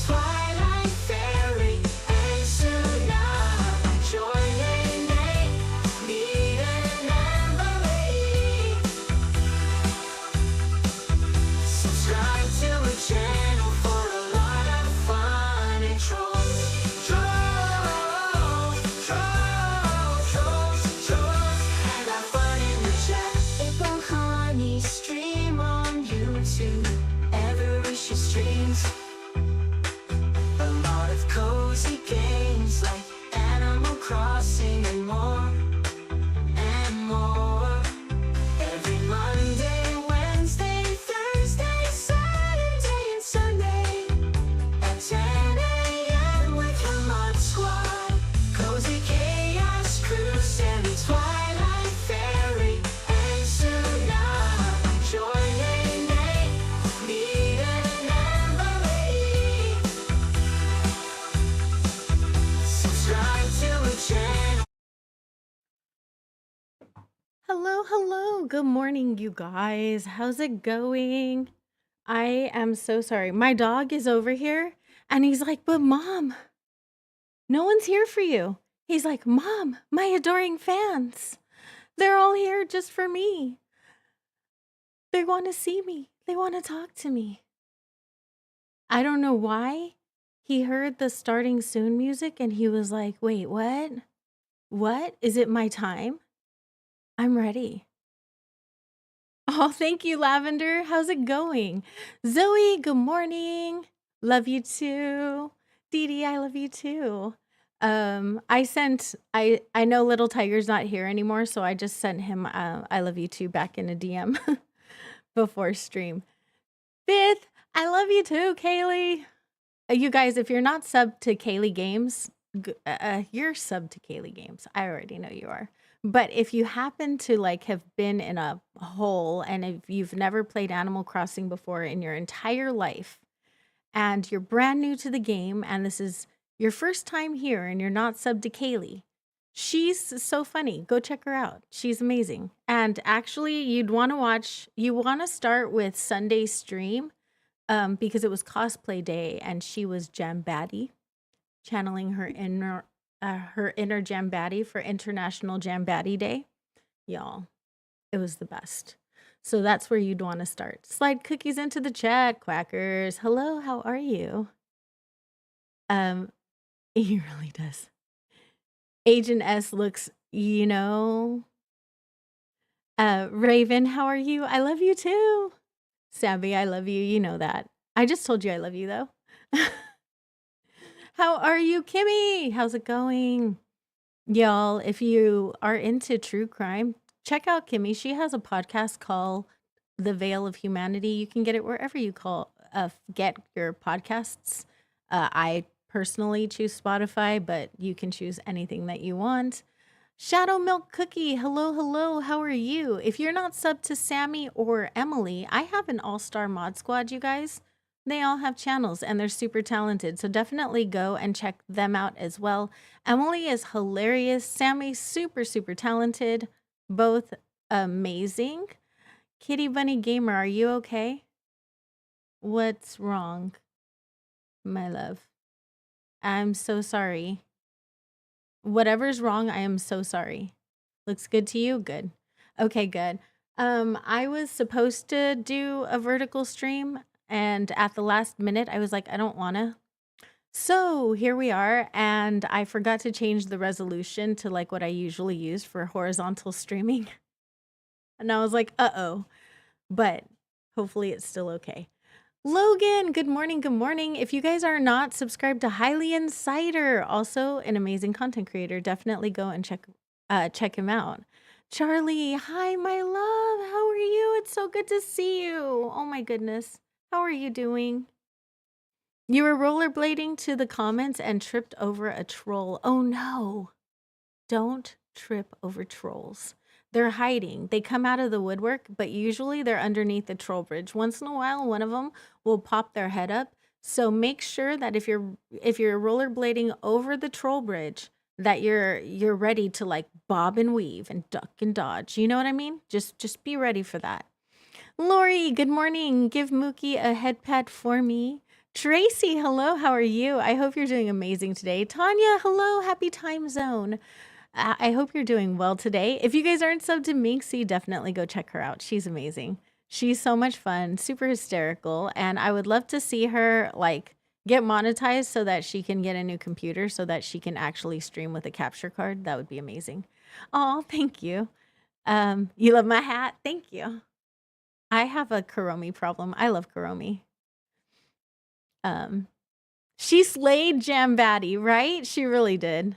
Twilight Fairy and Suna. Join Nate, Neat and Emily. Subscribe to the channel for a lot of fun and trolls. And have fun in the chat. April Honey stream on YouTube. Every streams. A lot of cozy games like Animal Crossing and more. Every Monday, Wednesday, Thursday, Saturday, and Sunday at 10 a.m. with your mod squad. Cozy Chaos Crew, Sammy, Twilight Fairy, and Suna. Join Nate, Neat and Emily. Subscribe to the channel. Hello. Good morning, you guys. How's it going? I am so sorry. My dog is over here and he's like, but mom, no one's here for you. He's like, Mom, my adoring fans, they're all here just for me. They want to see me. They want to talk to me. I don't know why. He heard the starting soon music and he was like, wait, what? What? Is it my time? I'm ready. Oh, thank you, Lavender. How's it going? Zoe, good morning. Love you too. Dee Dee, I love you too. I know Little Tiger's not here anymore, so I just sent him I love you too back in a DM before stream. Fifth, I love you too, Kaylee. You guys, if you're not subbed to Kaylee Games, you're subbed to Kaylee Games. I already know you are. But if you happen to like have been in a hole and if you've never played Animal Crossing before in your entire life and you're brand new to the game and this is your first time here and you're not subbed to Kaylee, she's so funny. Go check her out. She's amazing. And actually, you want to start with Sunday's stream because it was cosplay day and she was Jam Baddie, channeling her inner Jam Baddie for International Jam Baddie Day. Y'all, it was the best. So that's where you'd want to start. Slide cookies into the chat, quackers. Hello, how are you? He really does. Agent S looks, Raven, how are you? I love you too. Sabby, I love you. You know that. I just told you I love you though. How are you, Kimmy? How's it going? Y'all, if you are into true crime, check out Kimmy. She has a podcast called The Veil of Humanity. You can get it wherever you get your podcasts. I personally choose Spotify, but you can choose anything that you want. Shadow Milk Cookie, hello. How are you? If you're not subbed to Sammy or Emily, I have an all-star mod squad, you guys. They all have channels and they're super talented. So definitely go and check them out as well. Emily is hilarious. Sammy's super talented. Both amazing. Kitty Bunny Gamer, are you okay? What's wrong, my love? I'm so sorry. Whatever's wrong, I am so sorry. Looks good to you? Good. Okay, good. I was supposed to do a vertical stream and at the last minute, I was like, I don't wanna. So here we are, and I forgot to change the resolution to like what I usually use for horizontal streaming. And I was like, uh-oh. But hopefully it's still okay. Logan, good morning. If you guys are not subscribed to Highly Insider, also an amazing content creator, definitely go and check him out. Charlie, hi, my love. How are you? It's so good to see you. Oh my goodness. How are you doing? You were rollerblading to the comments and tripped over a troll. Oh no. Don't trip over trolls. They're hiding. They come out of the woodwork, but usually they're underneath the troll bridge. Once in a while, one of them will pop their head up. So make sure that if you're rollerblading over the troll bridge, that you're ready to like bob and weave and duck and dodge. You know what I mean? Just be ready for that. Lori, good morning. Give Mookie a head pat for me. Tracy, hello, how are you? I hope you're doing amazing today. Tanya, hello, happy time zone. I hope you're doing well today. If you guys aren't subbed to Minxie, definitely go check her out. She's amazing. She's so much fun, super hysterical, and I would love to see her like get monetized so that she can get a new computer so that she can actually stream with a capture card. That would be amazing. Oh, thank you. You love my hat? Thank you. I have a Kuromi problem. I love Kuromi. She slayed Jam Batty, right? She really did.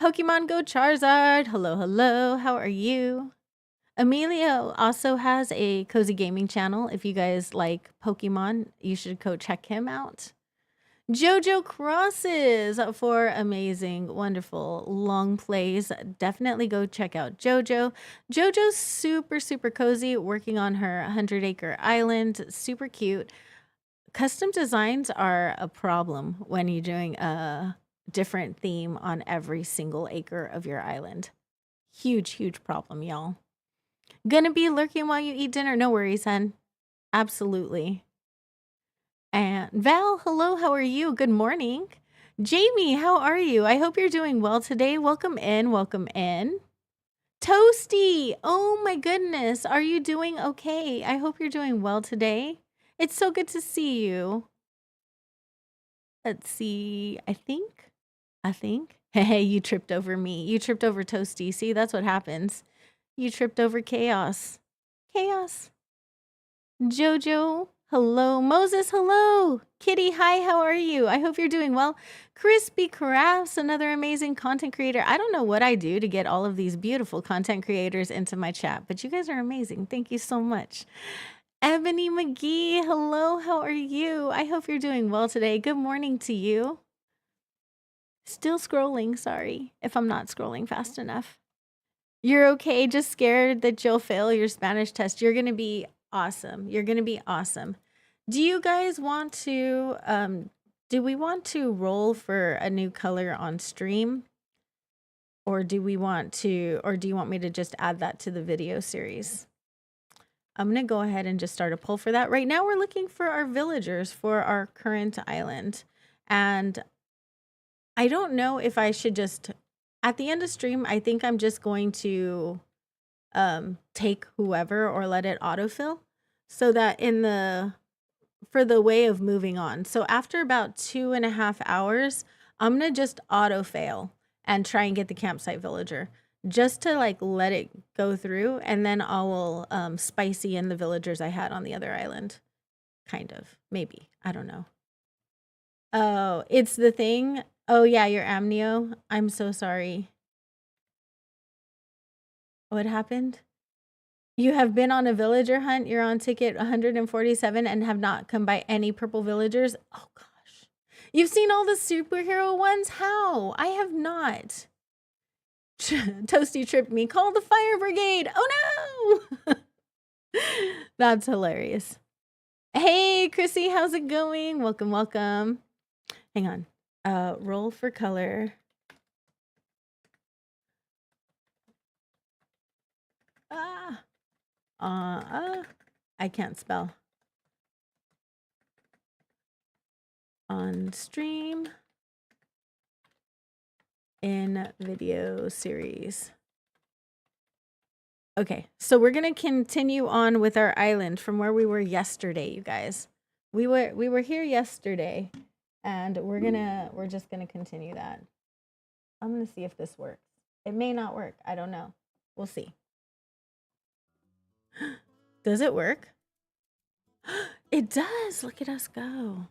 Pokemon Go Charizard. Hello, hello. How are you? Emilio also has a cozy gaming channel. If you guys like Pokemon, you should go check him out. Jojo Crosses for amazing, wonderful long plays. Definitely go check out Jojo. Jojo's super, super cozy, working on her 100-acre island. Super cute. Custom designs are a problem when you're doing a different theme on every single acre of your island. Huge, huge problem, y'all. Gonna be lurking while you eat dinner. No worries, hun. Absolutely. And Val, hello, how are you? Good morning. Jamie, how are you? I hope you're doing well today. Welcome in, welcome in. Toasty, oh my goodness, are you doing okay? I hope you're doing well today. It's so good to see you. Let's see, I think. Hey, you tripped over me. You tripped over Toasty. See, that's what happens. You tripped over chaos. Chaos. Jojo, hello. Moses, hello. Kitty, hi, how are you? I hope you're doing well. Crispy Crafts, another amazing content creator. I don't know what I do to get all of these beautiful content creators into my chat, but you guys are amazing. Thank you so much. Ebony McGee, hello, how are you? I hope you're doing well today. Good morning to you. Still scrolling, sorry if I'm not scrolling fast enough. You're okay, just scared that you'll fail your Spanish test. You're gonna be awesome. You're gonna be awesome. Do you guys want to, do we want to roll for a new color on stream? Or do we want to, or do you want me to just add that to the video series? I'm gonna go ahead and just start a poll for that. Right now we're looking for our villagers for our current island. And I don't know if I should just, at the end of stream, I think I'm just going to take whoever or let it autofill so that for the way of moving on. So after about 2.5 hours, I'm gonna just auto fail and try and get the campsite villager just to like let it go through, and then I will spicy in the villagers I had on the other island. Kind of, maybe, I don't know. Oh, it's the thing. Oh yeah, your amnio. I'm so sorry. What happened? You have been on a villager hunt. You're on ticket 147 and have not come by any purple villagers. Oh gosh. You've seen all the superhero ones? How? I have not. Toasty tripped me. Call the fire brigade. Oh no. That's hilarious. Hey, Chrissy, how's it going? Welcome, welcome. Hang on. Roll for color. I can't spell. On stream in video series. Okay, so we're gonna continue on with our island from where we were yesterday, you guys. We were here yesterday, and we're just gonna continue that. I'm gonna see if this works. It may not work. I don't know. We'll see. Does it work? It does. Look at us go.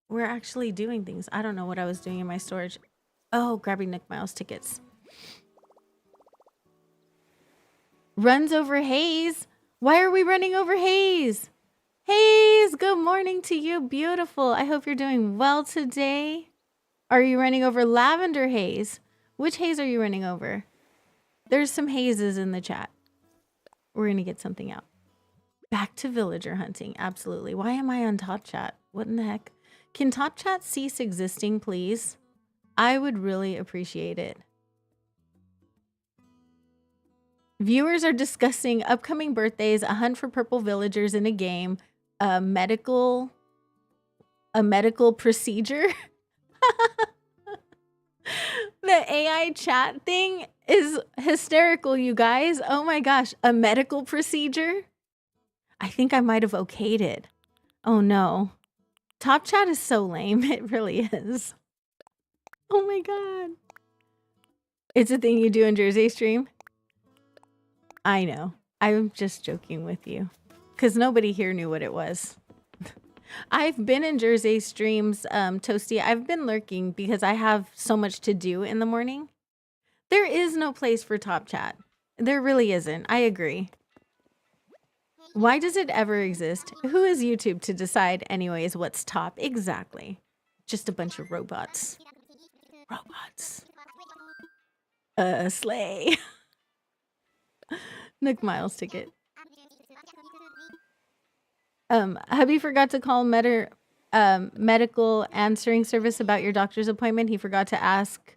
We're actually doing things. I don't know what I was doing in my storage. Oh, grabbing Nick Miles tickets. Runs over Hayes. Why are we running over Hayes? Hayes, good morning to you. Beautiful. I hope you're doing well today. Are you running over Lavender Haze? Which Haze are you running over? There's some Hazes in the chat. We're going to get something out. Back to villager hunting. Absolutely. Why am I on Top Chat? What in the heck? Can Top Chat cease existing, please? I would really appreciate it. Viewers are discussing upcoming birthdays, a hunt for purple villagers in a game, medical A medical procedure? The AI chat thing is hysterical, you guys. Oh my gosh. A medical procedure? I think I might have okayed it. Oh no. Top chat is so lame. It really is. Oh my god. It's a thing you do in Jersey stream? I know. I'm just joking with you. Because nobody here knew what it was. I've been in Jersey streams, Toasty. I've been lurking because I have so much to do in the morning. There is no place for top chat. There really isn't. I agree. Why does it ever exist? Who is YouTube to decide anyways what's top? Exactly. Just a bunch of robots. Robots. Slay. Nook Miles ticket. Hubby forgot to call medical answering service about your doctor's appointment. He forgot to ask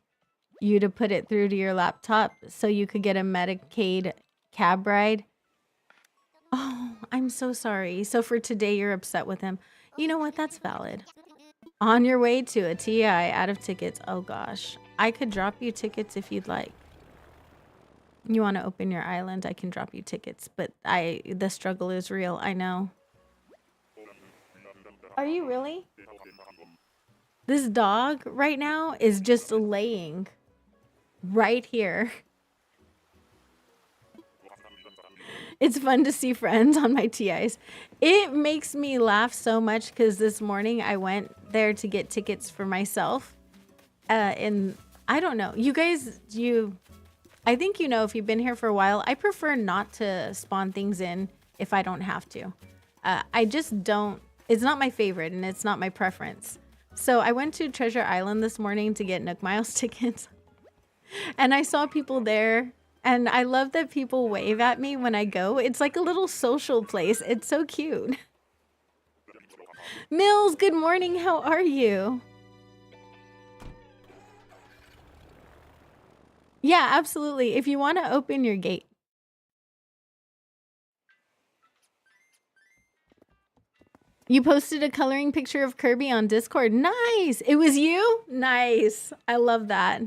you to put it through to your laptop so you could get a Medicaid cab ride. Oh, I'm so sorry. So for today, you're upset with him. You know what? That's valid. On your way to a TI, out of tickets. Oh gosh. I could drop you tickets if you'd like. You want to open your island, I can drop you tickets. But the struggle is real. I know. Are you really? This dog right now is just laying right here. It's fun to see friends on my TIs. It makes me laugh so much because this morning I went there to get tickets for myself. And I don't know. You guys, I think you know if you've been here for a while, I prefer not to spawn things in if I don't have to. I just don't. It's not my favorite and it's not my preference. So I went to Treasure Island this morning to get Nook Miles tickets. And I saw people there. And I love that people wave at me when I go. It's like a little social place. It's so cute. Mills, good morning. How are you? Yeah, absolutely. If you want to open your gate. You posted a coloring picture of Kirby on Discord. Nice. It was you? Nice. I love that.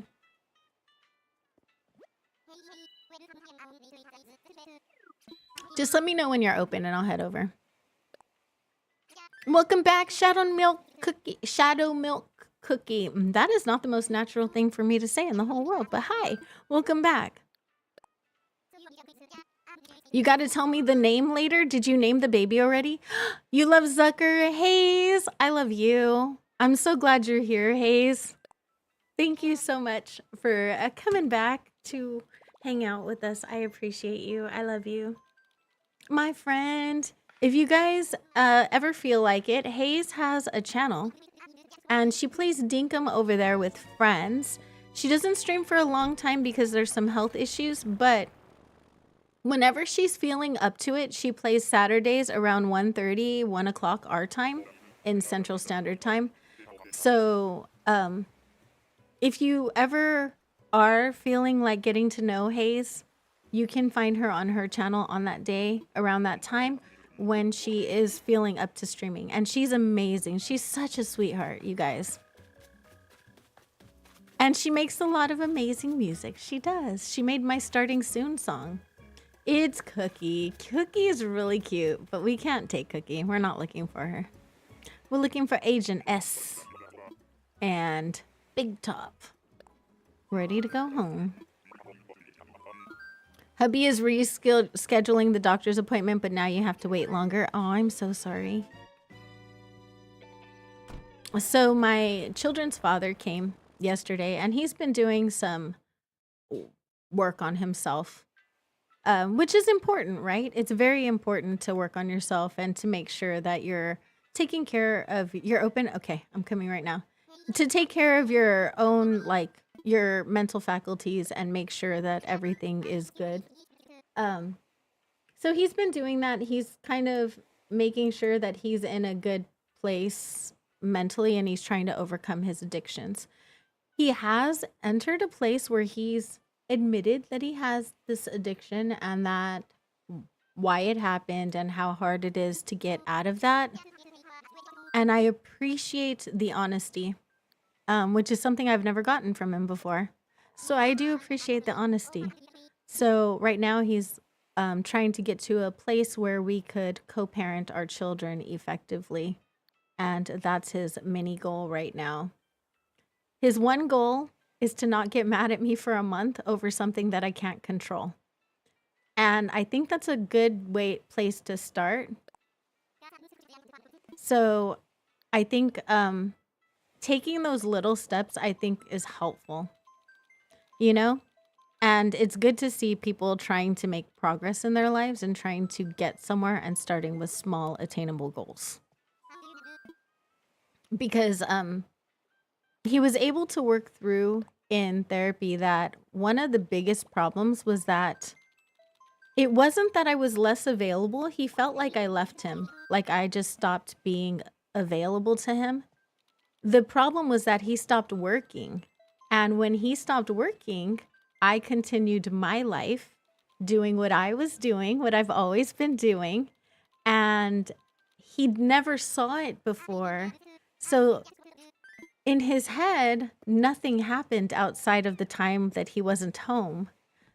Just let me know when you're open and I'll head over. Welcome back, Shadow Milk Cookie. Shadow Milk Cookie. That is not the most natural thing for me to say in the whole world, but hi. Welcome back. You got to tell me the name later. Did you name the baby already? You love Zucker. Hayes, I love you. I'm so glad you're here, Hayes. Thank you so much for coming back to hang out with us. I appreciate you. I love you. My friend, if you guys ever feel like it, Hayes has a channel and she plays Dinkum over there with friends. She doesn't stream for a long time because there's some health issues, but whenever she's feeling up to it, she plays Saturdays around 1:30, 1 o'clock our time in Central Standard Time. So if you ever are feeling like getting to know Hayes, you can find her on her channel on that day around that time when she is feeling up to streaming. And she's amazing. She's such a sweetheart, you guys. And she makes a lot of amazing music. She does. She made my Starting Soon song. It's Cookie. Cookie is really cute, but we can't take Cookie. We're not looking for her. We're looking for Agent S and Big Top. Ready to go home. Hubby is rescheduling the doctor's appointment, but now you have to wait longer. Oh, I'm so sorry. So my children's father came yesterday, and he's been doing some work on himself, which is important, right? It's very important to work on yourself and to make sure that you're taking care of your okay, I'm coming right now. To take care of your own, like, your mental faculties and make sure that everything is good. So he's been doing that. He's kind of making sure that he's in a good place mentally and he's trying to overcome his addictions. He has entered a place where he's admitted that he has this addiction and that why it happened and how hard it is to get out of that. And I appreciate the honesty, which is something I've never gotten from him before. So I do appreciate the honesty. So right now he's trying to get to a place where we could co-parent our children effectively. And that's his mini goal right now. His one goal is to not get mad at me for a month over something that I can't control. And I think that's a good place to start. So I think taking those little steps, I think, is helpful, you know? And it's good to see people trying to make progress in their lives and trying to get somewhere and starting with small, attainable goals. Because he was able to work through in therapy that one of the biggest problems was that it wasn't that I was less available. He felt like I left him, like I just stopped being available to him. The problem was that he stopped working. And when he stopped working, I continued my life doing what I was doing, what I've always been doing. And he never saw it before. So in his head, nothing happened outside of the time that he wasn't home.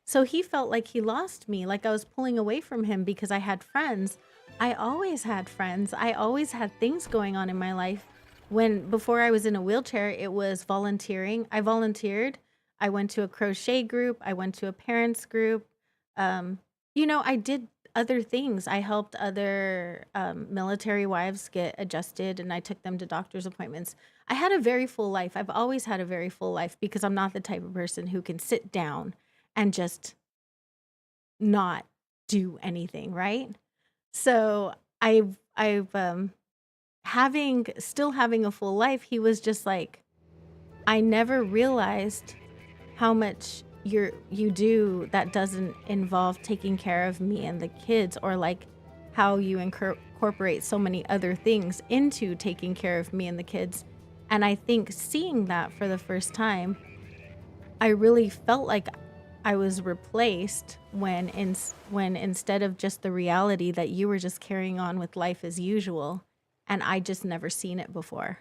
So he felt like he lost me, like I was pulling away from him because I had friends. I always had friends. I always had things going on in my life. Before I was in a wheelchair, it was volunteering. I volunteered. I went to a crochet group. I went to a parents group. I did other things. I helped other military wives get adjusted and I took them to doctor's appointments. I had a very full life. I've always had a very full life because I'm not the type of person who can sit down and just not do anything, right? So I've still having a full life, he was just like, I never realized how much you do that doesn't involve taking care of me and the kids, or like how you incorporate so many other things into taking care of me and the kids. And I think seeing that for the first time, I really felt like I was replaced when instead of just the reality that you were just carrying on with life as usual, and I just never seen it before.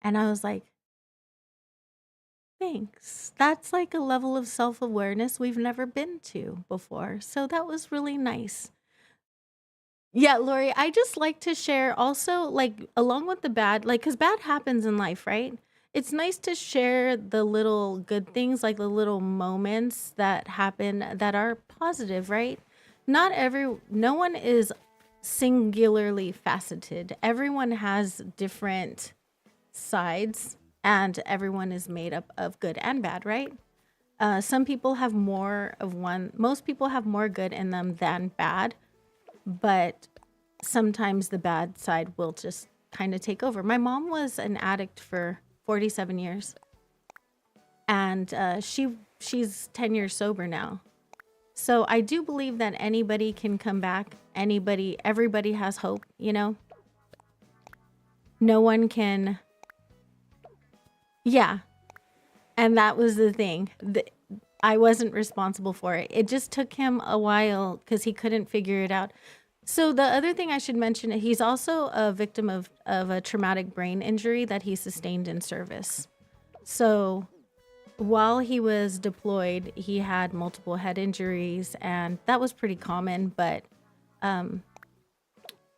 And I was like, thanks. That's like a level of self-awareness we've never been to before. So that was really nice. Yeah, Lori, I just like to share also, like, along with the bad, like, because bad happens in life, right? It's nice to share the little good things, like the little moments that happen that are positive, right? No one is singularly faceted. Everyone has different sides, and everyone is made up of good and bad, right? Some people have more of one, most people have more good in them than bad, but sometimes the bad side will just kind of take over. My mom was an addict for 47 years, and she's 10 years sober now. So I do believe that anybody can come back. Everybody has hope, you know? No one can. Yeah. And that was the thing. I wasn't responsible for it. It just took him a while because he couldn't figure it out. So the other thing I should mention, he's also a victim of a traumatic brain injury that he sustained in service. So while he was deployed, he had multiple head injuries, and that was pretty common, but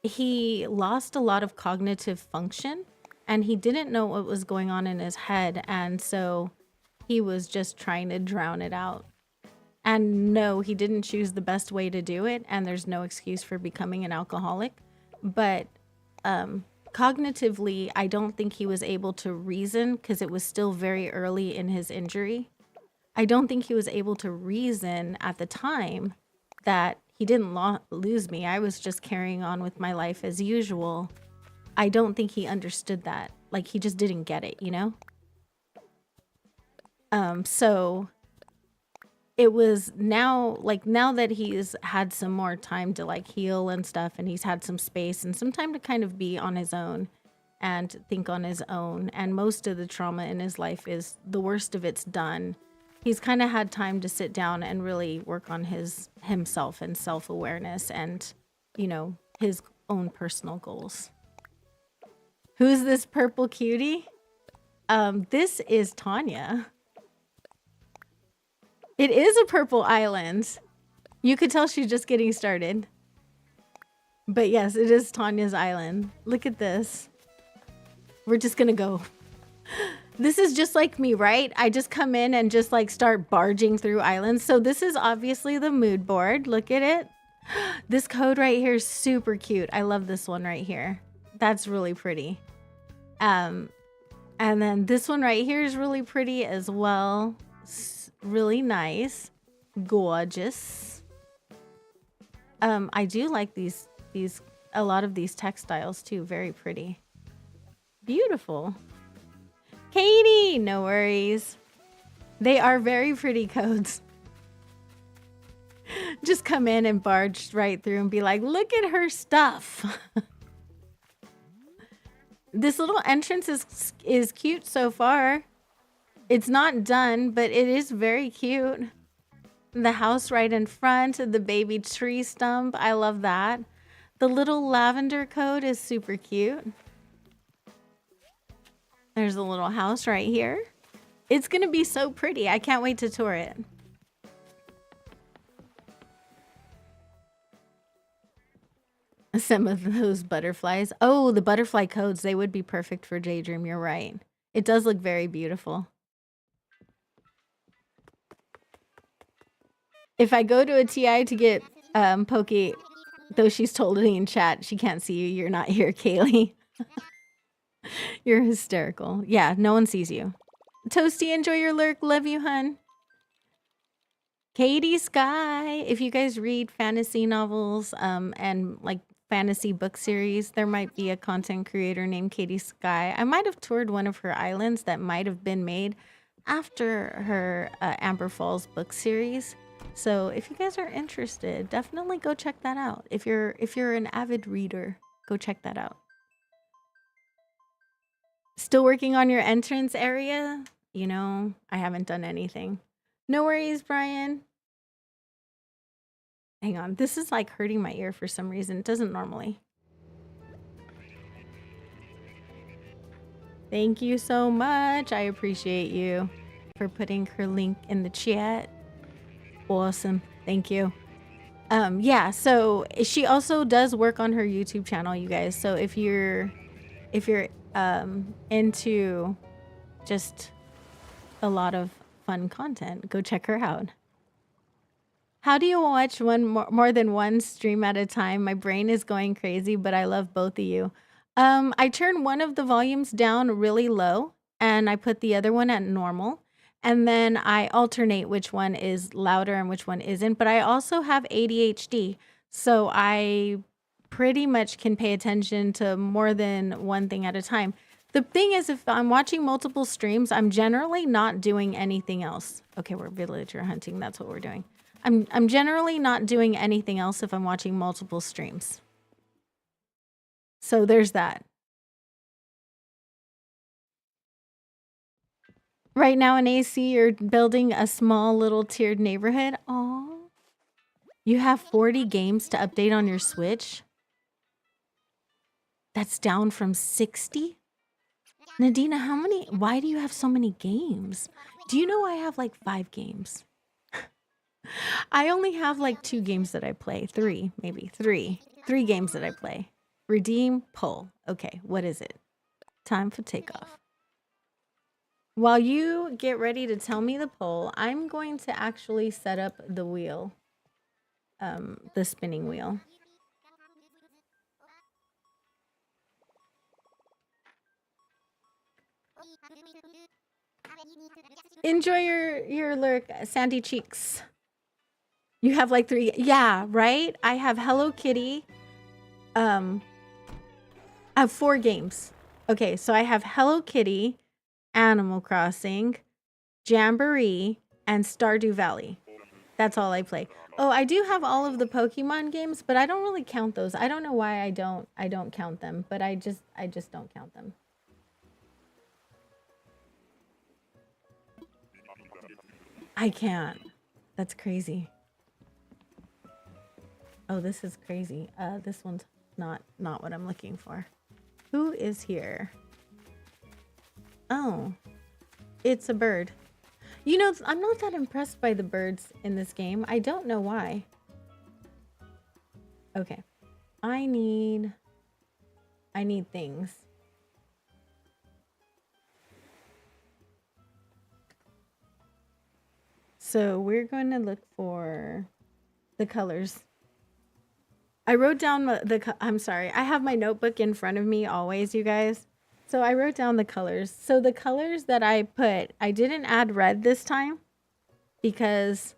he lost a lot of cognitive function, and he didn't know what was going on in his head, and so he was just trying to drown it out. And no, he didn't choose the best way to do it, and there's no excuse for becoming an alcoholic. But cognitively, I don't think he was able to reason because it was still very early in his injury. I don't think he was able to reason at the time that he didn't lose me. I was just carrying on with my life as usual. I don't think he understood that. Like, he just didn't get it, you know? So it was now that he's had some more time to like heal and stuff, and he's had some space and some time to kind of be on his own and think on his own, and most of the trauma in his life is the worst of it's done. He's kind of had time to sit down and really work on himself and self-awareness and, you know, his own personal goals. Who's this purple cutie? This is Tanya. It is a purple island. You could tell she's just getting started. But yes, it is Tanya's island. Look at this. We're just gonna go. This is just like me, right? I just come in and just like start barging through islands. So this is obviously the mood board. Look at it. This code right here is super cute. I love this one right here. That's really pretty. And then this one right here is really pretty as well. Really nice. Gorgeous. I do like these a lot of these textiles too. Very pretty. Beautiful. Katie, no worries. They are very pretty codes. Just come in and barge right through and be like, look at her stuff. This little entrance is cute so far. It's not done, but it is very cute. The house right in front, the baby tree stump. I love that. The little lavender coat is super cute. There's a little house right here. It's gonna be so pretty. I can't wait to tour it. Some of those butterflies. Oh, the butterfly codes. They would be perfect for Daydream. You're right. It does look very beautiful. If I go to a TI to get Pokey, though she's told me in chat, she can't see you. You're not here, Kaylee. You're hysterical. Yeah, no one sees you. Toasty, enjoy your lurk. Love you, hun. Katie Sky. If you guys read fantasy novels and like fantasy book series, there might be a content creator named Katie Sky. I might have toured one of her islands that might have been made after her Amber Falls book series. So if you guys are interested, definitely go check that out. If you're an avid reader, go check that out. Still working on your entrance area? You know, I haven't done anything. No worries, Brian. Hang on, this is like hurting my ear for some reason. It doesn't normally. Thank you so much. I appreciate you for putting her link in the chat. Awesome. Thank you. Yeah, so she also does work on her YouTube channel, you guys. So if you're into just a lot of fun content, go check her out. How do you watch more than one stream at a time? My brain is going crazy, but I love both of you. I turn one of the volumes down really low and I put the other one at normal. And then I alternate which one is louder and which one isn't. But I also have ADHD. So I pretty much can pay attention to more than one thing at a time. The thing is, if I'm watching multiple streams, I'm generally not doing anything else. Okay, we're villager hunting. That's what we're doing. I'm generally not doing anything else if I'm watching multiple streams. So there's that. Right now in AC, you're building a small little tiered neighborhood. Aw. You have 40 games to update on your Switch? That's down from 60? Nadina, why do you have so many games? Do you know I have like 5 games? I only have like 2 games that I play. 3, maybe. 3 games that I play. Redeem, pull. Okay, what is it? Time for takeoff. While you get ready to tell me the poll, I'm going to actually set up the wheel, the spinning wheel. Enjoy your lurk, Sandy Cheeks. You have like 3, yeah, right? I have Hello Kitty. I have 4 games. Okay, so I have Hello Kitty, Animal Crossing, Jamboree, and Stardew Valley. That's all I play. Oh, I do have all of the Pokemon games, but I don't really count those. I don't know why I don't count them, but I just don't count them. I can't. That's crazy. Oh, this is crazy. This one's not what I'm looking for. Who is here? Oh, it's a bird. You know, I'm not that impressed by the birds in this game. I don't know why. Okay. I need things. So we're going to look for the colors. I wrote down I'm sorry. I have my notebook in front of me always, you guys. So I wrote down the colors. So the colors that I put, I didn't add red this time because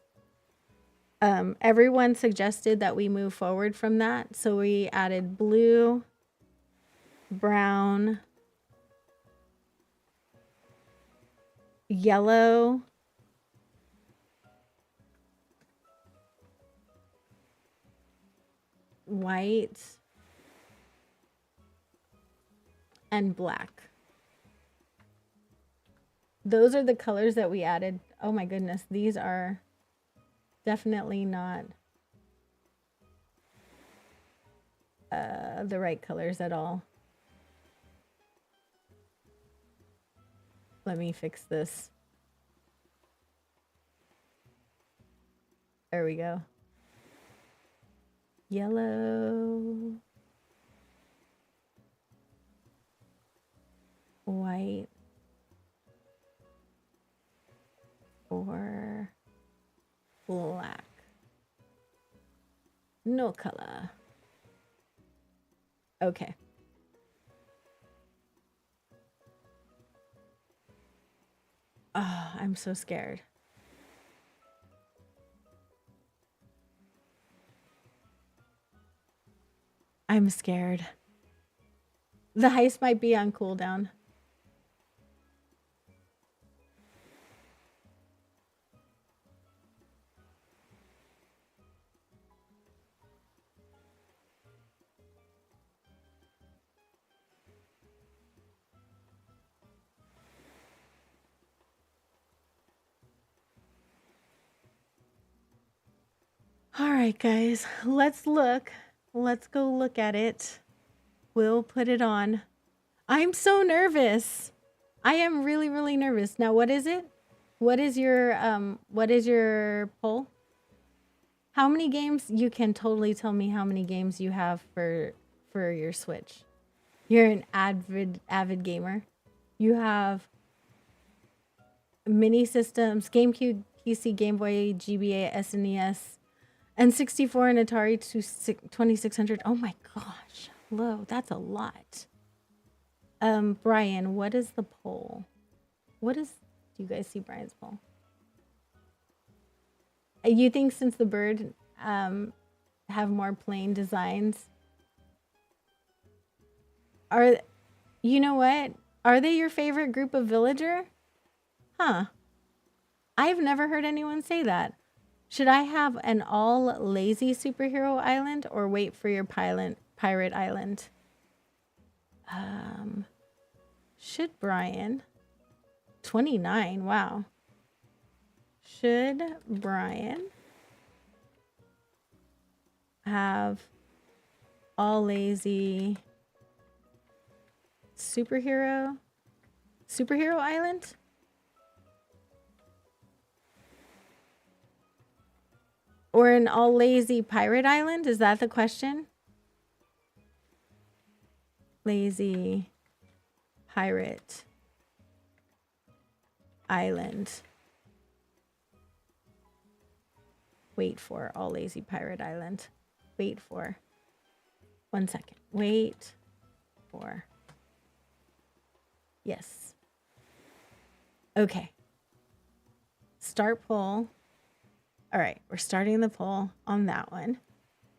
everyone suggested that we move forward from that. So we added blue, brown, yellow, white, and black. Those are the colors that we added. Oh my goodness, these are definitely not the right colors at all. Let me fix this. There we go. Yellow, white, or black. No color. Okay. Oh, I'm so scared. I'm scared. The heist might be on cooldown. All right, guys, let's look. Let's go look at it. We'll put it on. I'm so nervous. I am really, really nervous. Now, what is it? What is your poll? How many games? You can totally tell me how many games you have for your Switch. You're an avid gamer. You have mini systems, GameCube, PC, Game Boy, GBA, SNES, N64, and Atari 2600. Oh my gosh. Hello, that's a lot. Brian, what is the poll? Do you guys see Brian's poll? You think since the bird have more plain designs? You know what? Are they your favorite group of villager? Huh. I've never heard anyone say that. Should I have an all lazy superhero island or wait for your pirate island? Should Brian 29, wow. Should Brian have all lazy superhero island? Or an all lazy pirate island? Is that the question? Lazy pirate island. Wait for all lazy pirate island. Wait for 1 second. Wait for. Yes. Okay. Start poll. All right, we're starting the poll on that one.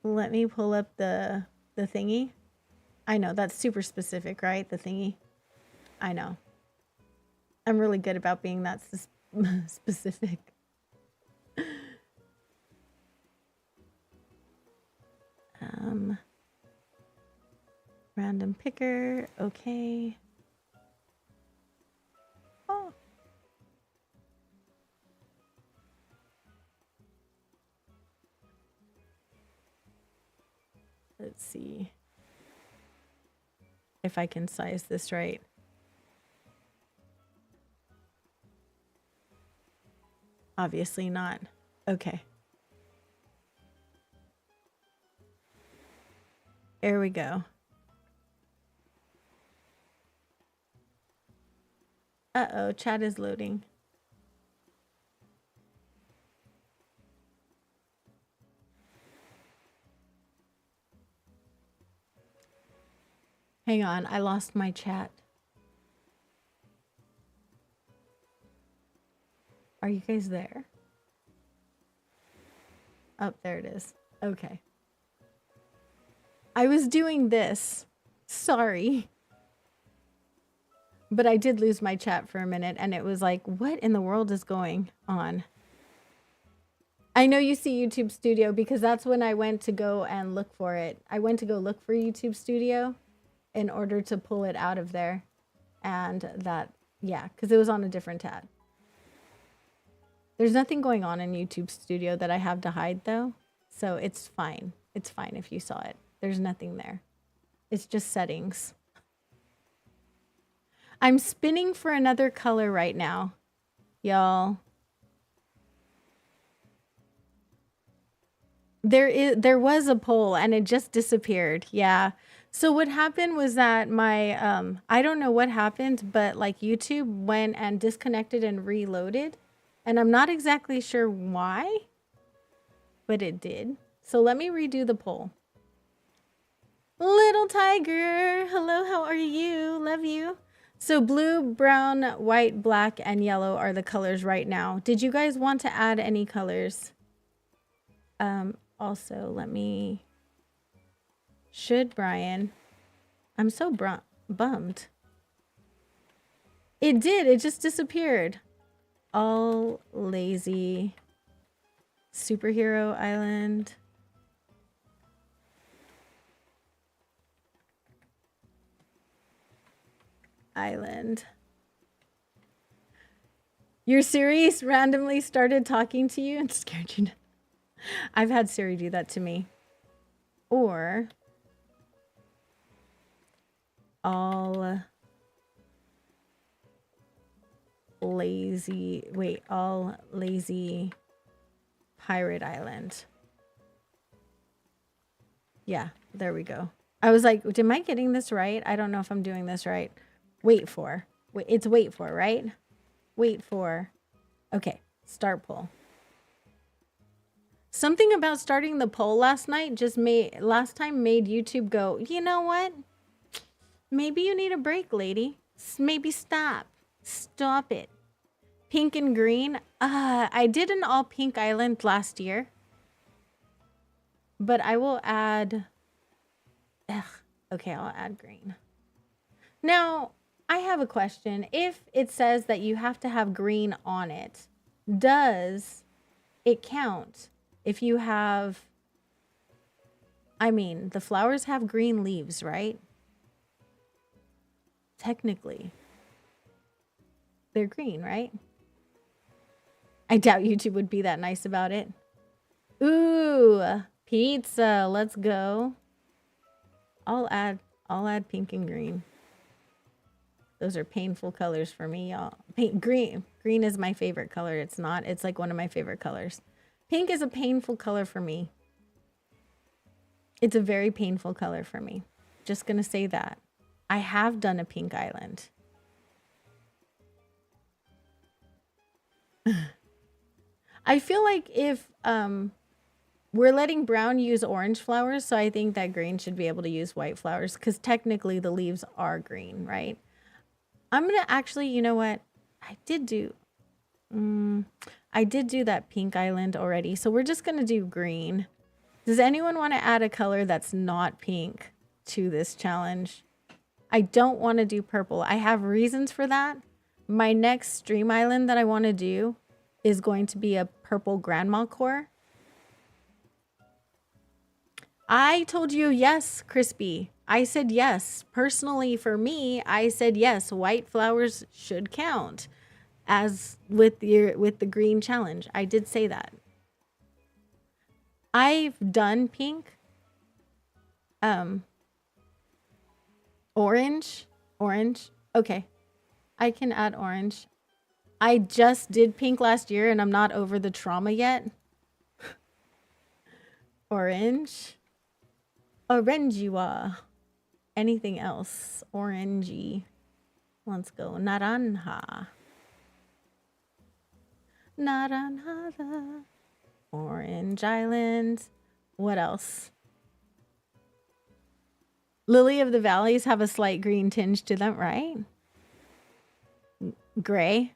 Let me pull up the thingy. I know that's super specific, right? The thingy. I know. I'm really good about being that specific. Random picker. Okay. Oh. Let's see if I can size this right. Obviously not. Okay. There we go. Uh-oh, chat is loading. Hang on, I lost my chat. Are you guys there? Oh, there it is. Okay. I was doing this. Sorry. But I did lose my chat for a minute, and it was like, what in the world is going on? I know you see YouTube Studio because that's when I went to go and look for it. I went to go look for YouTube Studio in order to pull it out of there. And that, yeah, because it was on a different tab. There's nothing going on in YouTube Studio that I have to hide, though. So it's fine. It's fine if you saw it. There's nothing there. It's just settings. I'm spinning for another color right now, y'all. There was a poll and it just disappeared. Yeah. So what happened was that my I don't know what happened, but like YouTube went and disconnected and reloaded, and I'm not exactly sure why, but it did. So let me redo the poll. Little tiger, hello, how are you? Love you. So blue, brown, white, black, and yellow are the colors right now. Did you guys want to add any colors? Also, let me... Should Brian... I'm so bummed. It did. It just disappeared. All lazy. Superhero Island. Island. Your Siri randomly started talking to you and scared you. I've had Siri do that to me. Or all lazy, wait, all lazy pirate island. Yeah, there we go. I was like, am I getting this right? I don't know if I'm doing this right. Wait for. Wait, it's wait for, right? Wait for. Okay, start poll. Something about starting the poll last night just made YouTube go, you know what? Maybe you need a break, lady. Maybe stop. Stop it. Pink and green. I did an all pink island last year. But I will add... Okay, I'll add green. Now, I have a question. If it says that you have to have green on it, does it count if you have... I mean, the flowers have green leaves, right? Technically. They're green, right? I doubt YouTube would be that nice about it. Ooh, pizza. Let's go. I'll add pink and green. Those are painful colors for me, y'all. Green is my favorite color. It's not. It's like one of my favorite colors. Pink is a painful color for me. It's a very painful color for me. Just gonna say that. I have done a pink island. I feel like if we're letting brown use orange flowers, so I think that green should be able to use white flowers because technically the leaves are green, right? I'm gonna actually, you know what? I did do that pink island already, so we're just gonna do green. Does anyone want to add a color that's not pink to this challenge? I don't want to do purple. I have reasons for that. My next stream island that I want to do is going to be a purple grandma core. I told you yes, Crispy. I said yes. Personally, for me, I said yes. White flowers should count as with the green challenge. I did say that. I've done pink. Orange? Orange? Okay. I can add orange. I just did pink last year and I'm not over the trauma yet. Orange. Orangey. Anything else? Orangey. Let's go. Naranja. Naranja. Orange Island. What else? Lily of the Valleys have a slight green tinge to them, right? Gray.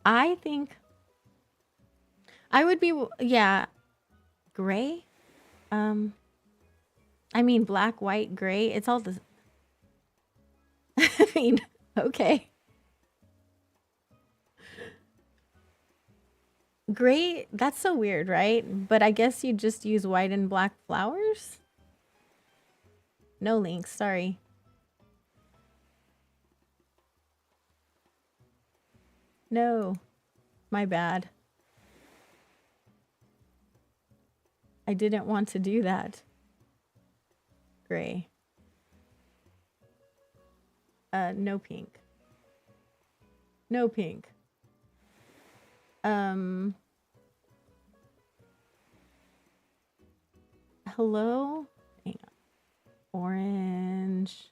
I think I would be, yeah, gray. I mean, black, white, gray. It's all the, I mean, okay. Gray, that's so weird, right? But I guess you just use white and black flowers? No links, sorry. No, my bad. I didn't want to do that. Gray. No pink. No pink. Hello? Hang on. Orange.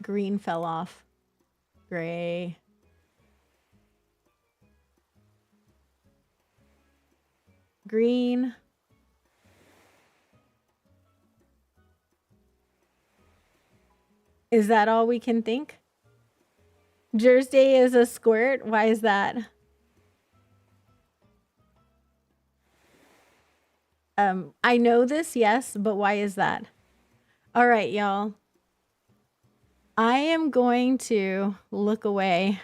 Green fell off. Gray. Green. Is that all we can think? Jersey is a squirt? Why is that? I know this, yes, but why is that? All right, y'all. I am going to look away.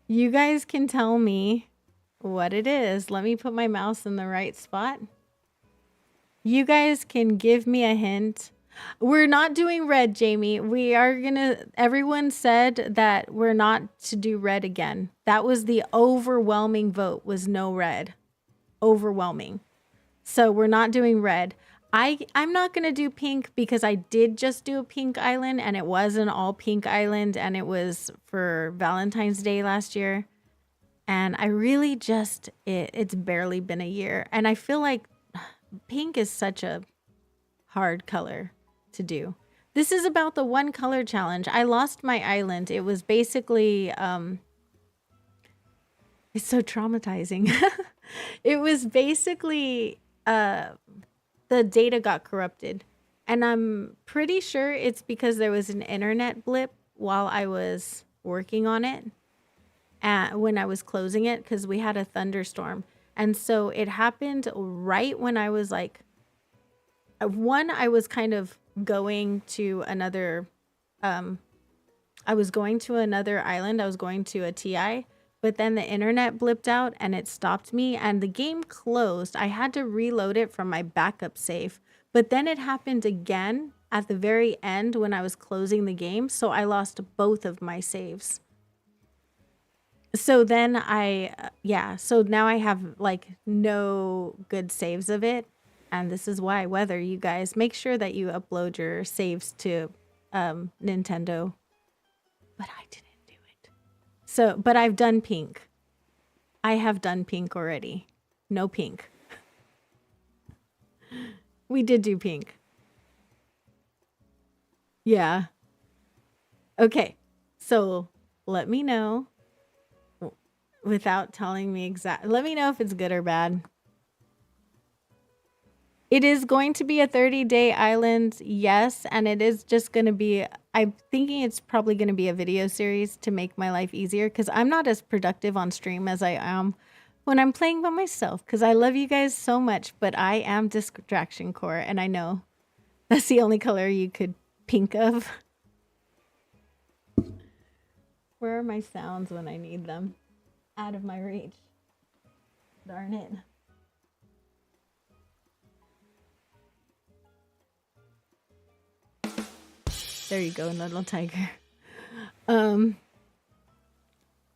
You guys can tell me what it is. Let me put my mouse in the right spot. You guys can give me a hint. We're not doing red, Jamie. We are gonna, everyone said that we're not to do red again. That was the overwhelming vote, was no red. Overwhelming. So we're not doing red. I'm not gonna do pink because I did just do a pink island and it was an all pink island and it was for Valentine's Day last year. And I really just, it's barely been a year. And I feel like pink is such a hard color to do. This is about the one color challenge. I lost my island. It was basically, it's so traumatizing. It was basically, the data got corrupted. And I'm pretty sure it's because there was an internet blip while I was working on it. When I was closing it, because we had a thunderstorm. And so it happened right when I was like, I was kind of going to another, I was going to another island. I was going to a TI, but then the internet blipped out and it stopped me and the game closed. I had to reload it from my backup save, but then it happened again at the very end when I was closing the game. So I lost both of my saves. So then so now I have like no good saves of it. And this is why, whether you guys make sure that you upload your saves to Nintendo. But I didn't do it. So, but I've done pink. I have done pink already. No pink. We did do pink. Yeah. Okay. So let me know without telling me exactly. Let me know if it's good or bad. It is going to be a 30-day island, yes, and it is just going to be, I'm thinking it's probably going to be a video series to make my life easier because I'm not as productive on stream as I am when I'm playing by myself because I love you guys so much, but I am distraction core, and I know that's the only color you could think of. Where are my sounds when I need them? Out of my reach. Darn it. There you go, little tiger.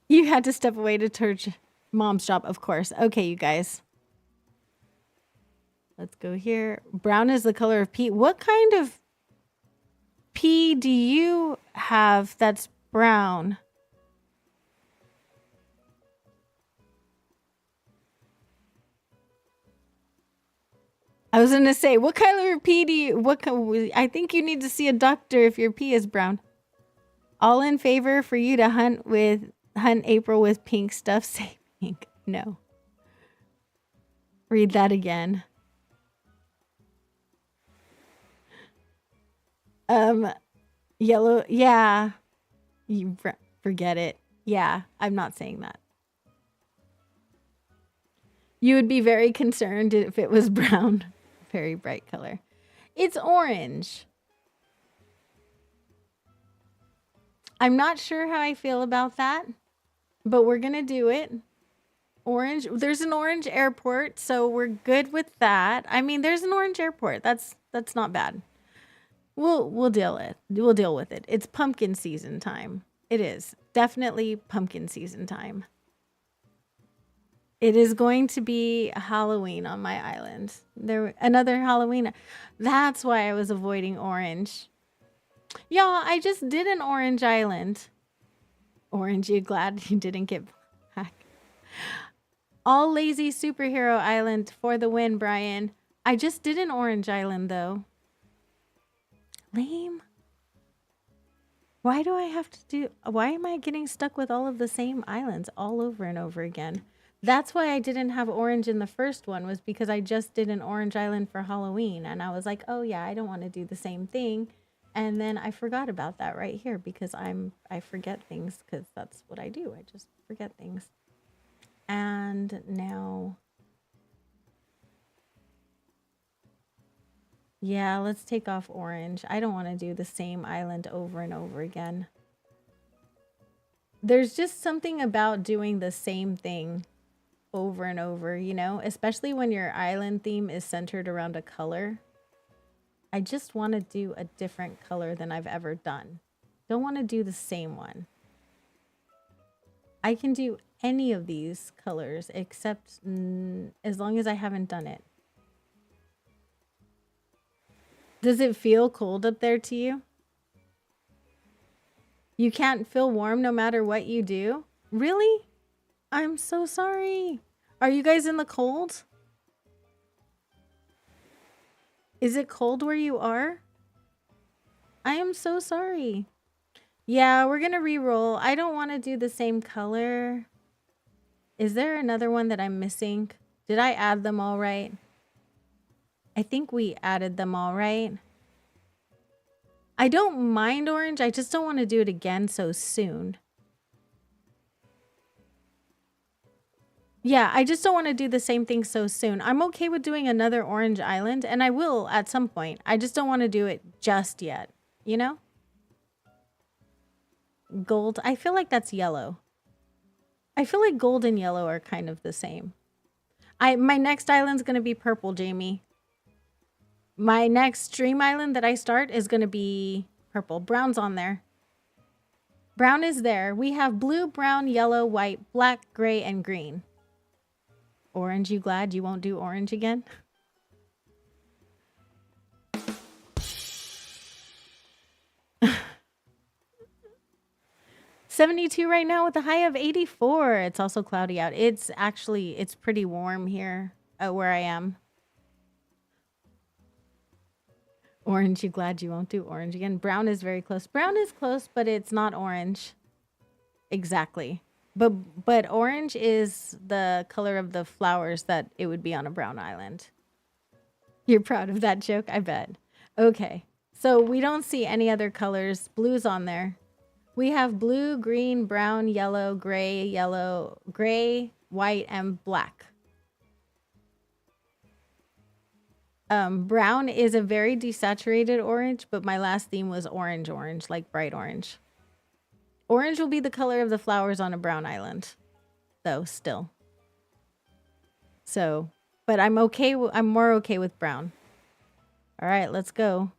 You had to step away to church mom's job, of course. Okay, you guys. Let's go here. Brown is the color of pea. What kind of pea do you have that's brown? I was gonna say, what color of pea do you? I think you need to see a doctor if your pea is brown. All in favor for you to hunt April with pink stuff. Say pink. No. Read that again. Yellow. Yeah. You forget it. Yeah, I'm not saying that. You would be very concerned if it was brown. Very bright color. It's orange. I'm not sure how I feel about that, but we're going to do it. Orange. There's an orange airport, so we're good with that. I mean, there's an orange airport. That's not bad. We'll deal with it. It's pumpkin season time. It is definitely pumpkin season time. It is going to be Halloween on my island. Another Halloween. That's why I was avoiding orange. Y'all, I just did an orange island. Orange, you glad you didn't get back? All lazy superhero island for the win, Brian. I just did an orange island though. Lame. Why am I getting stuck with all of the same islands all over and over again? That's why I didn't have orange in the first one, was because I just did an orange island for Halloween. And I was like, oh yeah, I don't want to do the same thing. And then I forgot about that right here because I forget things because that's what I do. I just forget things. And now, yeah, let's take off orange. I don't want to do the same island over and over again. There's just something about doing the same thing over and over, you know, especially when your island theme is centered around a color. I just want to do a different color than I've ever done. Don't want to do the same one. I can do any of these colors except as long as I haven't done it. Does it feel cold up there to you? You can't feel warm no matter what you do? Really? I'm so sorry. Are you guys in the cold? Is it cold where you are? I am so sorry. Yeah, we're going to re-roll. I don't want to do the same color. Is there another one that I'm missing? Did I add them all right? I think we added them all right. I don't mind orange. I just don't want to do it again so soon. Yeah, I just don't want to do the same thing so soon. I'm okay with doing another orange island, and I will at some point. I just don't want to do it just yet, you know? Gold. I feel like that's yellow. I feel like gold and yellow are kind of the same. My next island's going to be purple, Jamie. My next dream island that I start is going to be purple. Brown's on there. Brown is there. We have blue, brown, yellow, white, black, gray, and green. Orange, you glad you won't do orange again? $72 right now with a high of 84. It's also cloudy out. It's pretty warm here where I am. Orange, you glad you won't do orange again? Brown is very close. Brown is close, but it's not orange. Exactly. But orange is the color of the flowers that it would be on a brown island. You're proud of that joke, I bet. Okay. So we don't see any other colors. Blue's on there. We have blue, green, brown, yellow, gray, white, and black. Brown is a very desaturated orange, but my last theme was orange, like bright orange. Orange will be the color of the flowers on a brown island, though, still. So, but I'm okay. I'm more okay with brown. All right, let's go.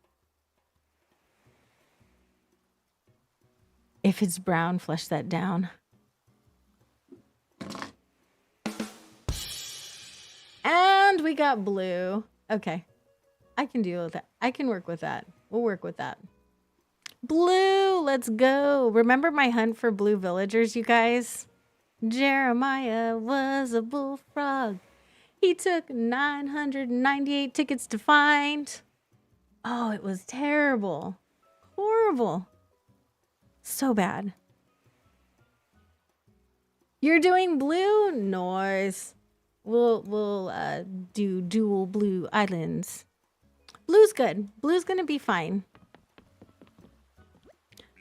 If it's brown, flush that down. we got blue. Okay. I can deal with that. I can work with that. We'll work with that. Blue, let's go. Remember my hunt for blue villagers, you guys? Jeremiah was a bullfrog. He took 998 tickets to find. Oh, it was terrible. Horrible. So bad. You're doing blue? Nice. We'll do dual blue islands. Blue's good. Blue's gonna be fine.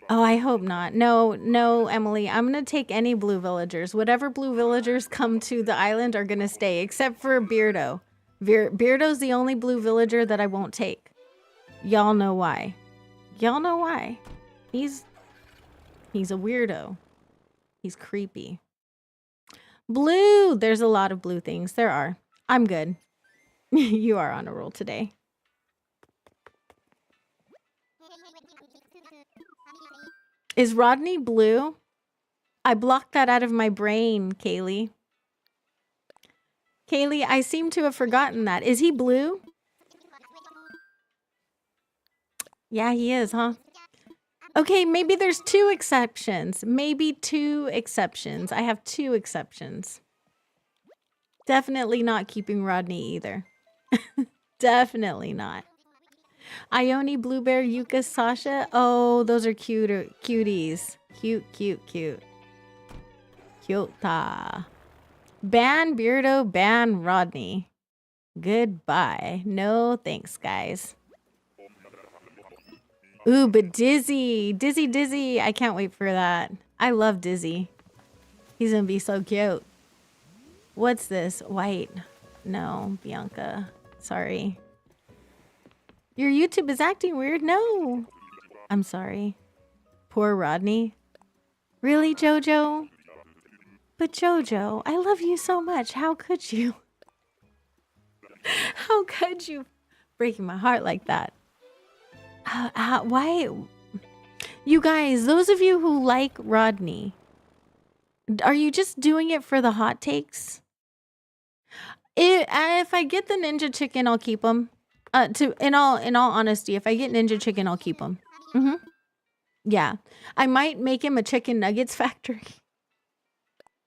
Oh, I hope not. No, Emily. I'm gonna take any blue villagers. Whatever blue villagers come to the island are gonna stay, except for Beardo. Beardo's the only blue villager that I won't take. Y'all know why. Y'all know why. He's a weirdo. He's creepy. Blue. There's a lot of blue things. There are. I'm good. You are on a roll today. Is Rodney blue? I blocked that out of my brain, Kaylee. Kaylee, I seem to have forgotten that. Is he blue? Yeah, he is, huh? Okay, maybe there's 2 exceptions. Maybe 2 exceptions. I have 2 exceptions. Definitely not keeping Rodney either. Definitely not. Ione, Bluebear, Yuka, Sasha. Oh, those are cuties. Cute. Cute-ta. Ban Beardo, ban Rodney. Goodbye. No thanks, guys. Ooh, but Dizzy. Dizzy. I can't wait for that. I love Dizzy. He's gonna be so cute. What's this? White. No, Bianca. Sorry. Your YouTube is acting weird? No. I'm sorry. Poor Rodney. Really, Jojo? But Jojo, I love you so much. How could you? How could you? Breaking my heart like that. Why? You guys, those of you who like Rodney, are you just doing it for the hot takes? If I get the ninja chicken, I'll keep him. In all honesty, if I get ninja chicken, I'll keep him. Yeah, I might make him a chicken nuggets factory,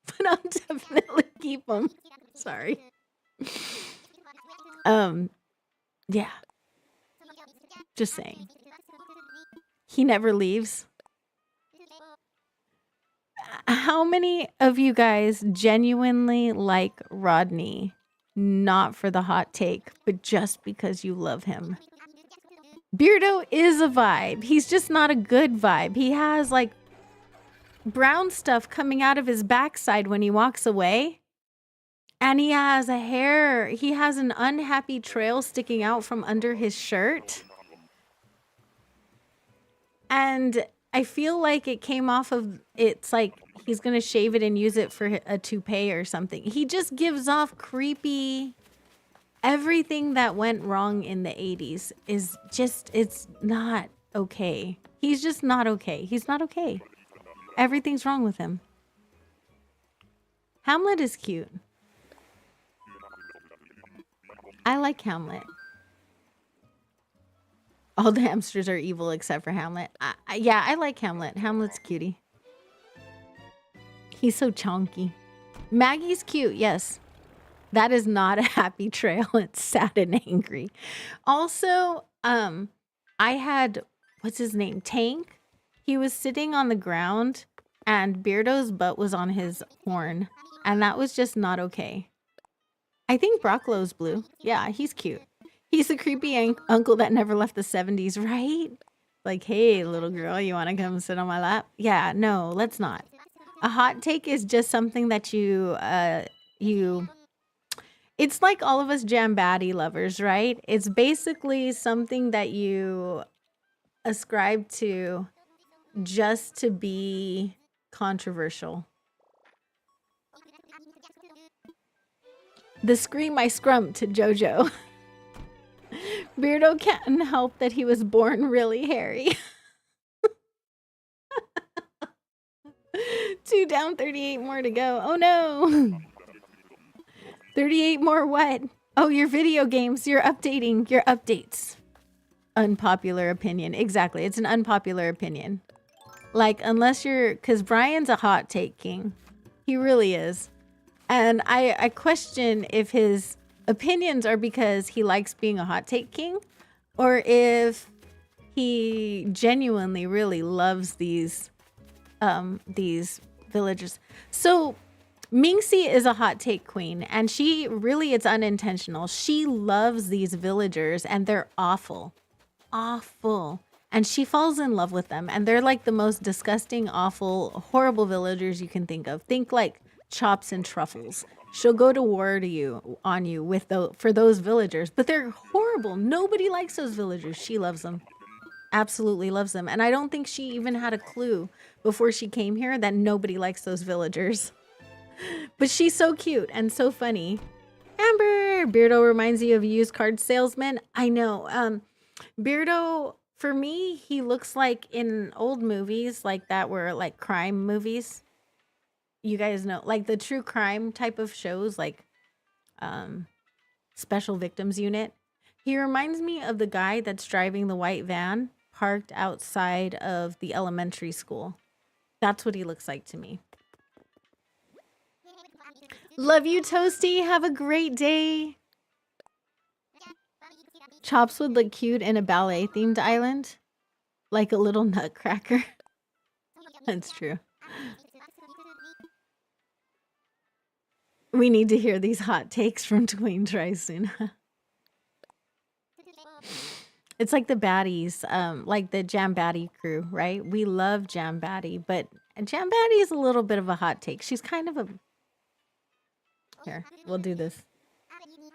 but I'll definitely keep him. Sorry. Yeah. Just saying. He never leaves. How many of you guys genuinely like Rodney? Not for the hot take, but just because you love him. Beardo is a vibe. He's just not a good vibe. He has like brown stuff coming out of his backside when he walks away. And he has an unhappy trail sticking out from under his shirt. And I feel like it came off of, it's like he's going to shave it and use it for a toupee or something. He just gives off creepy. Everything that went wrong in the 80s is just, it's not okay. He's just not okay. He's not okay. Everything's wrong with him. Hamlet is cute. I like Hamlet. All the hamsters are evil except for Hamlet. Yeah, I like Hamlet. Hamlet's cutie. He's so chonky. Maggie's cute, yes. That is not a happy trail. It's sad and angry. Also, I had, what's his name? Tank. He was sitting on the ground and Beardo's butt was on his horn. And that was just not okay. I think Brocklo's blue. Yeah, he's cute. He's the creepy uncle that never left the 70s, right? Like, hey, little girl, you want to come sit on my lap? Yeah, no, let's not. A hot take is just something that it's like all of us jam baddie lovers, right? It's basically something that you ascribe to just to be controversial. The scream I scrumped to Jojo. Beardo can't help that he was born really hairy. 2 down, 38 more to go. Oh no. 38 more what? Oh, your video games. You're updating your updates. Unpopular opinion. Exactly. It's an unpopular opinion. Like, unless you're... Because Brian's a hot take king. He really is. And I question if his opinions are because he likes being a hot take king, or if he genuinely really loves these villagers. So Minxie is a hot take queen, and she really, it's unintentional. She loves these villagers, and they're awful. Awful. And she falls in love with them, and they're like the most disgusting, awful, horrible villagers you can think of. Think like chops and truffles. She'll go to war to you on you with for those villagers, but they're horrible. Nobody likes those villagers. She loves them. Absolutely loves them. And I don't think she even had a clue before she came here that nobody likes those villagers. But she's so cute and so funny. Amber! Beardo reminds you of a used card salesman. I know. Beardo, for me, he looks like in old movies like that were like crime movies. You guys know, like the true crime type of shows, like Special Victims Unit. He reminds me of the guy that's driving the white van parked outside of the elementary school. That's what he looks like to me. Love you, Toasty. Have a great day. Chops would look cute in a ballet-themed island. Like a little nutcracker. That's true. We need to hear these hot takes from Queen Trisuna. It's like the baddies, like the Jambaddy crew, right? We love Jambaddy, but Jambaddy is a little bit of a hot take. She's kind of a... Here, we'll do this.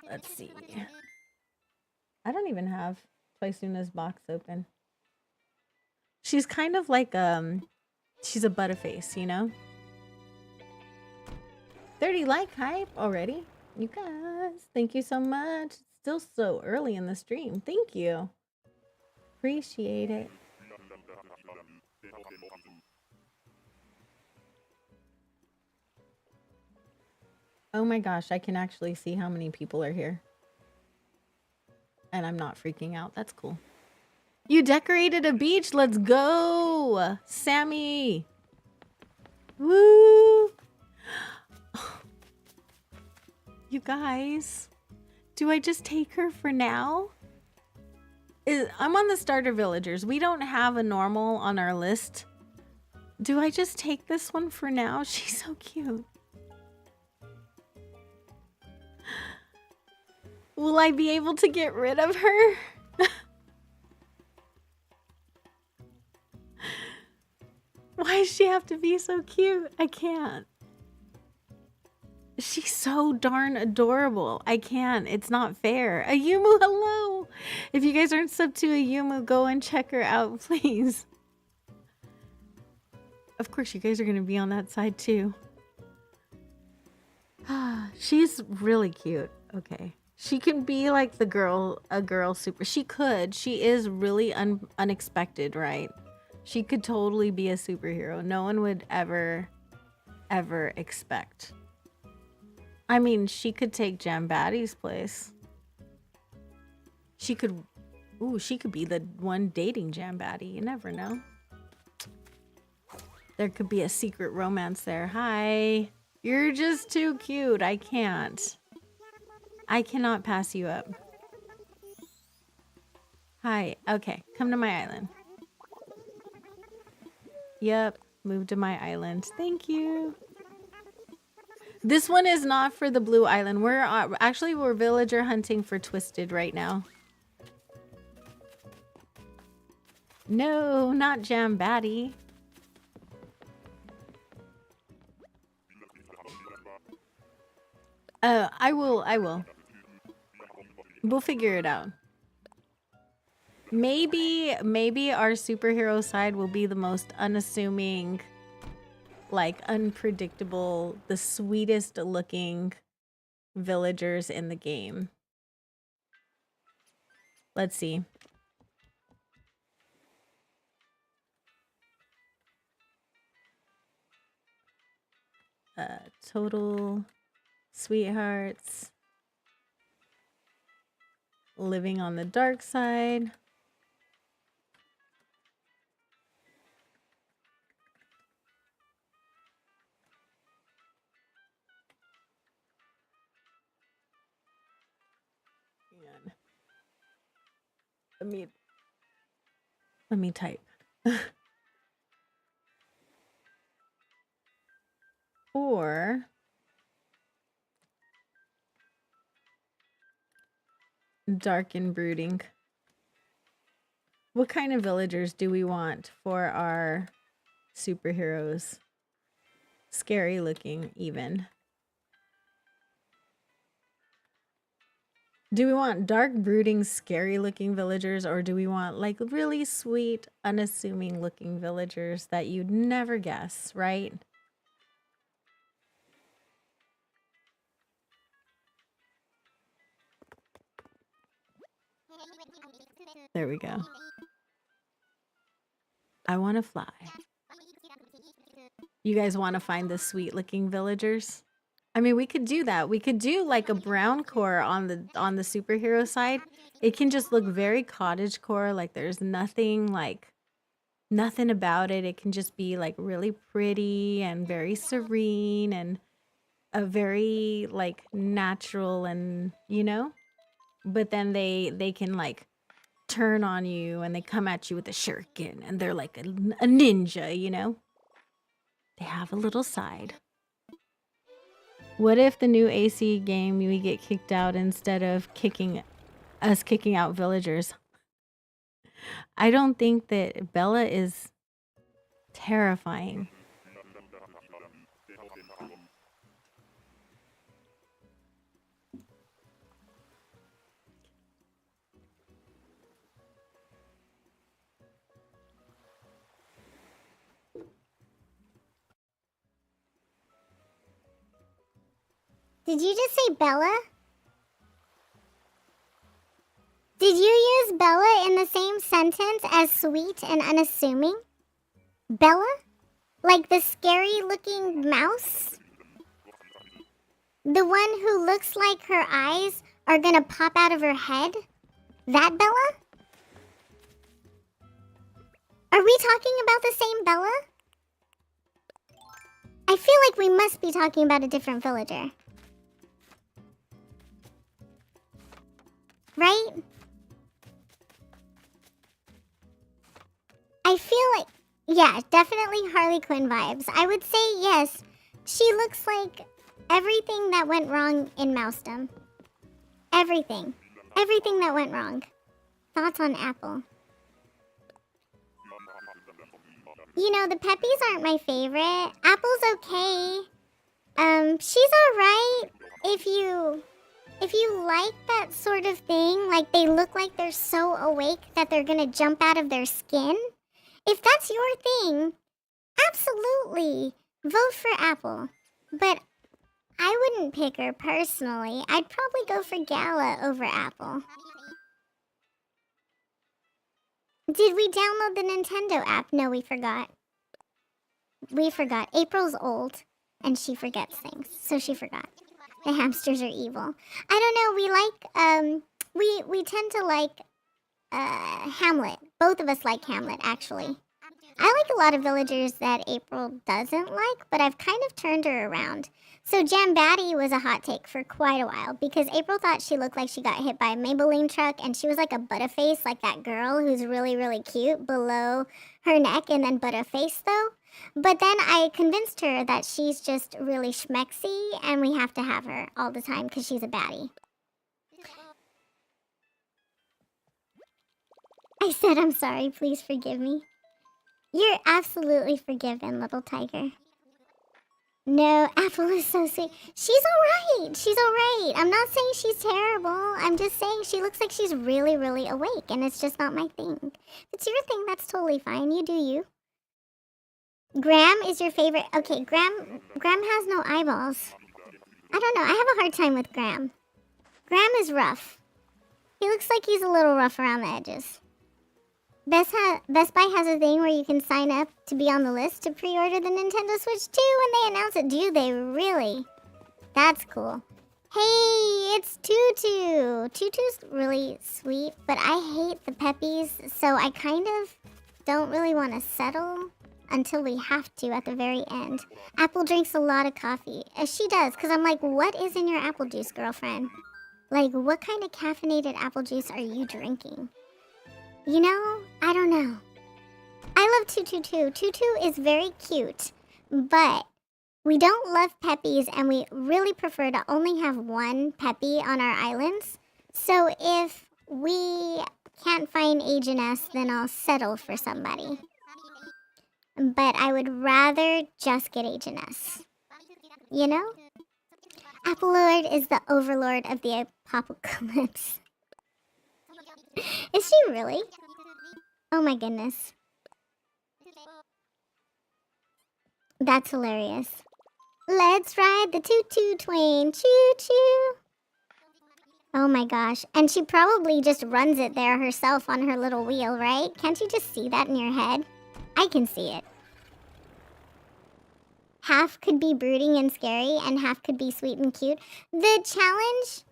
Let's see. I don't even have Twisuna's box open. She's kind of like, she's a butterface, you know? 30 like hype already. You guys, thank you so much. It's still so early in the stream. Thank you. Appreciate it. Oh my gosh, I can actually see how many people are here. And I'm not freaking out. That's cool. You decorated a beach. Let's go. Sammy. Woo. You guys, do I just take her for now? I'm on the starter villagers. We don't have a normal on our list. Do I just take this one for now? She's so cute. Will I be able to get rid of her? Why does she have to be so cute? I can't. She's so darn adorable. I can't. It's not fair. Ayumu, hello. If you guys aren't sub to Ayumu, go and check her out, please. Of course, you guys are going to be on that side too. She's really cute. Okay. She can be like a girl super. She could. She is really unexpected, right? She could totally be a superhero. No one would ever expect. I mean, she could take Jambaddy's place. She could... Ooh, she could be the one dating Jambaddy. You never know. There could be a secret romance there. Hi. You're just too cute. I can't. I cannot pass you up. Hi. Okay. Come to my island. Yep. Move to my island. Thank you. This one is not for the blue island. We're villager hunting for Twisted right now. No, not Jambaddy. I will. We'll figure it out. Maybe our superhero side will be the most unassuming, like unpredictable, the sweetest looking villagers in the game. Let's see. Total sweethearts. living on the dark side. And let me type. Or dark and brooding. What kind of villagers do we want for our superheroes? Scary looking, even. Do we want dark, brooding, scary looking villagers, or do we want like really sweet, unassuming looking villagers that you'd never guess, right? There we go. I want to fly. You guys want to find the sweet looking villagers? I mean, we could do that. We could do like a brown core on the superhero side. It can just look very cottage core, like there's nothing about it. It can just be like really pretty and very serene and a very like natural and, you know? But then they can like turn on you and they come at you with a shuriken and they're like a ninja, you know? They have a little side. What if the new AC game we get kicked out instead of kicking out villagers? I don't think that Bella is terrifying. Did you just say Bella? Did you use Bella in the same sentence as sweet and unassuming? Bella? Like the scary looking mouse? The one who looks like her eyes are gonna pop out of her head? That Bella? Are we talking about the same Bella? I feel like we must be talking about a different villager. Right? I feel like, yeah, definitely Harley Quinn vibes. I would say yes. She looks like everything that went wrong in Mousedom. Everything. Everything that went wrong. Thoughts on Apple? You know, the Peppies aren't my favorite. Apple's okay. She's alright if you like that sort of thing, like they look like they're so awake that they're gonna jump out of their skin. If that's your thing, absolutely vote for Apple. But I wouldn't pick her personally. I'd probably go for Gala over Apple. Did we download the Nintendo app? No, we forgot. We forgot. April's old and she forgets things, so she forgot. The hamsters are evil. I don't know, we tend to like Hamlet. Both of us like Hamlet, actually. I like a lot of villagers that April doesn't like, but I've kind of turned her around. So Jambatty was a hot take for quite a while because April thought she looked like she got hit by a Maybelline truck and she was like a butterface, like that girl who's really, really cute below her neck and then butterface though. But then I convinced her that she's just really schmexy and we have to have her all the time because she's a baddie. I said I'm sorry, please forgive me. You're absolutely forgiven, little tiger. No, Apple is so sweet. She's alright. She's alright. I'm not saying she's terrible. I'm just saying she looks like she's really, really awake, and it's just not my thing. If it's your thing, that's totally fine. You do you. Graham is your favorite. Okay, Graham has no eyeballs. I don't know. I have a hard time with Graham. Graham is rough. He looks like he's a little rough around the edges. Best Buy has a thing where you can sign up to be on the list to pre-order the Nintendo Switch 2 when they announce it. Do they really? That's cool. Hey, it's Tutu. Tutu's really sweet, but I hate the peppies, so I kind of don't really want to settle until we have to at the very end. Apple drinks a lot of coffee. She does, because I'm like, what is in your apple juice, girlfriend? Like, what kind of caffeinated apple juice are you drinking? You know, I don't know. I love Tutu too. Tutu is very cute, but we don't love peppies, and we really prefer to only have one peppy on our islands. So if we can't find H&S, then I'll settle for somebody. But I would rather just get H&S. You know? Apple Lord is the overlord of the apocalypse. Is she really? Oh my goodness. That's hilarious. Let's ride the Tutu twain. Choo choo. Oh my gosh. And she probably just runs it there herself on her little wheel, right? Can't you just see that in your head? I can see it. Half could be brooding and scary, and half could be sweet and cute. The challenge,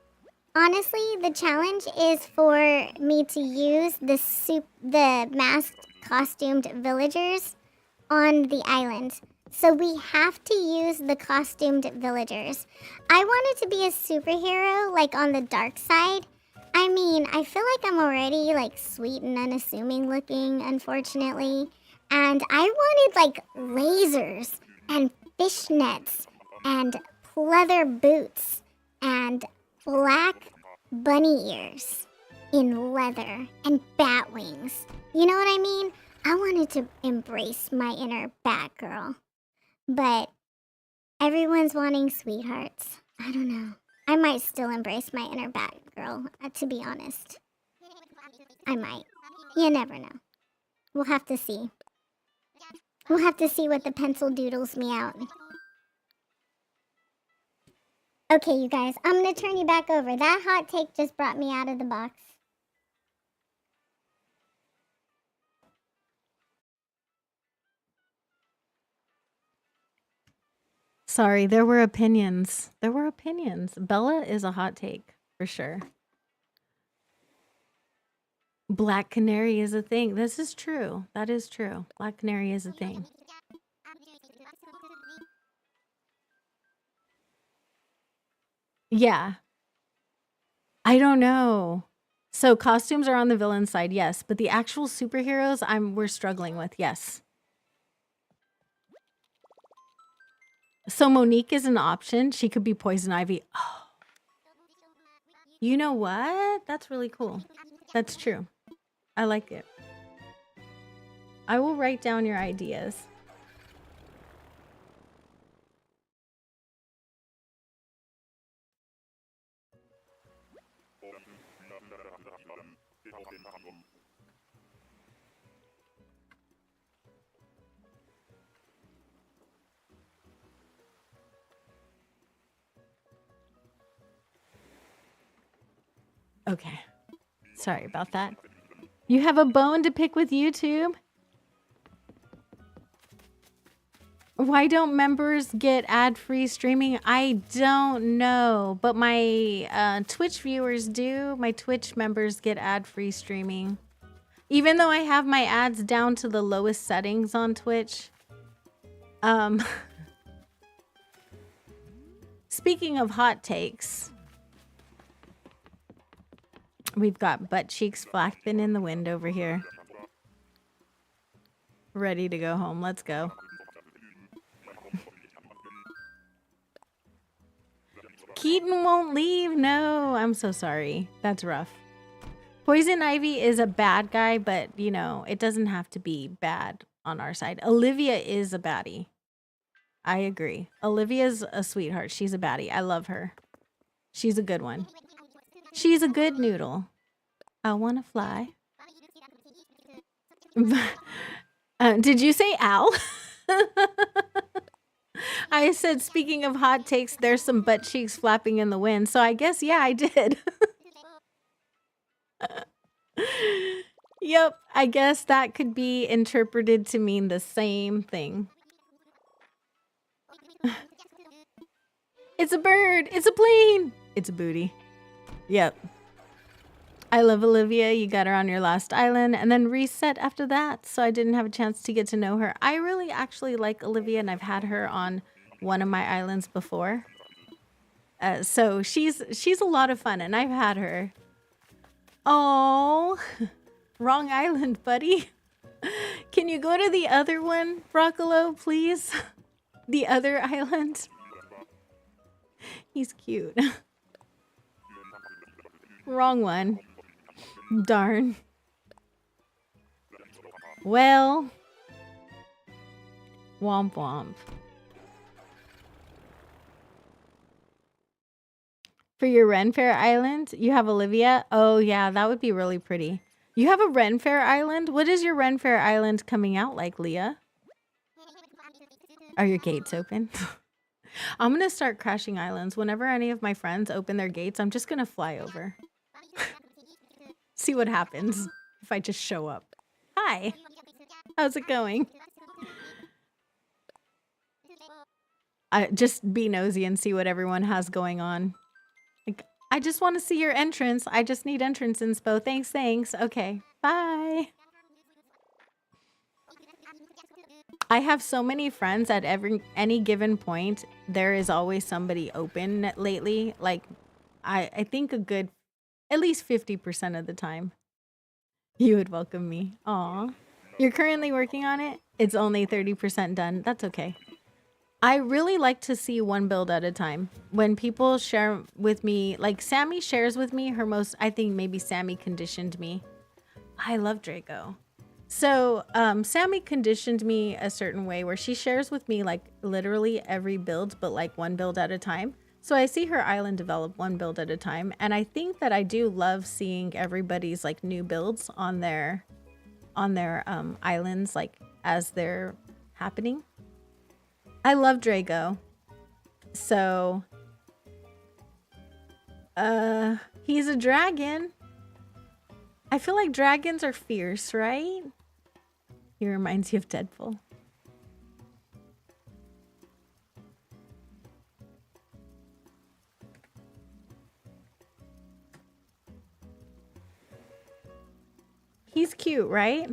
honestly, the challenge is for me to use the masked, costumed villagers on the island. So we have to use the costumed villagers. I wanted to be a superhero, like on the dark side. I mean, I feel like I'm already like sweet and unassuming looking, unfortunately. And I wanted like lasers and fishnets and leather boots and black bunny ears in leather and bat wings. You know what I mean? I wanted to embrace my inner Batgirl. But everyone's wanting sweethearts. I don't know. I might still embrace my inner Batgirl, to be honest. I might. You never know. We'll have to see. We'll have to see what the pencil doodles me out. Okay, you guys, I'm gonna turn you back over. That hot take just brought me out of the box. Sorry, there were opinions. There were opinions. Bella is a hot take, for sure. Black Canary is a thing. This is true. That is true. Black Canary is a thing. Yeah. I don't know. So costumes are on the villain side, yes. But the actual superheroes we're struggling with, yes. So Monique is an option. She could be Poison Ivy. Oh. You know what? That's really cool. That's true. I like it. I will write down your ideas. Okay. Sorry about that. You have a bone to pick with YouTube? Why don't members get ad-free streaming? I don't know, but my Twitch viewers do. My Twitch members get ad-free streaming. Even though I have my ads down to the lowest settings on Twitch. Speaking of hot takes, we've got butt cheeks flapping in the wind over here. Ready to go home. Let's go. Keaton won't leave. No, I'm so sorry. That's rough. Poison Ivy is a bad guy, but, you know, it doesn't have to be bad on our side. Olivia is a baddie. I agree. Olivia's a sweetheart. She's a baddie. I love her. She's a good one. She's a good noodle. I want to fly. Did you say ow? I said, speaking of hot takes, there's some butt cheeks flapping in the wind. So I guess, yeah, I did. Yep, I guess that could be interpreted to mean the same thing. It's a bird. It's a plane. It's booty. Yep. I love Olivia. You got her on your last island and then reset after that. So I didn't have a chance to get to know her. I really actually like Olivia and I've had her on one of my islands before. So she's a lot of fun and I've had her. Oh, wrong island, buddy. Can you go to the other one, Broccolo, please? The other island. He's cute. Wrong one. Darn. Well. Womp womp. For your Ren Fair Island, you have Olivia? Oh yeah, that would be really pretty. You have a Ren Fair Island? What is your Ren Fair Island coming out like, Leah? Are your gates open? I'm gonna start crashing islands. Whenever any of my friends open their gates, I'm just gonna fly over. See what happens if I just show up. Hi. How's it going? Just be nosy and see what everyone has going on. Like, I just want to see your entrance. I just need entrance inspo. Thanks, thanks. Okay, bye. I have so many friends at any given point. There is always somebody open lately. Like, I think a good, at least 50% of the time. You would welcome me. Aw. You're currently working on it? It's only 30% done. That's okay. I really like to see one build at a time. When people share with me, like Sammy shares with me her most, I think maybe Sammy conditioned me. I love Draco. So Sammy conditioned me a certain way where she shares with me like literally every build, but like one build at a time. So I see her island develop one build at a time. And I think that I do love seeing everybody's like new builds on their islands, like as they're happening. I love Drago. So, he's a dragon. I feel like dragons are fierce, right? He reminds you of Deadpool. He's cute, right?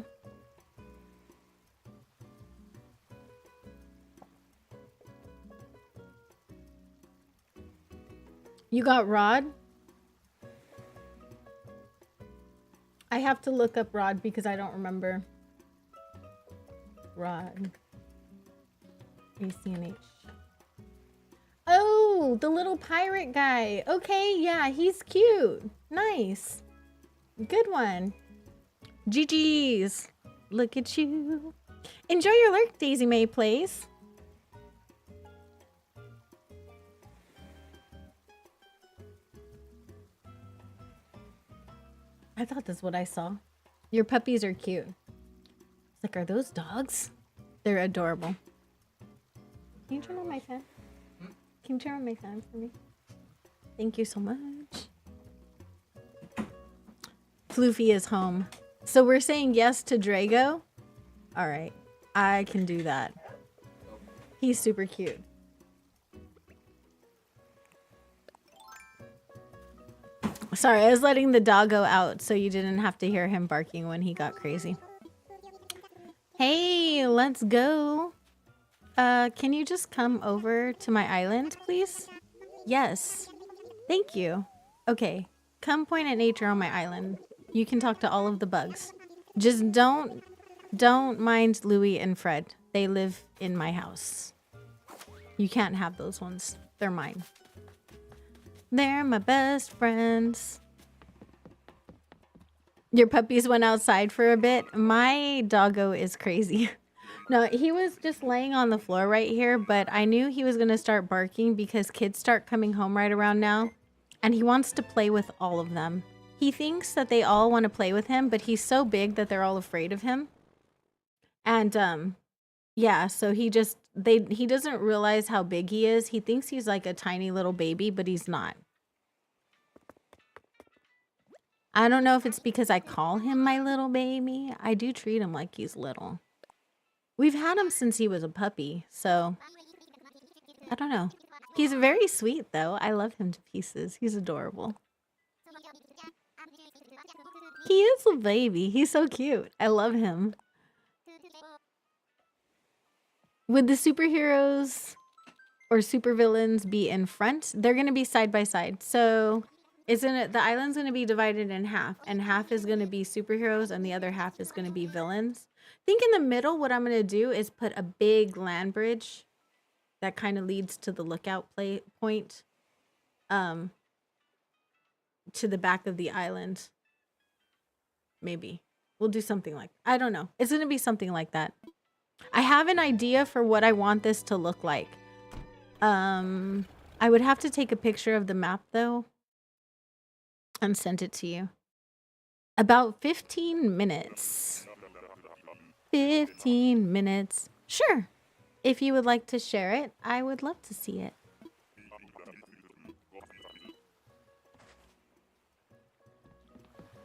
You got Rod? I have to look up Rod because I don't remember. Rod. ACNH. Oh, the little pirate guy. Okay, yeah, he's cute. Nice. Good one. GG's. Look at you. Enjoy your lurk, Daisy May Plays. I thought that's what I saw. Your puppies are cute. It's like, are those dogs? They're adorable. Can you turn on my fan? Can you turn on my fan for me? Thank you so much. Floofy is home. So we're saying yes to Drago? All right. I can do that. He's super cute. Sorry, I was letting the doggo out so you didn't have to hear him barking when he got crazy. Hey, let's go. Can you just come over to my island, please? Yes. Thank you. Okay, come point at nature on my island. You can talk to all of the bugs. Just don't mind Louie and Fred. They live in my house. You can't have those ones. They're mine. They're my best friends. Your puppies went outside for a bit. My doggo is crazy. No, he was just laying on the floor right here, but I knew he was going to start barking because kids start coming home right around now, and he wants to play with all of them. He thinks that they all want to play with him, but he's so big that they're all afraid of him. And yeah, so he doesn't realize how big he is. He thinks he's like a tiny little baby, but he's not. I don't know if it's because I call him my little baby. I do treat him like he's little. We've had him since he was a puppy, so I don't know. He's very sweet, though. I love him to pieces. He's adorable. He is a baby. He's so cute. I love him. Would the superheroes or supervillains be in front? They're going to be side by side. So the island's going to be divided in half, and half is going to be superheroes and the other half is going to be villains. I think in the middle, what I'm going to do is put a big land bridge that kind of leads to the lookout point to the back of the island. Maybe we'll do something like, I don't know. It's going to be something like that. I have an idea for what I want this to look like. I would have to take a picture of the map though and send it to you. About 15 minutes. 15 minutes. Sure. If you would like to share it, I would love to see it.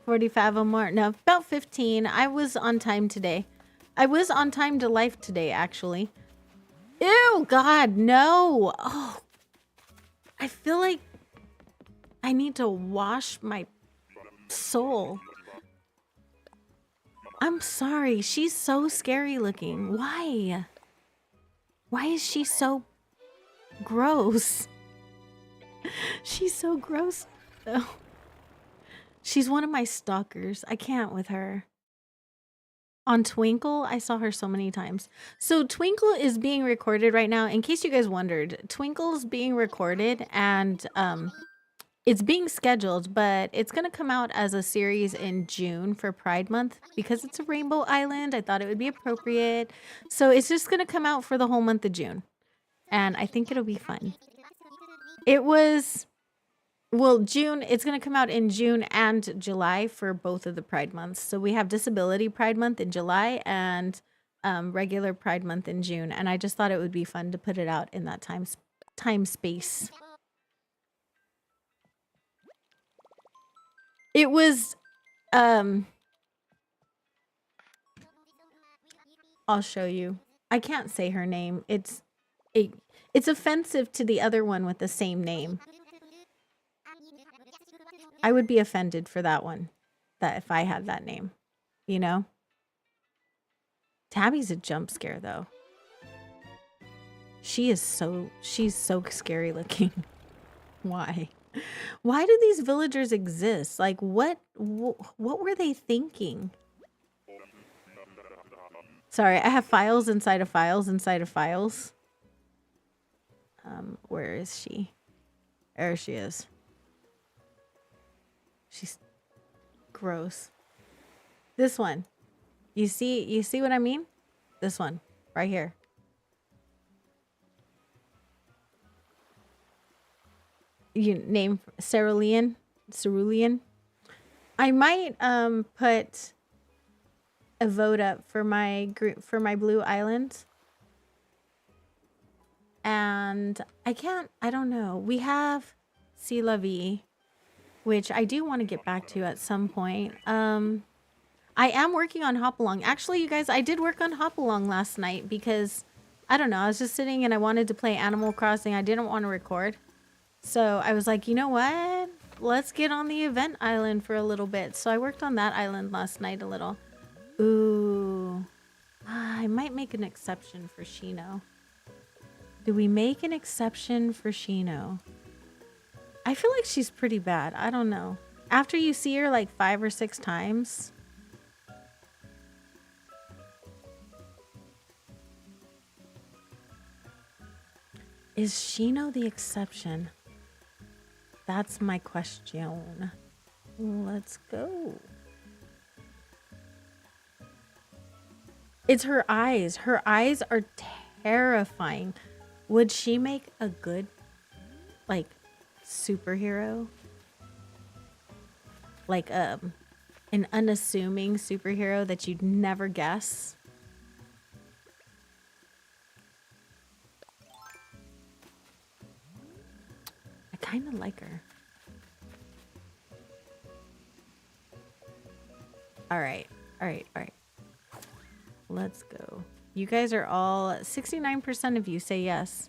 $45 or more. No, about 15. I was on time today. I was on time to life today, actually. Ew, God, no. Oh, I feel like I need to wash my soul. I'm sorry. She's so scary looking. Why? Why is she so gross? She's so gross. Oh. She's one of my stalkers. I can't with her. On Twinkle, I saw her so many times. So Twinkle is being recorded right now. In case you guys wondered, Twinkle's being recorded and it's being scheduled, but it's going to come out as a series in June for Pride Month because it's a rainbow island. I thought it would be appropriate. So it's just going to come out for the whole month of June. And I think it'll be fun. It was... Well, June, it's going to come out in June and July for both of the Pride months. So we have Disability Pride Month in July and regular Pride Month in June. And I just thought it would be fun to put it out in that time space. It was, I'll show you. I can't say her name. It's offensive to the other one with the same name. I would be offended for that one, that if I had that name, you know? Tabby's a jump scare though. She's so scary looking. Why? Why do these villagers exist? Like what were they thinking? Sorry, I have files inside of files inside of files. Where is she? There she is. She's gross. This one. You see what I mean? This one right here. You name Cerulean. I might put a vote up for my blue island. And I don't know. We have C'est La Vie, which I do want to get back to at some point. I am working on Hop Along. Actually, you guys, I did work on Hop Along last night because, I don't know, I was just sitting and I wanted to play Animal Crossing. I didn't want to record. So I was like, you know what? Let's get on the event island for a little bit. So I worked on that island last night a little. Ooh. I might make an exception for Shino. Do we make an exception for Shino? I feel like she's pretty bad. I don't know. After you see her like 5 or 6 times. Is Shino the exception? That's my question. Let's go. It's her eyes. Her eyes are terrifying. Would she make a good, like, superhero? Like an unassuming superhero that you'd never guess? I kind of like her. All right. Let's go. You guys are all 69% of you say yes.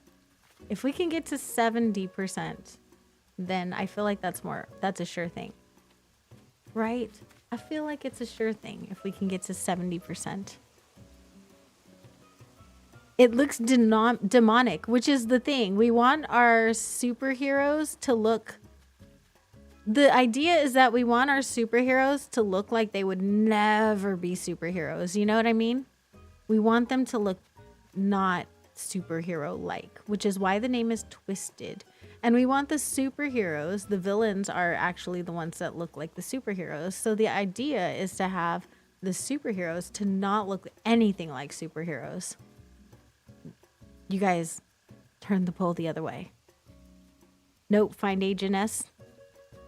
If we can get to 70%, then I feel like that's a sure thing. Right? I feel like it's a sure thing if we can get to 70%. It looks demonic, which is the thing. We want our superheroes to look... The idea is that we want our superheroes to look like they would never be superheroes. You know what I mean? We want them to look not superhero-like, which is why the name is Twisted. And we want the superheroes, the villains are actually the ones that look like the superheroes. So the idea is to have the superheroes to not look anything like superheroes. You guys, turn the poll the other way. Nope, find Agent S.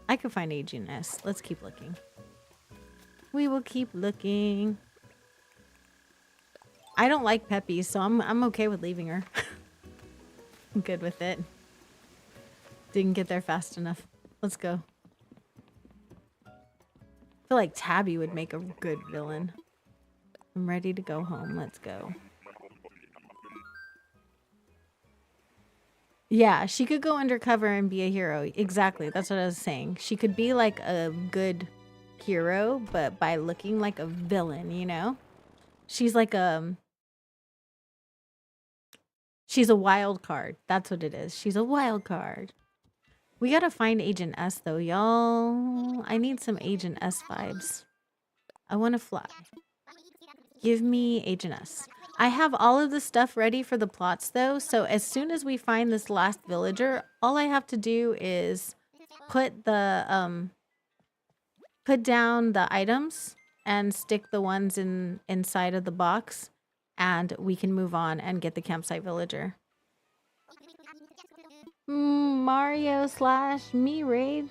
I could find Agent S. Let's keep looking. We will keep looking. I don't like Peppy, so I'm okay with leaving her. I'm good with it. Didn't get there fast enough. Let's go. I feel like Tabby would make a good villain. I'm ready to go home. Let's go. Yeah, she could go undercover and be a hero. Exactly. That's what I was saying. She could be like a good hero, but by looking like a villain, you know? She's like she's a wild card. That's what it is. She's a wild card. We gotta find Agent S though, y'all. I need some Agent S vibes. I wanna fly. Give me Agent S. I have all of the stuff ready for the plots though, so as soon as we find this last villager, all I have to do is put the put down the items and stick the ones inside of the box, and we can move on and get the campsite villager. Mario / me raid.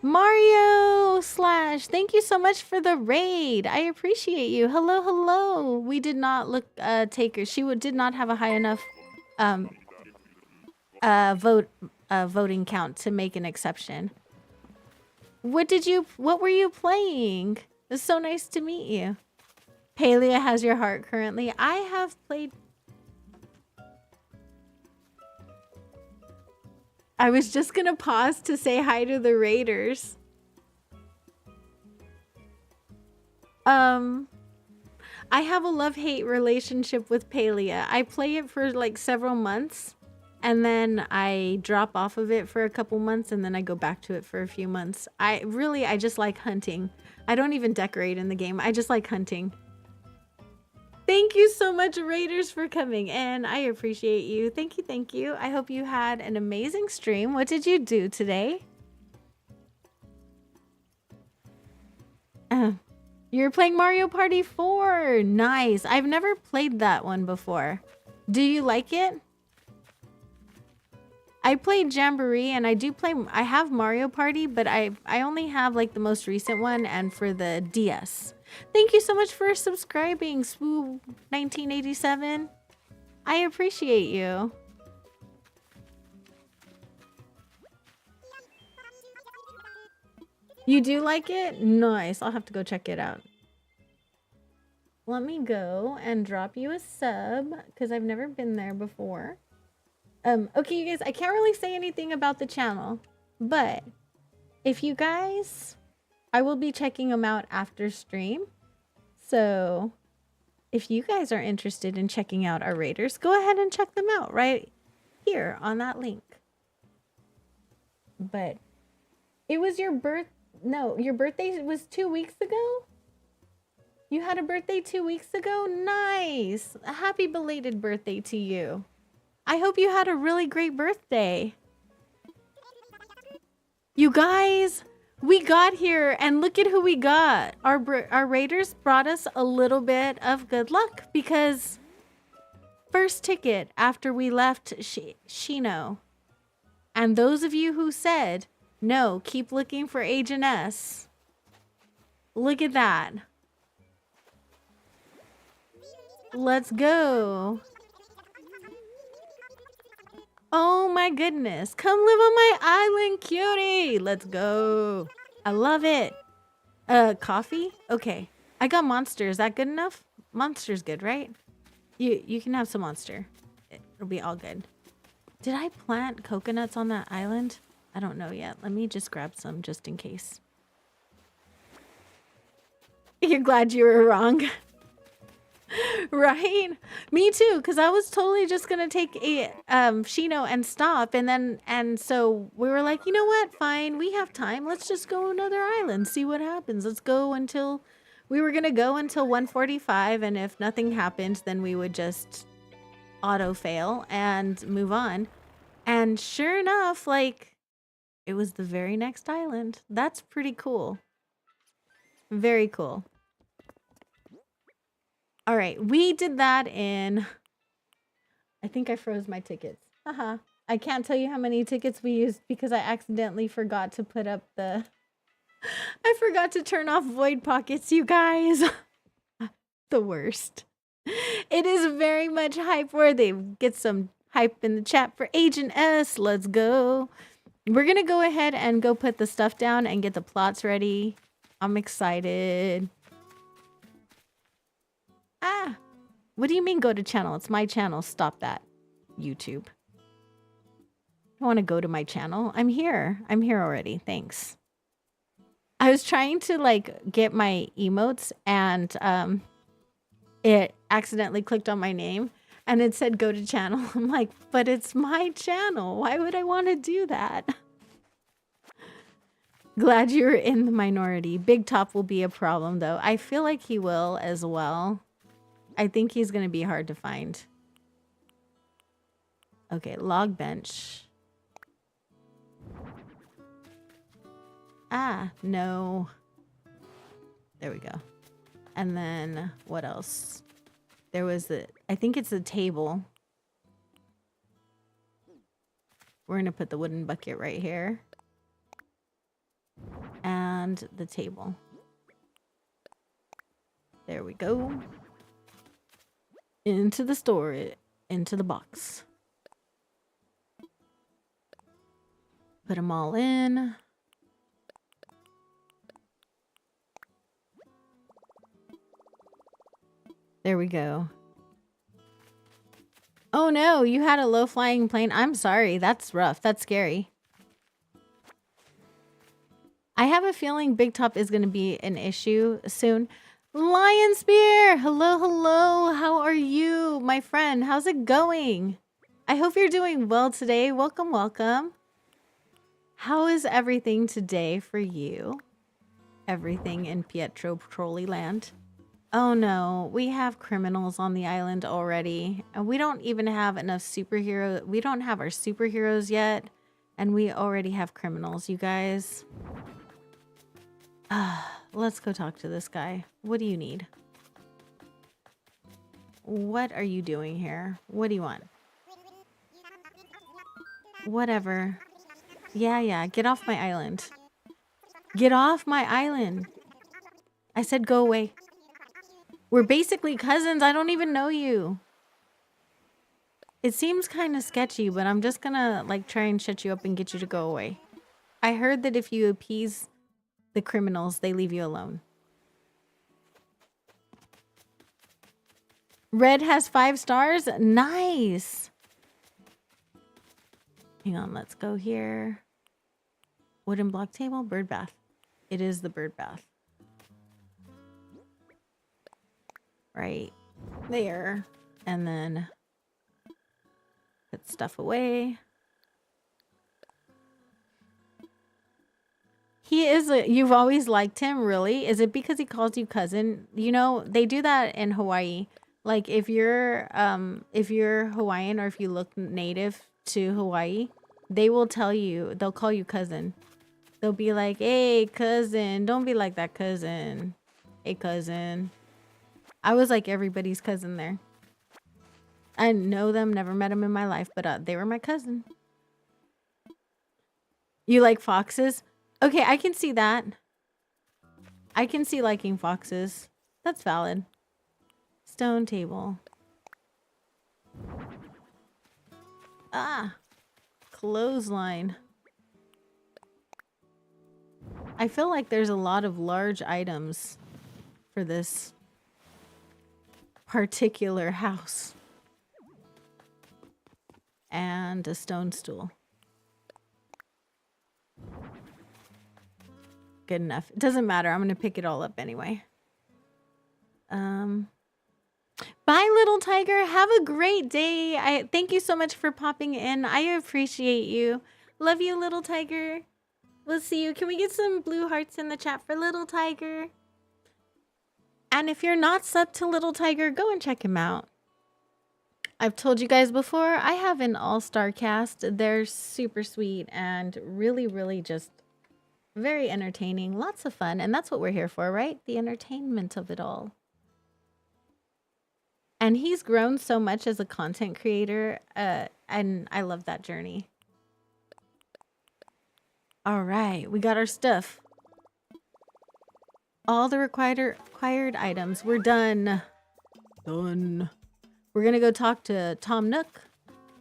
Mario / thank you so much for the raid. I appreciate you. Hello, hello. We did not look take her. She did not have a high enough voting count to make an exception. What were you playing? It's so nice to meet you. Palia has your heart currently. I have played... I was just gonna pause to say hi to the raiders. I have a love-hate relationship with Palia. I play it for like several months, and then I drop off of it for a couple months, and then I go back to it for a few months. I just like hunting. I don't even decorate in the game. I just like hunting. Thank you so much, Raiders, for coming in. I appreciate you. Thank you, thank you. I hope you had an amazing stream. What did you do today? You're playing Mario Party 4. Nice. I've never played that one before. Do you like it? I played Jamboree, and I have Mario Party, but I only have like the most recent one and for the DS. Thank you so much for subscribing, Swoo1987. I appreciate you. You do like it? Nice. I'll have to go check it out. Let me go and drop you a sub because I've never been there before. Okay, you guys, I can't really say anything about the channel, but if you guys, I will be checking them out after stream. So if you guys are interested in checking out our raiders, go ahead and check them out right here on that link. But it was your birthday was 2 weeks ago? You had a birthday 2 weeks ago? Nice. A happy belated birthday to you. I hope you had a really great birthday. You guys, we got here and look at who we got. Our raiders brought us a little bit of good luck because first ticket after we left Shino. And those of you who said, no, keep looking for Agent S. Look at that. Let's go. Oh my goodness. Come live on my island, cutie. Let's go. I love it. Coffee? Okay. I got Monster. Is that good enough? Monster's good, right? You can have some Monster. It'll be all good. Did I plant coconuts on that island? I don't know yet. Let me just grab some just in case. You're glad you were wrong. Right? Me too, because I was totally just gonna take a Shino and stop, and so we were like, you know what? Fine, we have time. Let's just go another island, see what happens. Let's go until we were gonna go until 1:45, and if nothing happened, then we would just auto fail and move on. And sure enough, like it was the very next island. That's pretty cool. Very cool. All right, we did that in... I think I froze my tickets. Haha. I can't tell you how many tickets we used because I accidentally forgot to put up the... I forgot to turn off void pockets, you guys. The worst. It is very much hype worthy. Get some hype in the chat for Agent S. Let's go. We're going to go ahead and go put the stuff down and get the plots ready. I'm excited. Ah, what do you mean go to channel? It's my channel. Stop that, YouTube. I want to go to my channel. I'm here. I'm here already. Thanks. I was trying to like get my emotes and it accidentally clicked on my name and it said go to channel. I'm like, but it's my channel. Why would I want to do that? Glad you're in the minority. Big Top will be a problem though. I feel like he will as well. I think he's going to be hard to find. Okay, log bench. Ah, no. There we go. And then what else? There was the... I think it's a table. We're going to put the wooden bucket right here. And the table. There we go. Into the store, into the box. Put them all in. There we go. Oh no, you had a low-flying plane. I'm sorry, that's rough. That's scary. I have a feeling Big Top is going to be an issue soon. Lion Spear! Hello, hello. How are you, my friend? How's it going? I hope you're doing well today. Welcome, welcome. How is everything today for you? Everything in Pietro Trolley Land. Oh no, we have criminals on the island already. And we don't even have enough superheroes. We don't have our superheroes yet. And we already have criminals, you guys. Let's go talk to this guy. What do you need? What are you doing here? What do you want? Whatever. Yeah, get off my island. Get off my island. I said go away. We're basically cousins. I don't even know you. It seems kind of sketchy, but I'm just gonna like try and shut you up and get you to go away. I heard that if you appease the criminals, they leave you alone. Red has 5 stars. Nice. Hang on, let's go here. Wooden block table, bird bath. It is the bird bath. Right there. And then put stuff away. He is a, you've always liked him, really? Is it because he calls you cousin? You know, they do that in Hawaii. Like if you're Hawaiian or if you look native to Hawaii, they will tell you, they'll call you cousin. They'll be like, hey, cousin, don't be like that, cousin. Hey, cousin. I was like everybody's cousin there. I know them, never met them in my life, but they were my cousin. You like foxes? Okay, I can see that. I can see liking foxes. That's valid. Stone table. Ah, clothesline. I feel like there's a lot of large items for this particular house. and a stone stool. Good enough. It doesn't matter. I'm going to pick it all up anyway. Bye, little tiger. Have a great day. Thank you so much for popping in. I appreciate you. Love you, little tiger. We'll see you. Can we get some blue hearts in the chat for little tiger? And if you're not subbed to little tiger, go and check him out. I've told you guys before, I have an all-star cast. They're super sweet and really, really just very entertaining. Lots of fun. And that's what we're here for, right? The entertainment of it all. And he's grown so much as a content creator, and I love that journey. All right, we got our stuff. All the required items. We're done. Done. We're going to go talk to Tom Nook,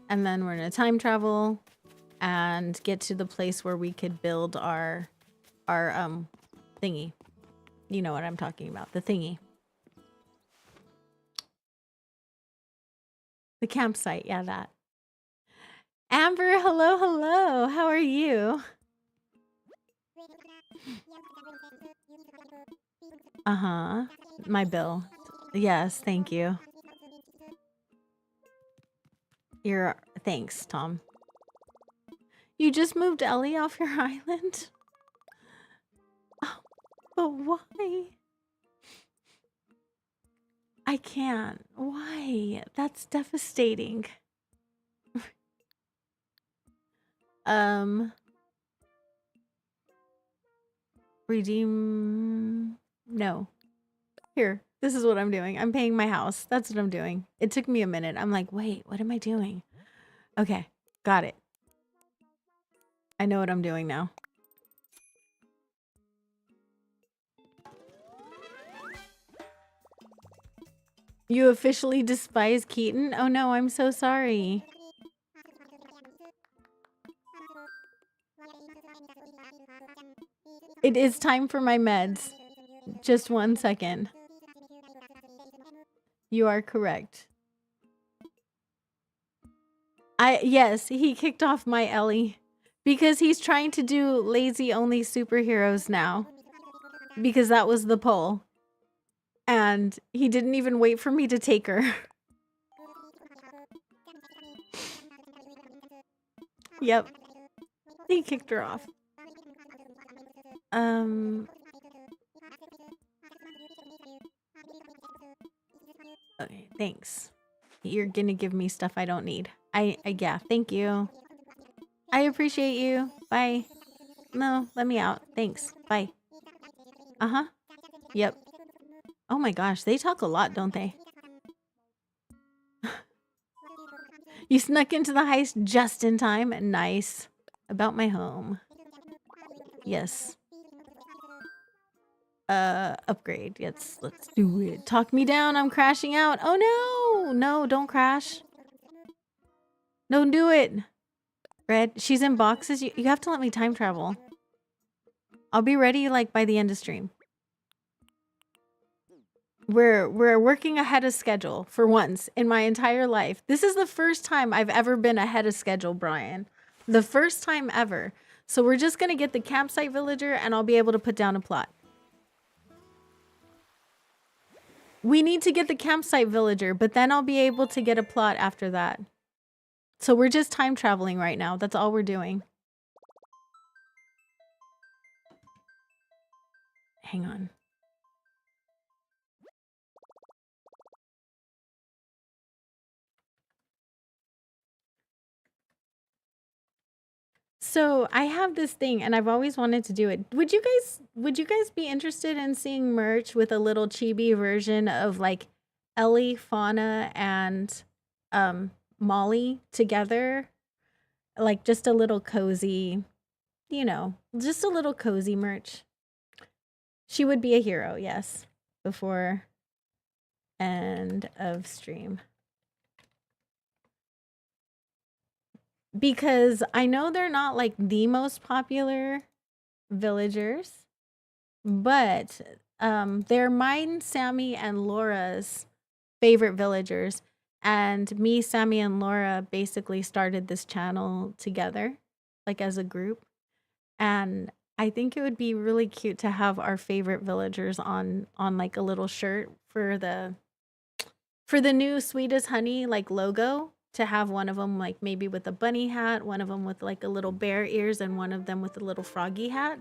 and then we're going to time travel and get to the place where we could build our thingy. You know what I'm talking about, the thingy. The campsite, yeah, that. Amber, hello, hello. How are you? Uh-huh. My bill. Yes, thank you. Thanks, Tom. You just moved Ellie off your island? Oh, but why? I can't. Why? That's devastating. Redeem. No. Here. This is what I'm doing. I'm paying my house. That's what I'm doing. It took me a minute. I'm like, wait, what am I doing? Okay. Got it. I know what I'm doing now. You officially despise Keaton? Oh no, I'm so sorry. It is time for my meds. Just 1 second. You are correct. Yes, he kicked off my Ellie because he's trying to do lazy only superheroes now because that was the poll. And he didn't even wait for me to take her. Yep. He kicked her off. Okay, thanks. You're gonna give me stuff I don't need. Yeah, thank you. I appreciate you. Bye. No, let me out. Thanks. Bye. Uh-huh. Yep. Oh my gosh, they talk a lot, don't they? You snuck into the heist just in time. Nice. About my home. Yes. Upgrade. Yes, let's do it. Talk me down. I'm crashing out. Oh no! No, don't crash. Don't do it. Red, she's in boxes. You have to let me time travel. I'll be ready like by the end of stream. We're working ahead of schedule for once in my entire life. This is the first time I've ever been ahead of schedule, Brian. The first time ever. So we're just gonna get the campsite villager and I'll be able to put down a plot. We need to get the campsite villager, but then I'll be able to get a plot after that. So we're just time traveling right now. That's all we're doing. Hang on. So I have this thing and I've always wanted to do it. Would you guys be interested in seeing merch with a little chibi version of like Ellie, Fauna, and Molly together? Like just a little cozy, you know, just a little cozy merch. She would be a hero, yes. Before end of stream. Because I know they're not like the most popular villagers, but they're mine, Sammy, and Laura's favorite villagers. And me, Sammy, and Laura basically started this channel together, like as a group. And I think it would be really cute to have our favorite villagers on like a little shirt for the new Sweet as Honey like logo, to have one of them like maybe with a bunny hat, one of them with like a little bear ears, and one of them with a little froggy hat.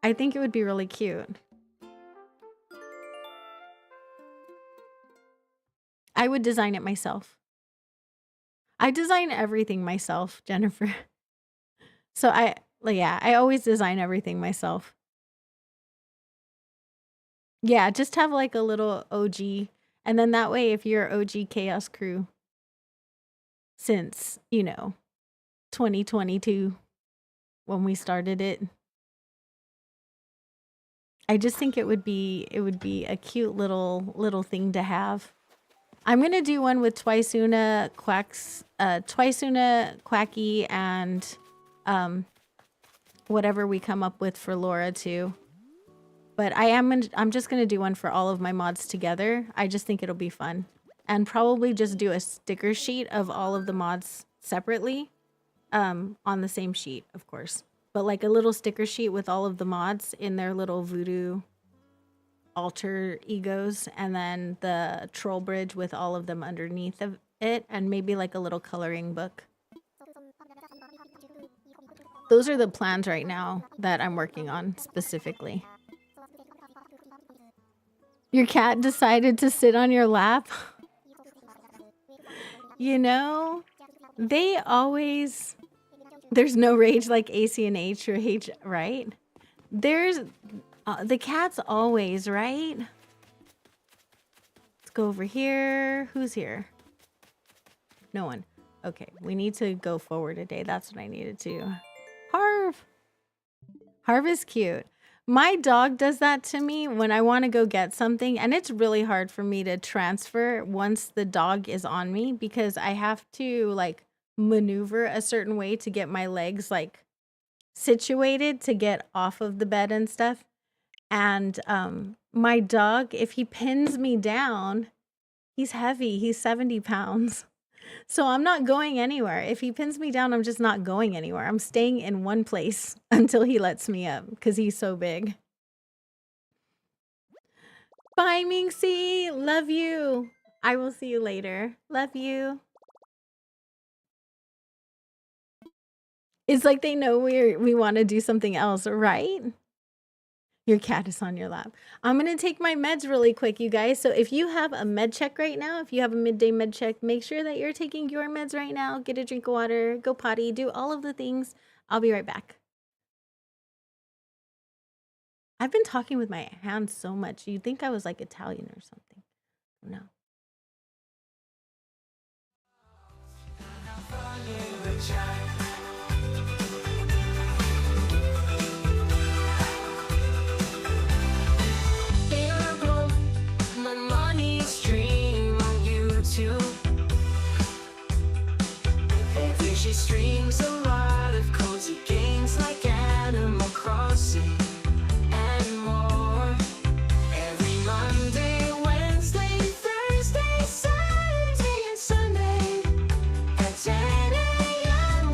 I think it would be really cute. I would design it myself. I design everything myself, Jennifer. So I always design everything myself. Yeah, just have like a little OG. And then that way, if you're OG Chaos Crew since, 2022, when we started it, I just think it would be a cute little thing to have. I'm gonna do one with twisuna, Quacky, and whatever we come up with for Laura too. But I'm just gonna do one for all of my mods together. I just think it'll be fun, and probably just do a sticker sheet of all of the mods separately, on the same sheet, of course. But like a little sticker sheet with all of the mods in their little voodoo alter egos, and then the troll bridge with all of them underneath of it, and maybe like a little coloring book. Those are the plans right now that I'm working on specifically. Your cat decided to sit on your lap. They always... There's no rage like AC and H or H, right? There's... the cats always, right? Let's go over here. Who's here? No one. Okay, we need to go forward a day. That's what I needed to. Harv! Harv is cute. My dog does that to me when I want to go get something, and it's really hard for me to transfer once the dog is on me, because I have to like maneuver a certain way to get my legs like situated to get off of the bed and stuff. And my dog, if he pins me down, he's heavy. He's 70 pounds. So I'm not going anywhere. If he pins me down, I'm just not going anywhere. I'm staying in one place until he lets me up, because he's so big. Bye, Minxie. Love you. I will see you later. Love you. It's like they know we want to do something else, right? Your cat is on your lap. I'm going to take my meds really quick, you guys. So if you have a med check right now, if you have a midday med check, make sure that you're taking your meds right now. Get a drink of water, go potty, do all of the things. I'll be right back. I've been talking with my hands so much. You'd think I was like Italian or something. No. She streams a lot of cozy games like Animal Crossing and more. Every Monday, Wednesday, Thursday, Saturday, and Sunday at 10 a.m.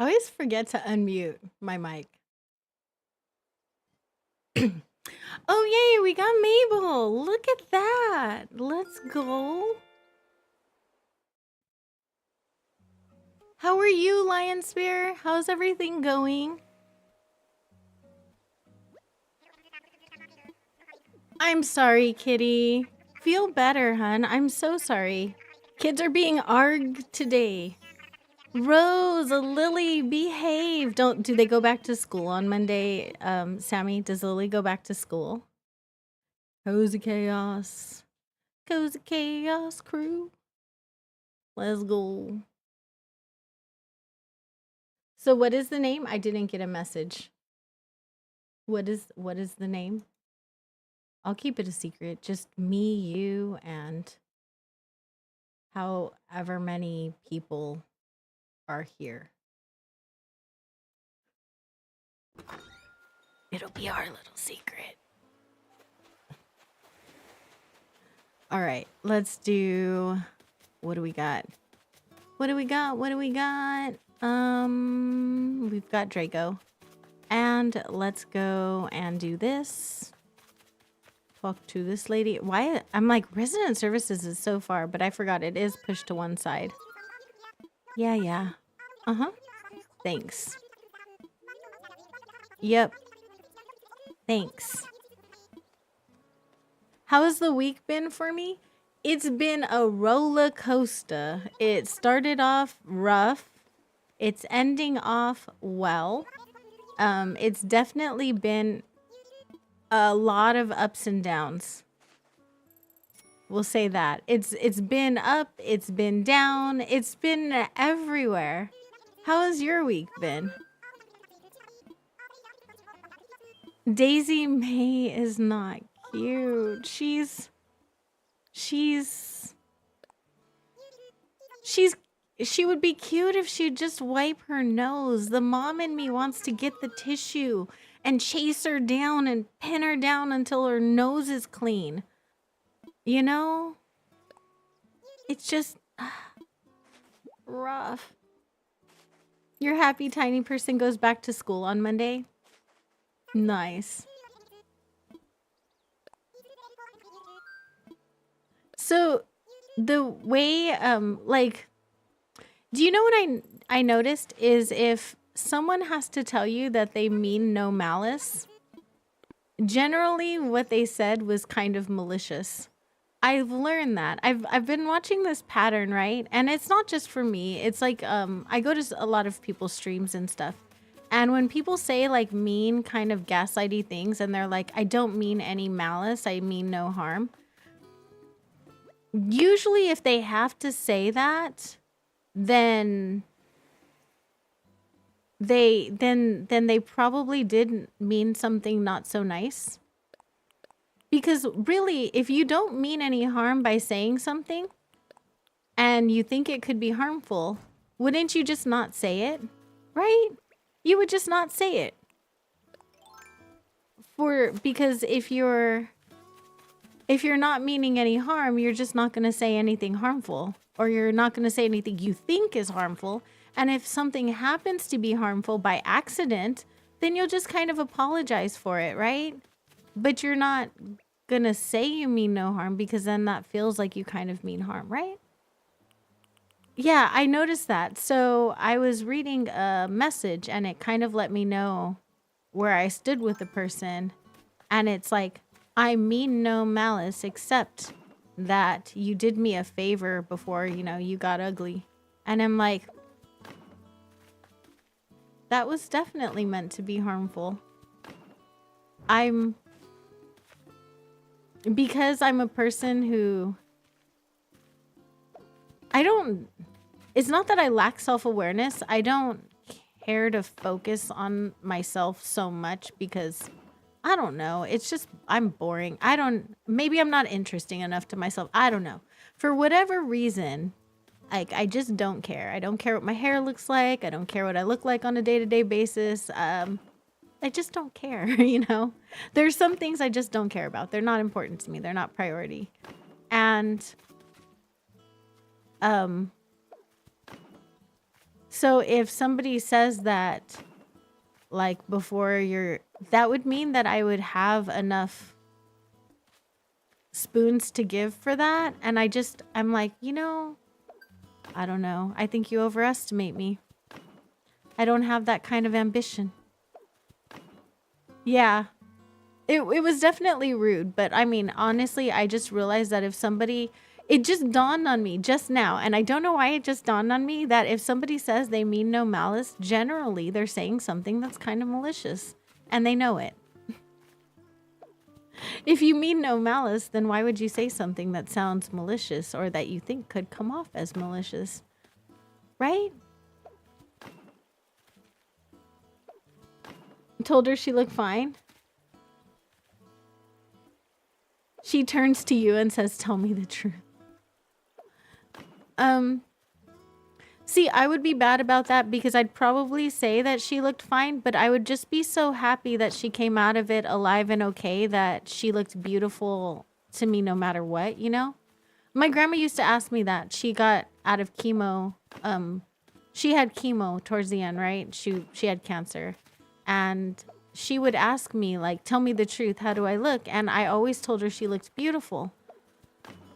I always forget to unmute my mic. Oh, yay, we got Mabel. Look at that. Let's go. How are you, Lion Spear? How's everything going? I'm sorry, kitty. Feel better, hun. I'm so sorry. Kids are being arged today. Rose, Lily, behave. Do they go back to school on Monday? Sammy, does Lily go back to school? Cozy Chaos. Cozy Chaos crew. Let's go. So what is the name? I didn't get a message. What is the name? I'll keep it a secret. Just me, you, and however many people are here. It'll be our little secret. All right, let's do, what do we got? What do we got? We've got Draco. And let's go and do this. Talk to this lady. Why? I'm like, resident services is so far, but I forgot it is pushed to one side. Yeah. Uh-huh. Thanks. Yep. Thanks. How has the week been for me? It's been a roller coaster. It started off rough. It's ending off well. It's definitely been a lot of ups and downs. We'll say that. It's been up, it's been down, it's been everywhere. How has your week been? Daisy May is not cute. She would be cute if she'd just wipe her nose. The mom in me wants to get the tissue and chase her down and pin her down until her nose is clean. You know? It's just rough. Your happy tiny person goes back to school on Monday? Nice. So the way like, do you know what I noticed is if someone has to tell you that they mean no malice, generally what they said was kind of malicious. I've learned that. I've been watching this pattern, right? And it's not just for me. It's like I go to a lot of people's streams and stuff. And when people say like mean kind of gaslighty things and they're like, I don't mean any malice, I mean no harm. Usually if they have to say that, then they probably did mean something not so nice. Because really, if you don't mean any harm by saying something and you think it could be harmful, wouldn't you just not say it? Right? You would just not say it. Because if you're not meaning any harm, you're just not going to say anything harmful, or you're not going to say anything you think is harmful. And if something happens to be harmful by accident, then you'll just kind of apologize for it, right? But you're not going to say you mean no harm, because then that feels like you kind of mean harm, right? Yeah, I noticed that. So I was reading a message and it kind of let me know where I stood with the person. And it's like, I mean no malice, except that you did me a favor before, you got ugly. And I'm like, that was definitely meant to be harmful. Because I'm a person who, it's not that I lack self-awareness. I don't care to focus on myself so much because, I don't know. It's just, I'm boring. Maybe I'm not interesting enough to myself. I don't know. For whatever reason, like, I just don't care. I don't care what my hair looks like. I don't care what I look like on a day-to-day basis. I just don't care, There's some things I just don't care about. They're not important to me. They're not priority. And, So if somebody says that, like that would mean that I would have enough spoons to give for that. And I'm like, I don't know. I think you overestimate me. I don't have that kind of ambition. Yeah. It was definitely rude, but I mean, honestly, I just realized that it just dawned on me just now, and I don't know why it just dawned on me that if somebody says they mean no malice, generally they're saying something that's kind of malicious, and they know it. If you mean no malice, then why would you say something that sounds malicious or that you think could come off as malicious? Right? Told her she looked fine. She turns to you and says, "Tell me the truth." See, I would be bad about that because I'd probably say that she looked fine, but I would just be so happy that she came out of it alive and okay, that she looked beautiful to me no matter what, My grandma used to ask me that. She got out of chemo. She had chemo towards the end, right? She had cancer. And she would ask me, like, "Tell me the truth. How do I look?" And I always told her she looked beautiful.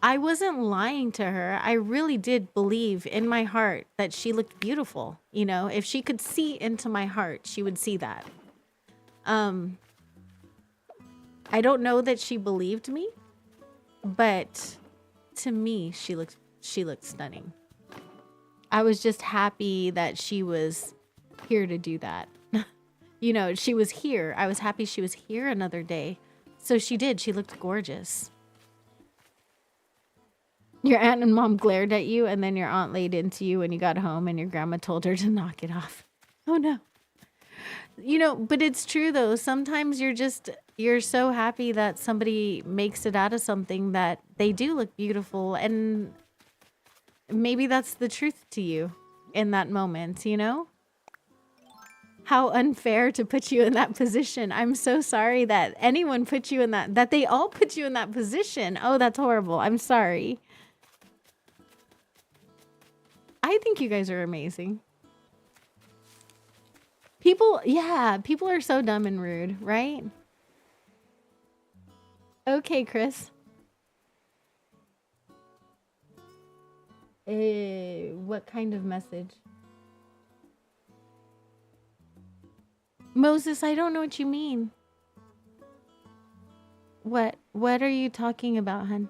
I wasn't lying to her. I really did believe in my heart that she looked beautiful. If she could see into my heart, she would see that. I don't know that she believed me, but to me, she looked stunning. I was just happy that she was here to do that. She was here. I was happy she was here another day. So she did. She looked gorgeous. Your aunt and mom glared at you, and then your aunt laid into you when you got home, and your grandma told her to knock it off. Oh, no. But it's true, though. Sometimes you're so happy that somebody makes it out of something that they do look beautiful, and maybe that's the truth to you in that moment, How unfair to put you in that position. I'm so sorry that anyone put you in that they all put you in that position. Oh, that's horrible. I'm sorry. I think you guys are amazing. People are so dumb and rude, right? Okay, Chris. What kind of message? Moses, I don't know what you mean. What are you talking about, hun?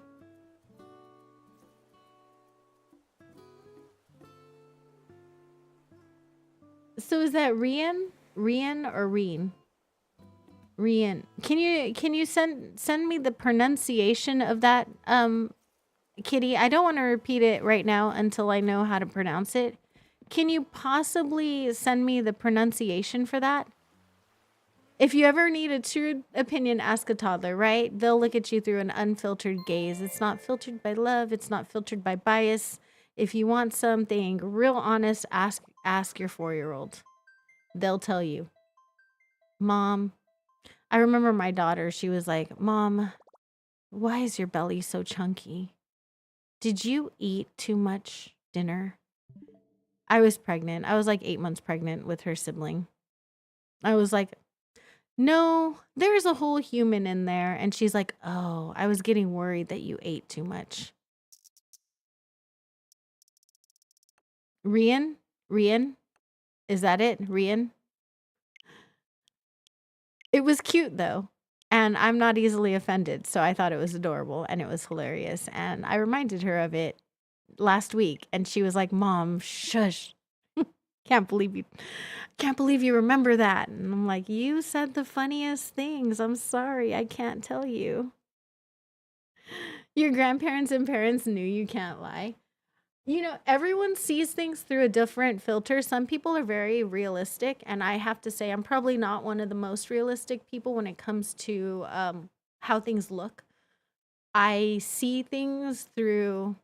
So is that Rian? Rian or Reen? Rian. Can you send me the pronunciation of that, Kitty? I don't want to repeat it right now until I know how to pronounce it. Can you possibly send me the pronunciation for that? If you ever need a true opinion, ask a toddler, right? They'll look at you through an unfiltered gaze. It's not filtered by love. It's not filtered by bias. If you want something real honest, ask your 4-year-old. They'll tell you. Mom, I remember my daughter, she was like, "Mom, why is your belly so chunky? Did you eat too much dinner?" I was pregnant. I was like 8 months pregnant with her sibling. I was like, "No, there's a whole human in there." And she's like, "Oh, I was getting worried that you ate too much." Rian? Is that it? Rian? It was cute though. And I'm not easily offended. So I thought it was adorable and it was hilarious. And I reminded her of it last week. And she was like, "Mom, shush. Can't believe you remember that." And I'm like, "You said the funniest things. I'm sorry. I can't tell you." Your grandparents and parents knew you can't lie. Everyone sees things through a different filter. Some people are very realistic, and I have to say I'm probably not one of the most realistic people when it comes to how things look. I see things through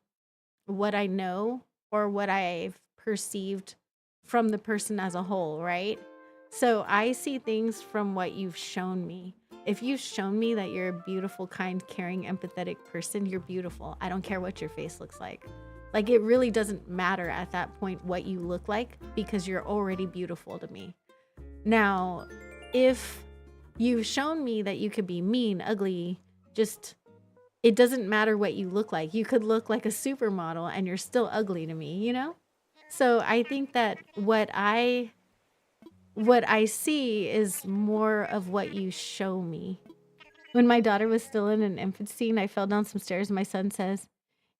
what I know or what I've perceived from the person as a whole, right? So I see things from what you've shown me. If you've shown me that you're a beautiful, kind, caring, empathetic person, you're beautiful. I don't care what your face looks like. Like, it really doesn't matter at that point what you look like because you're already beautiful to me. Now, if you've shown me that you could be mean, ugly, just, it doesn't matter what you look like. You could look like a supermodel and you're still ugly to me, you know? So I think that what I see is more of what you show me. When my daughter was still in an infancy and I fell down some stairs, my son says,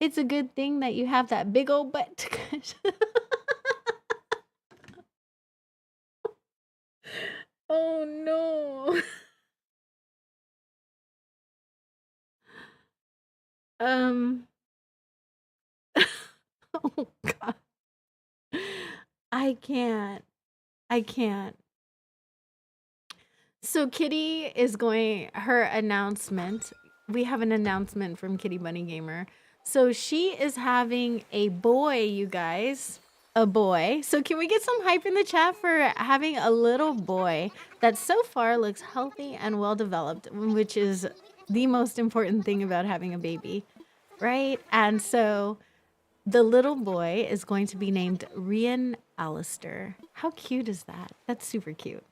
"It's a good thing that you have that big old butt to catch." Oh no. Um oh god. I can't. I can't. So Kitty is going her announcement. We have an announcement from Kitty Bunny Gamer. So she is having a boy, you guys. A boy. So can we get some hype in the chat for having a little boy that so far looks healthy and well developed, which is the most important thing about having a baby, right? And so the little boy is going to be named Rian Alistair. How cute is that? That's super cute.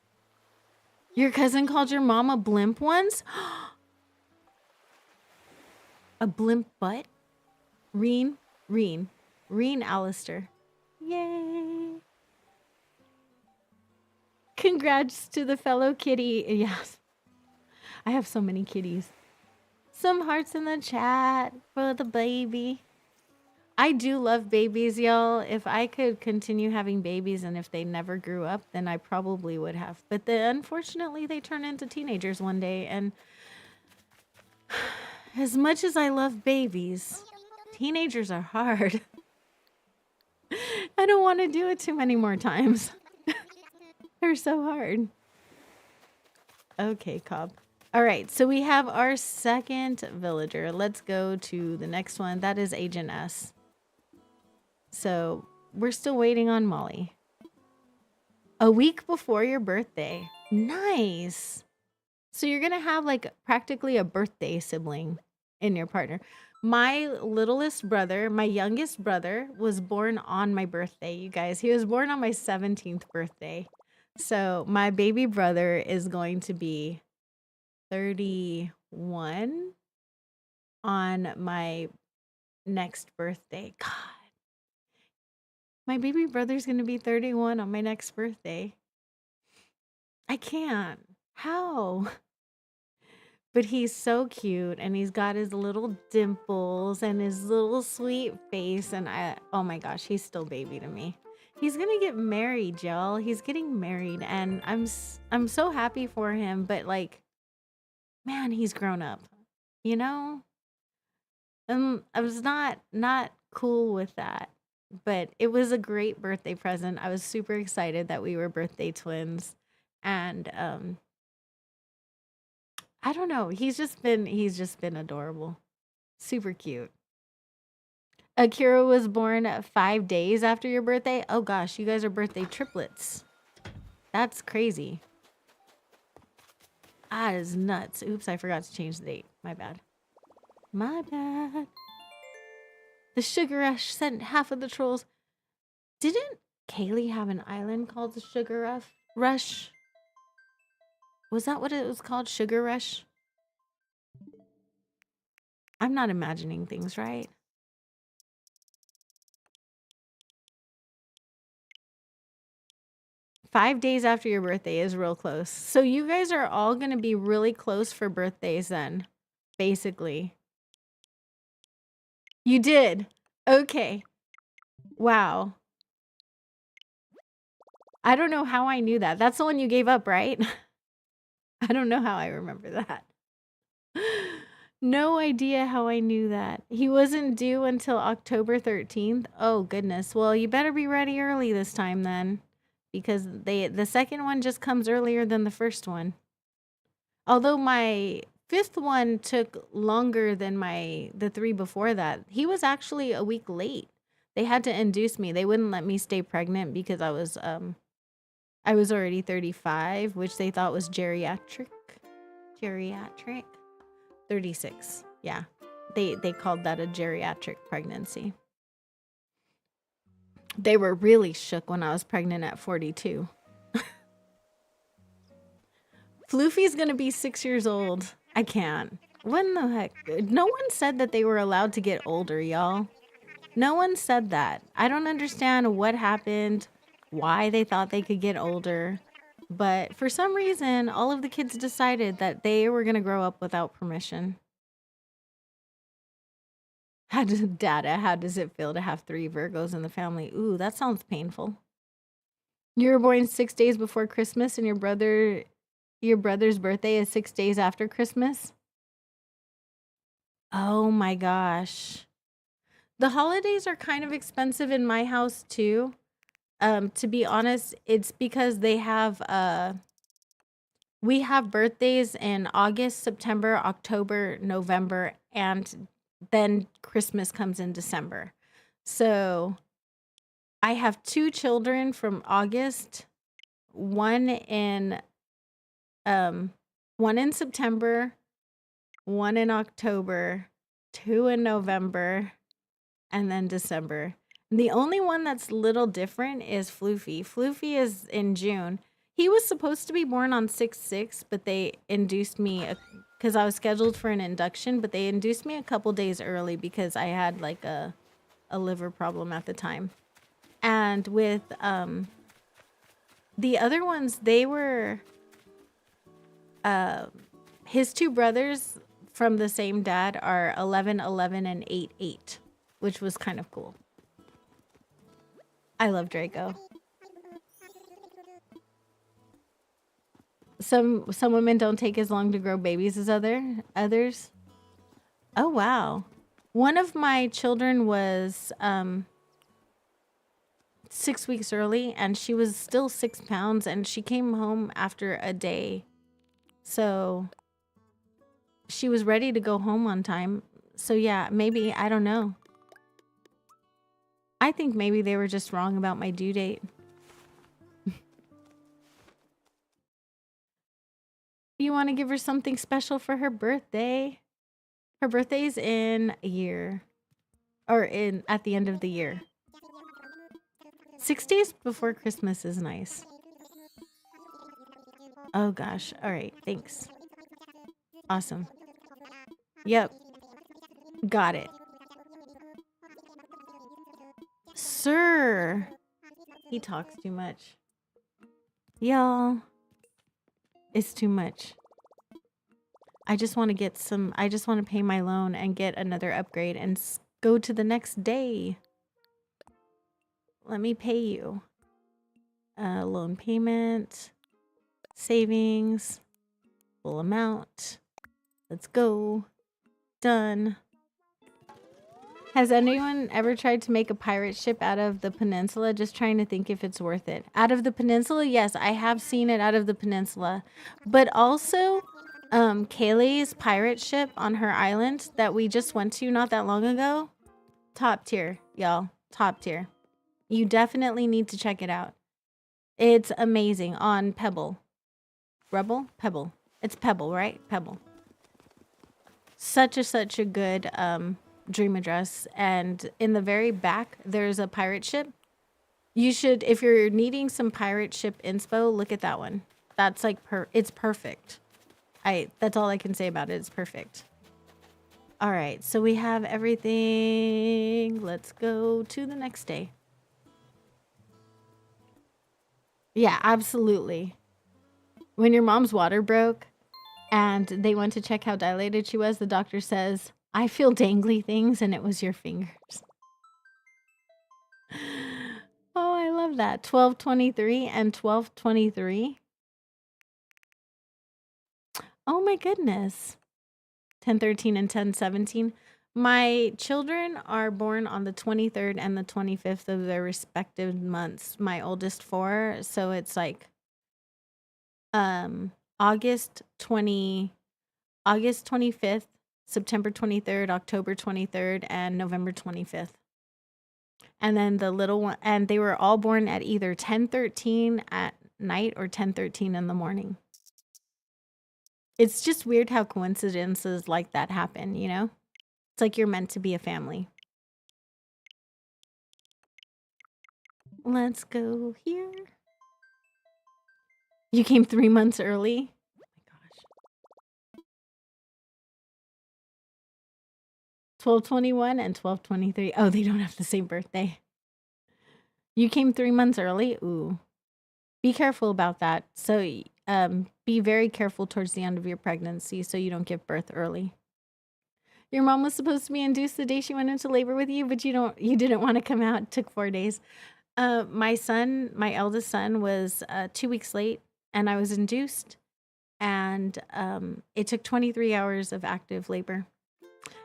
Your cousin called your mom a blimp once? A blimp butt? Reen Alistair. Yay. Congrats to the fellow kitty. Yes. I have so many kitties. Some hearts in the chat for the baby. I do love babies, y'all. If I could continue having babies and if they never grew up, then I probably would have. But unfortunately, they turn into teenagers one day. And as much as I love babies, teenagers are hard. I don't want to do it too many more times. They're so hard. Okay, Cobb. All right, so we have our second villager. Let's go to the next one. That is Agent S. So we're still waiting on Molly. A week before your birthday. Nice. So you're going to have like practically a birthday sibling in your partner. My littlest brother, my youngest brother, was born on my birthday, you guys. He was born on my 17th birthday. So my baby brother is going to be 31 on my next birthday. God. My baby brother's going to be 31 on my next birthday. I can't. How? But he's so cute and he's got his little dimples and his little sweet face. And oh my gosh, he's still baby to me. He's going to get married, y'all. He's getting married and I'm so happy for him. But like, man, he's grown up, you know? I was not cool with that. But it was a great birthday present. I was super excited that we were birthday twins. And I don't know. He's just been adorable. Super cute. Akira was born 5 days after your birthday. Oh gosh, you guys are birthday triplets. That's crazy. That is nuts. Oops, I forgot to change the date. My bad. My bad. The Sugar Rush sent half of the trolls. Didn't Kaylee have an island called the Sugar Rush? Was that what it was called? Sugar Rush? I'm not imagining things, right? Five days after your birthday is real close. So you guys are all going to be really close for birthdays then, basically. You did. Okay. Wow. I don't know how I knew that. That's the one you gave up, right? I don't know how I remember that. No idea how I knew that. He wasn't due until October 13th. Oh, goodness. Well, you better be ready early this time then. Because the second one just comes earlier than the first one. Although my fifth one took longer than the three before that. He was actually a week late. They had to induce me. They wouldn't let me stay pregnant because I was already 35, which they thought was geriatric. 36. Yeah. They called that a geriatric pregnancy. They were really shook when I was pregnant at 42. Floofy's gonna be 6 years old. I can't. What in the heck? No one said that they were allowed to get older, y'all. No one said that. I don't understand what happened, why they thought they could get older. But for some reason, all of the kids decided that they were gonna grow up without permission. How does it feel to have 3 Virgos in the family? Ooh, that sounds painful. You were born 6 days before Christmas and your brother's birthday is 6 days after Christmas? Oh my gosh. The holidays are kind of expensive in my house too. To be honest, it's because we have birthdays in August, September, October, November, and then Christmas comes in December. So I have 2 children from August, one in September, one in October, 2 in November, and then December. The only one that's little different is Floofy. Floofy is in June. He was supposed to be born on 6/6, but they induced me because I was scheduled for an induction, but they induced me a couple days early because I had like a liver problem at the time. And with the other ones, they were his 2 brothers from the same dad are 11/11 and 8/8, which was kind of cool. I love Draco. Some women don't take as long to grow babies as others. Oh wow. One of my children was 6 weeks early and she was still 6 pounds and she came home after a day. So she was ready to go home on time. So yeah, maybe, I don't know. I think maybe they were just wrong about my due date. You want to give her something special for her birthday? Her birthday's in a year. Or at the end of the year. 6 days before Christmas is nice. Oh gosh. All right. Thanks. Awesome. Yep. Got it. Sir. He talks too much. Y'all. It's too much. I just want to pay my loan and get another upgrade and go to the next day. Let me pay you. Loan payment. Savings. Full amount. Let's go. Done. Has anyone ever tried to make a pirate ship out of the peninsula? Just trying to think if it's worth it. Out of the peninsula? Yes, I have seen it out of the peninsula. But also, Kayleigh's pirate ship on her island that we just went to not that long ago. Top tier, y'all. Top tier. You definitely need to check it out. It's amazing on Pebble. Rebel? Pebble. It's Pebble, right? Pebble. Such a good dream address. And in the very back, there's a pirate ship. You should, if you're needing some pirate ship inspo, look at that one. That's like, it's perfect. That's all I can say about it. It's perfect. All right, so we have everything. Let's go to the next day. Yeah, absolutely. When your mom's water broke and they went to check how dilated she was, the doctor says, I feel dangly things and it was your fingers. Oh, I love that. 1223 and 1223. Oh my goodness. 1013 and 1017. My children are born on the 23rd and the 25th of their respective months. My oldest 4, so it's like August 25th, September 23rd, October 23rd, and November 25th. And then the little one, and they were all born at either 10:13 at night or 10:13 in the morning. It's just weird how coincidences like that happen, you know? It's like you're meant to be a family. Let's go here. You came 3 months early? Oh my gosh. 12/21 and 12/23. Oh, they don't have the same birthday. You came 3 months early? Ooh. Be careful about that. So, be very careful towards the end of your pregnancy so you don't give birth early. Your mom was supposed to be induced the day she went into labor with you, but you didn't want to come out. It took 4 days. My eldest son was 2 weeks late, and I was induced, and it took 23 hours of active labor.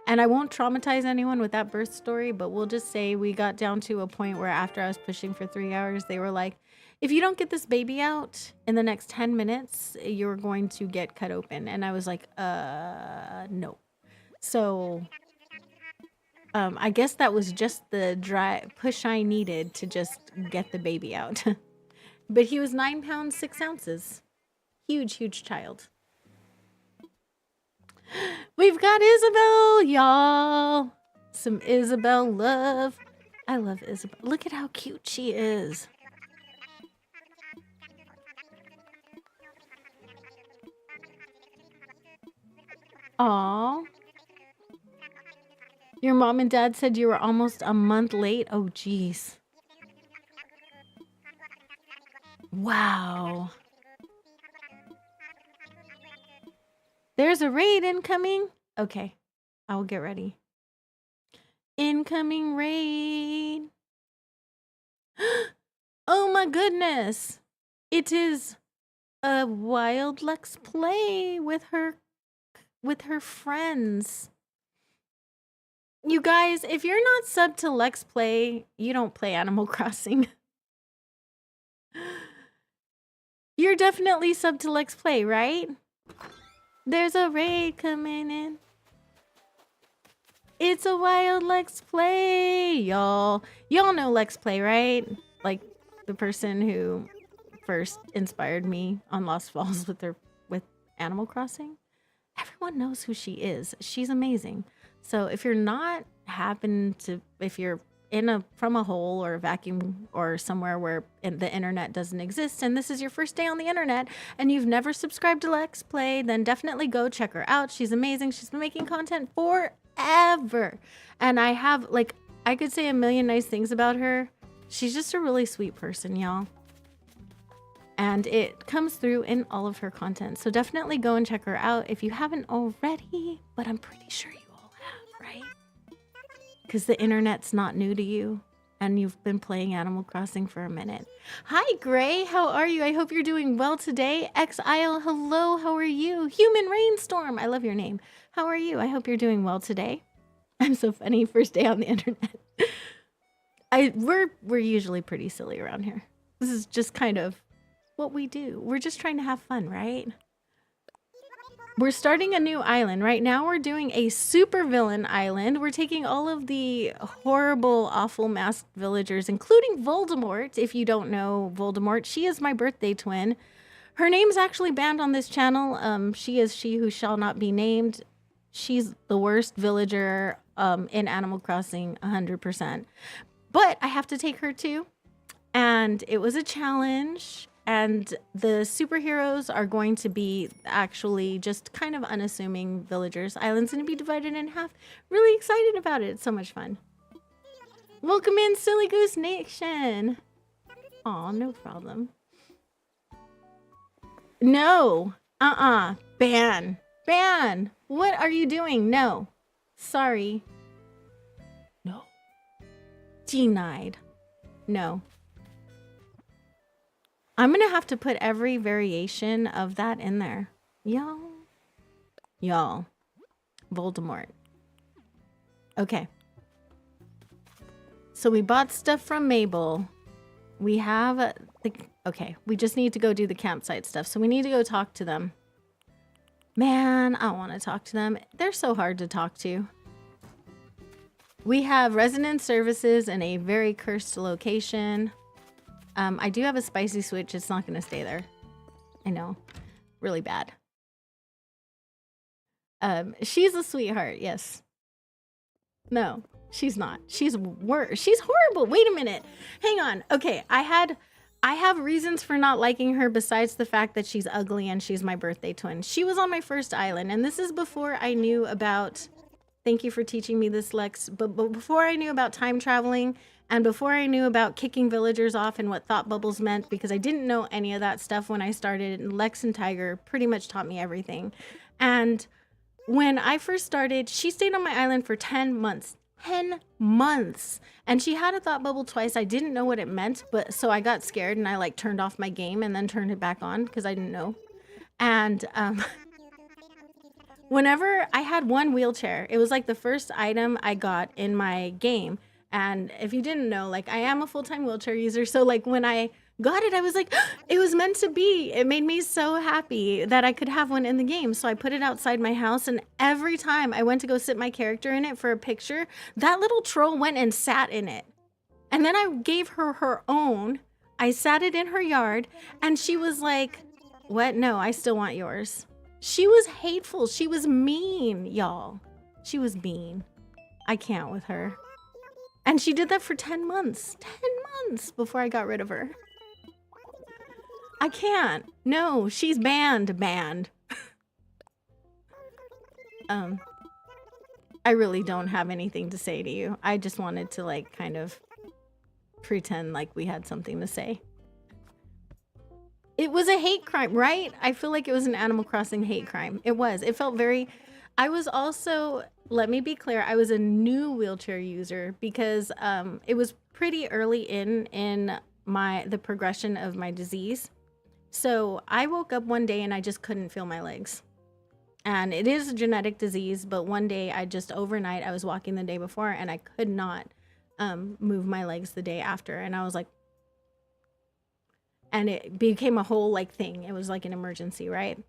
And I won't traumatize anyone with that birth story, but we'll just say we got down to a point where after I was pushing for 3 hours, they were like, if you don't get this baby out in the next 10 minutes, you're going to get cut open. And I was like, no. So I guess that was just the dry push I needed to just get the baby out. But he was 9 pounds, 6 ounces. Huge, huge child. We've got Isabel, y'all. Some Isabel love. I love Isabel. Look at how cute she is. Aw. Your mom and dad said you were almost a month late? Oh, geez. Wow. There's a raid incoming. Okay, I will get ready. Incoming raid. Oh my goodness. It is a wild Lex play with her friends. You guys, if you're not subbed to Lex Play, you don't play Animal Crossing. You're definitely subbed to Lex Play, right? There's a raid coming in. It's a wild Lex Play, y'all. Y'all know Lex Play, right? Like the person who first inspired me on Lost Falls with Animal Crossing. Everyone knows who she is. She's amazing. So if you're not if you're from a hole or a vacuum or somewhere where the internet doesn't exist, and this is your first day on the internet and you've never subscribed to Lex Play, then definitely go check her out. She's amazing. She's been making content forever. And I could say a million nice things about her. She's just a really sweet person, y'all. And it comes through in all of her content. So definitely go and check her out if you haven't already, but I'm pretty sure you all have, right? Because the internet's not new to you and you've been playing Animal Crossing for a minute. Hi, Gray. How are you? I hope you're doing well today. X-Isle, hello. How are you? Human Rainstorm. I love your name. How are you? I hope you're doing well today. I'm so funny. First day on the internet. We're usually pretty silly around here. This is just kind of what we do. We're just trying to have fun, right? We're starting a new island. Right now we're doing a supervillain island. We're taking all of the horrible, awful masked villagers, including Voldemort. If you don't know Voldemort, she is my birthday twin. Her name's actually banned on this channel. She is she who shall not be named. She's the worst villager in Animal Crossing, 100%. But I have to take her too. And it was a challenge. And the superheroes are going to be actually just kind of unassuming villagers. Island's going to be divided in half. Really excited about it. It's so much fun. Welcome in, Silly Goose Nation. Aw, no problem. No. Ban. Ban. What are you doing? No. Sorry. No. Denied. No. I'm going to have to put every variation of that in there. Y'all. Voldemort. Okay. So we bought stuff from Mabel. We have okay, we just need to go do the campsite stuff. So we need to go talk to them. Man, I want to talk to them. They're so hard to talk to. We have resident services in a very cursed location. I do have a spicy switch. It's not going to stay there. I know. Really bad. She's a sweetheart, yes. No, she's not. She's worse. She's horrible. Wait a minute. Hang on. Okay, I have reasons for not liking her besides the fact that she's ugly and she's my birthday twin. She was on my first island, and this is before I knew about, thank you for teaching me this, Lex, but before I knew about time traveling and before I knew about kicking villagers off and what thought bubbles meant, because I didn't know any of that stuff when I started, and Lex and Tiger pretty much taught me everything. And when I first started, she stayed on my island for 10 months. 10 months. And she had a thought bubble twice. I didn't know what it meant, but so I got scared and I like turned off my game and then turned it back on because I didn't know. And whenever I had one wheelchair, it was like the first item I got in my game. And if you didn't know, like I am a full-time wheelchair user. So like when I got it, I was like, it was meant to be. It made me so happy that I could have one in the game. So I put it outside my house, and every time I went to go sit my character in it for a picture, that little troll went and sat in it. And then I gave her her own. I sat it in her yard, and she was like, what? No, I still want yours. She was hateful. She was mean, y'all. She was mean. I can't with her. And she did that for 10 months. 10 months before I got rid of her. I can't. No, she's banned. I really don't have anything to say to you. I just wanted to like kind of pretend like we had something to say. It was a hate crime, right? I feel like it was an Animal Crossing hate crime. It was. It felt very... I was also, let me be clear, I was a new wheelchair user because it was pretty early in the progression of my disease. So I woke up one day and I just couldn't feel my legs. And it is a genetic disease, but one day overnight, I was walking the day before and I could not move my legs the day after. And I was like, and it became a whole like thing. It was like an emergency, right?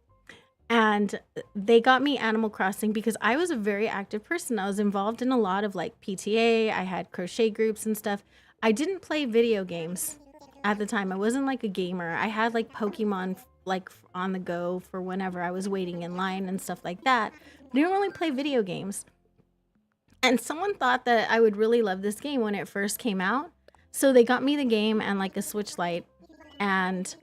And they got me Animal Crossing because I was a very active person. I was involved in a lot of like PTA. I had crochet groups and stuff. I didn't play video games at the time. I wasn't like a gamer. I had like Pokemon like on the go for whenever I was waiting in line and stuff like that. But I didn't really play video games. And someone thought that I would really love this game when it first came out. So they got me the game and like a Switch Lite, and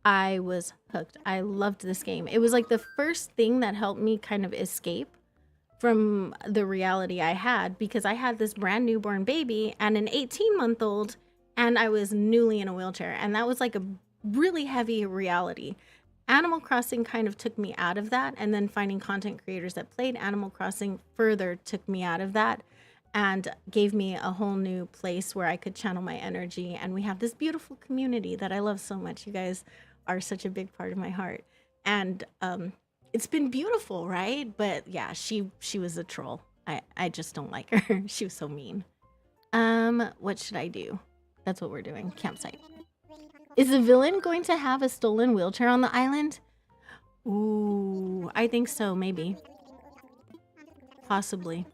I was hooked. I loved this game. It was like the first thing that helped me kind of escape from the reality I had, because I had this brand newborn baby and an 18-month-old, and I was newly in a wheelchair. And that was like a really heavy reality. Animal Crossing kind of took me out of that, and then finding content creators that played Animal Crossing further took me out of that and gave me a whole new place where I could channel my energy. And we have this beautiful community that I love so much. You guys are such a big part of my heart. And it's been beautiful, right? But yeah, she was a troll. I just don't like her. She was so mean. What should I do? That's what we're doing. Campsite. Is the villain going to have a stolen wheelchair on the island? Ooh, I think so, maybe. Possibly.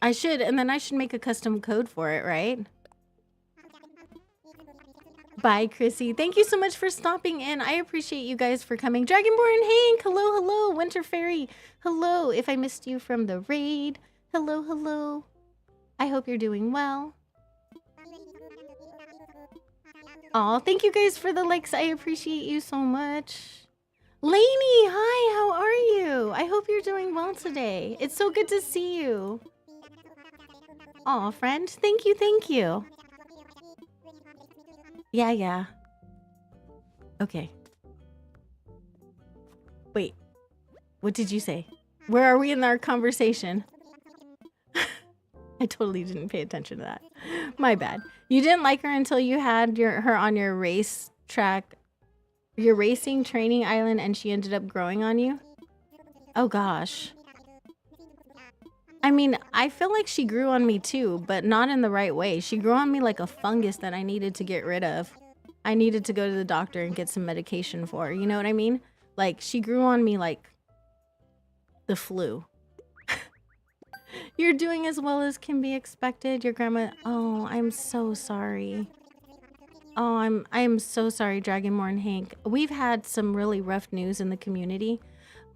I should, and then I should make a custom code for it, right? Bye, Chrissy. Thank you so much for stopping in. I appreciate you guys for coming. Dragonborn Hank, hello, hello. Winter Fairy, hello. If I missed you from the raid, hello, hello. I hope you're doing well. Aw, thank you guys for the likes. I appreciate you so much. Lainey, hi, how are you? I hope you're doing well today. It's so good to see you. Aw, friend, thank you, thank you. Yeah. Okay. Wait, what did you say? Where are we in our conversation? I totally didn't pay attention to that. My bad. You didn't like her until you had her on your race track, your racing training island, and she ended up growing on you? Oh gosh. I mean, I feel like she grew on me too, but not in the right way. She grew on me like a fungus that I needed to get rid of. I needed to go to the doctor and get some medication for, you know what I mean? Like, she grew on me like the flu. You're doing as well as can be expected. Your grandma... Oh, I'm so sorry. Oh, I am so sorry, Dragonborn Hank. We've had some really rough news in the community.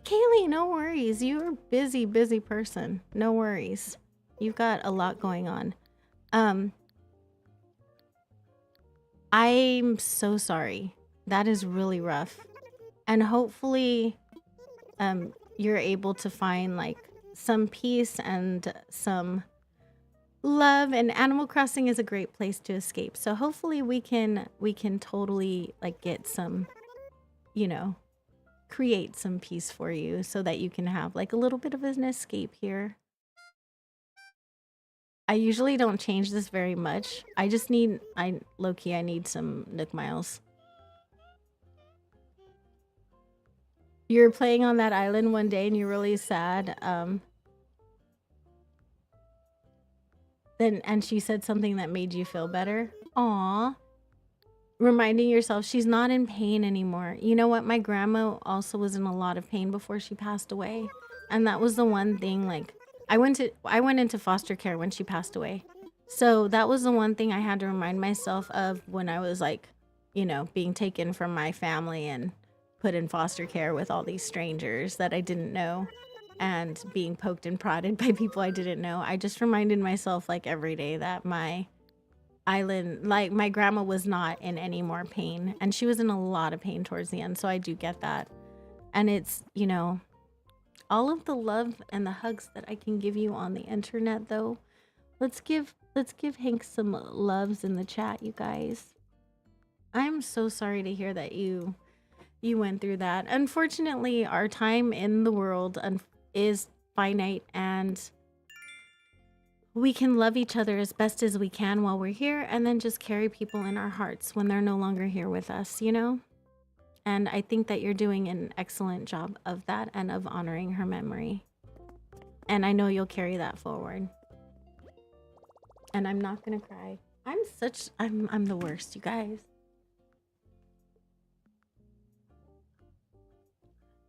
Kaylee, no worries. You're a busy person. No worries. You've got a lot going on. I'm so sorry. That is really rough. And hopefully you're able to find like some peace and some love, and Animal Crossing is a great place to escape. So hopefully we can totally like get some, you know, create some peace for you so that you can have like a little bit of an escape here. I usually don't change this very much. I just need, low-key, I need some Nook Miles. You were playing on that island one day and you're really sad. And she said something that made you feel better. Aw. Reminding yourself she's not in pain anymore. You know what? My grandma also was in a lot of pain before she passed away. And that was the one thing, like, I went into foster care when she passed away. So that was the one thing I had to remind myself of when I was like, you know, being taken from my family and put in foster care with all these strangers that I didn't know and being poked and prodded by people I didn't know. I just reminded myself like every day that my island, like my grandma was not in any more pain, and she was in a lot of pain towards the end. So I do get that. And it's, you know, all of the love and the hugs that I can give you on the internet though. Let's give Hank some loves in the chat, you guys. I'm so sorry to hear that you went through that. Unfortunately, our time in the world is finite, and we can love each other as best as we can while we're here, and then just carry people in our hearts when they're no longer here with us, you know? And I think that you're doing an excellent job of that and of honoring her memory. And I know you'll carry that forward. And I'm not gonna cry. I'm the worst, you guys.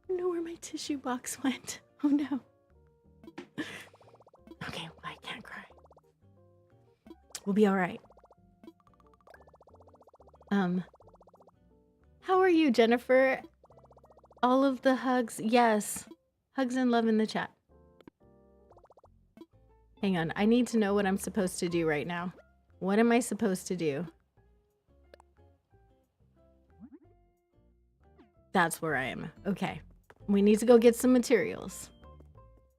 I don't know where my tissue box went. Oh no. Okay, well, I can't cry. We'll be all right. How are you, Jennifer? All of the hugs. Yes. Hugs and love in the chat. Hang on. I need to know what I'm supposed to do right now. What am I supposed to do? That's where I am. Okay. We need to go get some materials.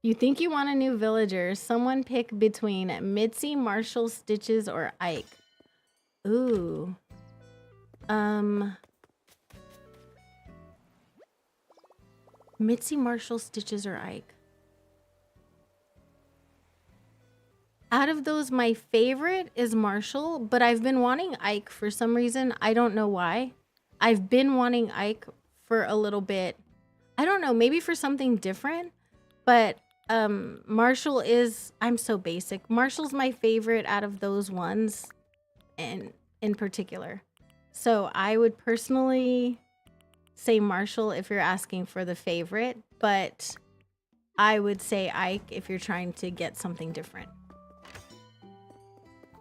You think you want a new villager? Someone pick between Mitzi, Marshall, Stitches, or Ike. Ooh. Mitzi, Marshall, Stitches, or Ike. Out of those, my favorite is Marshall, but I've been wanting Ike for some reason. I don't know why. I've been wanting Ike for a little bit. I don't know, maybe for something different, but Marshall is, I'm so basic. Marshall's my favorite out of those ones in particular. So I would personally say Marshall if you're asking for the favorite, but I would say Ike if you're trying to get something different.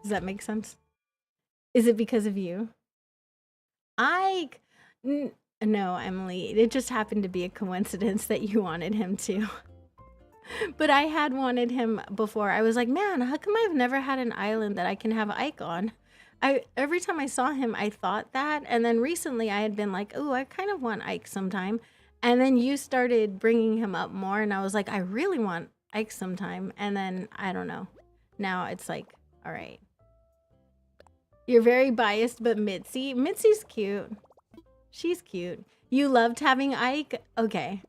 Does that make sense? Is it because of you? Ike! No, Emily. It just happened to be a coincidence that you wanted him to. But I had wanted him before. I was like, man, how come I've never had an island that I can have Ike on? Every time I saw him, I thought that. And then recently I had been like, oh, I kind of want Ike sometime. And then you started bringing him up more. And I was like, I really want Ike sometime. And then, I don't know. Now it's like, all right. You're very biased, but Mitzi's cute. She's cute. You loved having Ike? Okay.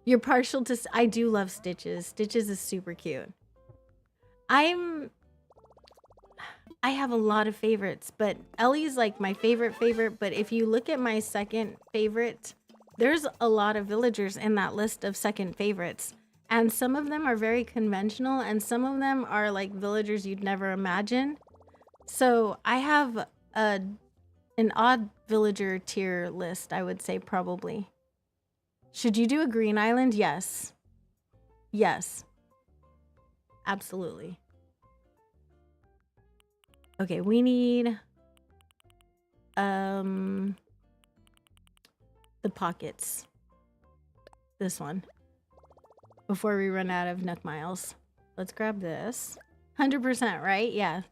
You're partial to... I do love Stitches. Stitches is super cute. I have a lot of favorites, but Ellie's like my favorite. But if you look at my second favorite, there's a lot of villagers in that list of second favorites. And some of them are very conventional, and some of them are like villagers you'd never imagine. So I have an odd villager tier list, I would say, probably. Should you do a green island? Yes. Yes. Absolutely. Okay, we need the pockets. This one. Before we run out of Nook Miles. Let's grab this. 100%, right? Yeah,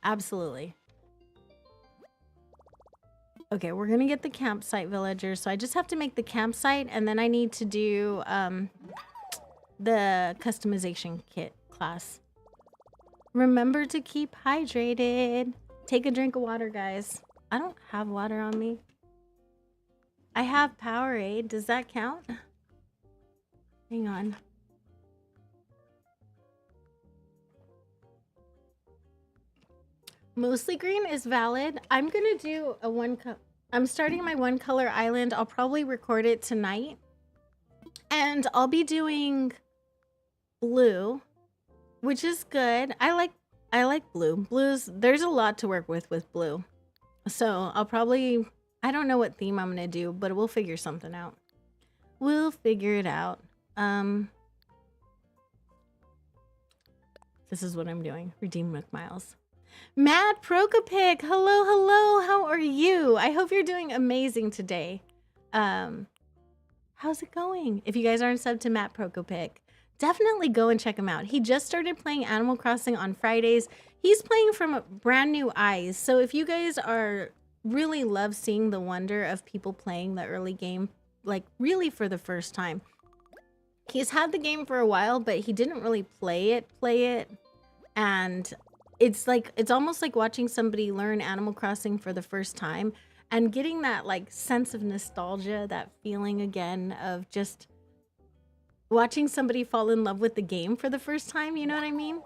absolutely. Okay, we're gonna get the campsite villagers. So I just have to make the campsite, and then I need to do the customization kit class. Remember to keep hydrated. Take a drink of water, guys. I don't have water on me. I have Powerade. Does that count? Hang on. Mostly green is valid. I'm gonna do a I'm starting my one color island. I'll probably record it tonight. And I'll be doing blue, which is good. I like blue. There's a lot to work with blue. So I'll probably, I don't know what theme I'm gonna do, but we'll figure something out. We'll figure it out. This is what I'm doing. Redeem McMiles. Matt Prokopic, hello, hello. How are you? I hope you're doing amazing today. How's it going? If you guys aren't subbed to Matt Prokopic, definitely go and check him out. He just started playing Animal Crossing on Fridays. He's playing from brand new eyes. So if you guys are really love seeing the wonder of people playing the early game, like really for the first time. He's had the game for a while, but he didn't really play it. And it's almost like watching somebody learn Animal Crossing for the first time and getting that like sense of nostalgia, that feeling again of just watching somebody fall in love with the game for the first time, you know what I mean?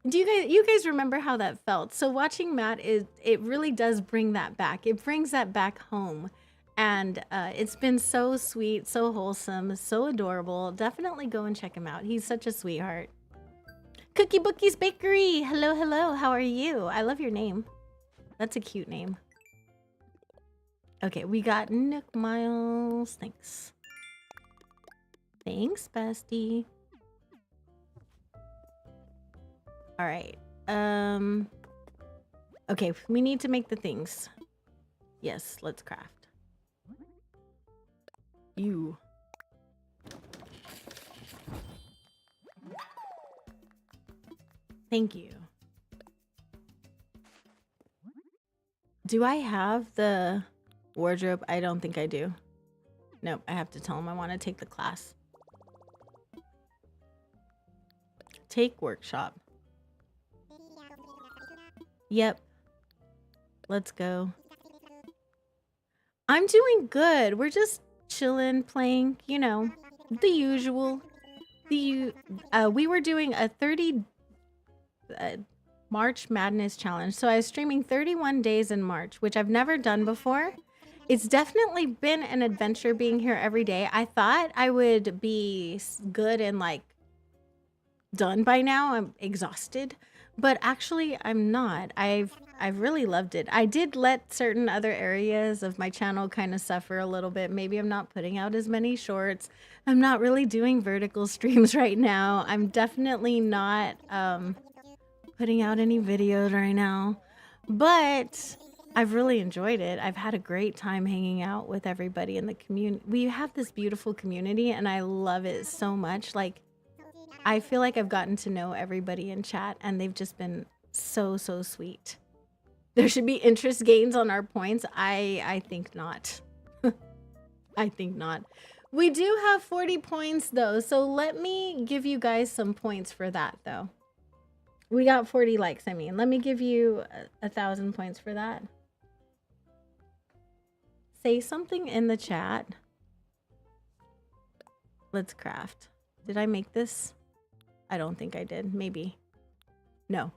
Do you guys remember how that felt? So watching Matt, it really does bring that back. It brings that back home. And it's been so sweet, so wholesome, so adorable. Definitely go and check him out. He's such a sweetheart. Cookie Bookies Bakery. Hello, hello. How are you? I love your name. That's a cute name. Okay, we got Nook Miles. Thanks. Thanks, bestie. All right. Okay, we need to make the things. Yes, let's craft. You. Thank you. Do I have the wardrobe? I don't think I do. Nope, I have to tell him I want to take the class. Take workshop. Yep. Let's go. I'm doing good. We're just chilling, playing, you know, the usual. We were doing a 30 March Madness challenge. So I was streaming 31 days in March, which I've never done before. It's definitely been an adventure being here every day. I thought I would be good and like done by now. I'm exhausted, but actually I'm not. I've really loved it. I did let certain other areas of my channel kind of suffer a little bit. Maybe I'm not putting out as many shorts. I'm not really doing vertical streams right now. I'm definitely not putting out any videos right now, but I've really enjoyed it. I've had a great time hanging out with everybody in the community. We have this beautiful community and I love it so much. Like, I feel like I've gotten to know everybody in chat and they've just been so sweet. There should be interest gains on our points. I think not. I think not. We do have 40 points though, so let me give you guys some points for that though. We got 40 likes, I mean. Let me give you 1,000 points for that. Say something in the chat. Let's craft. Did I make this? I don't think I did. Maybe. No.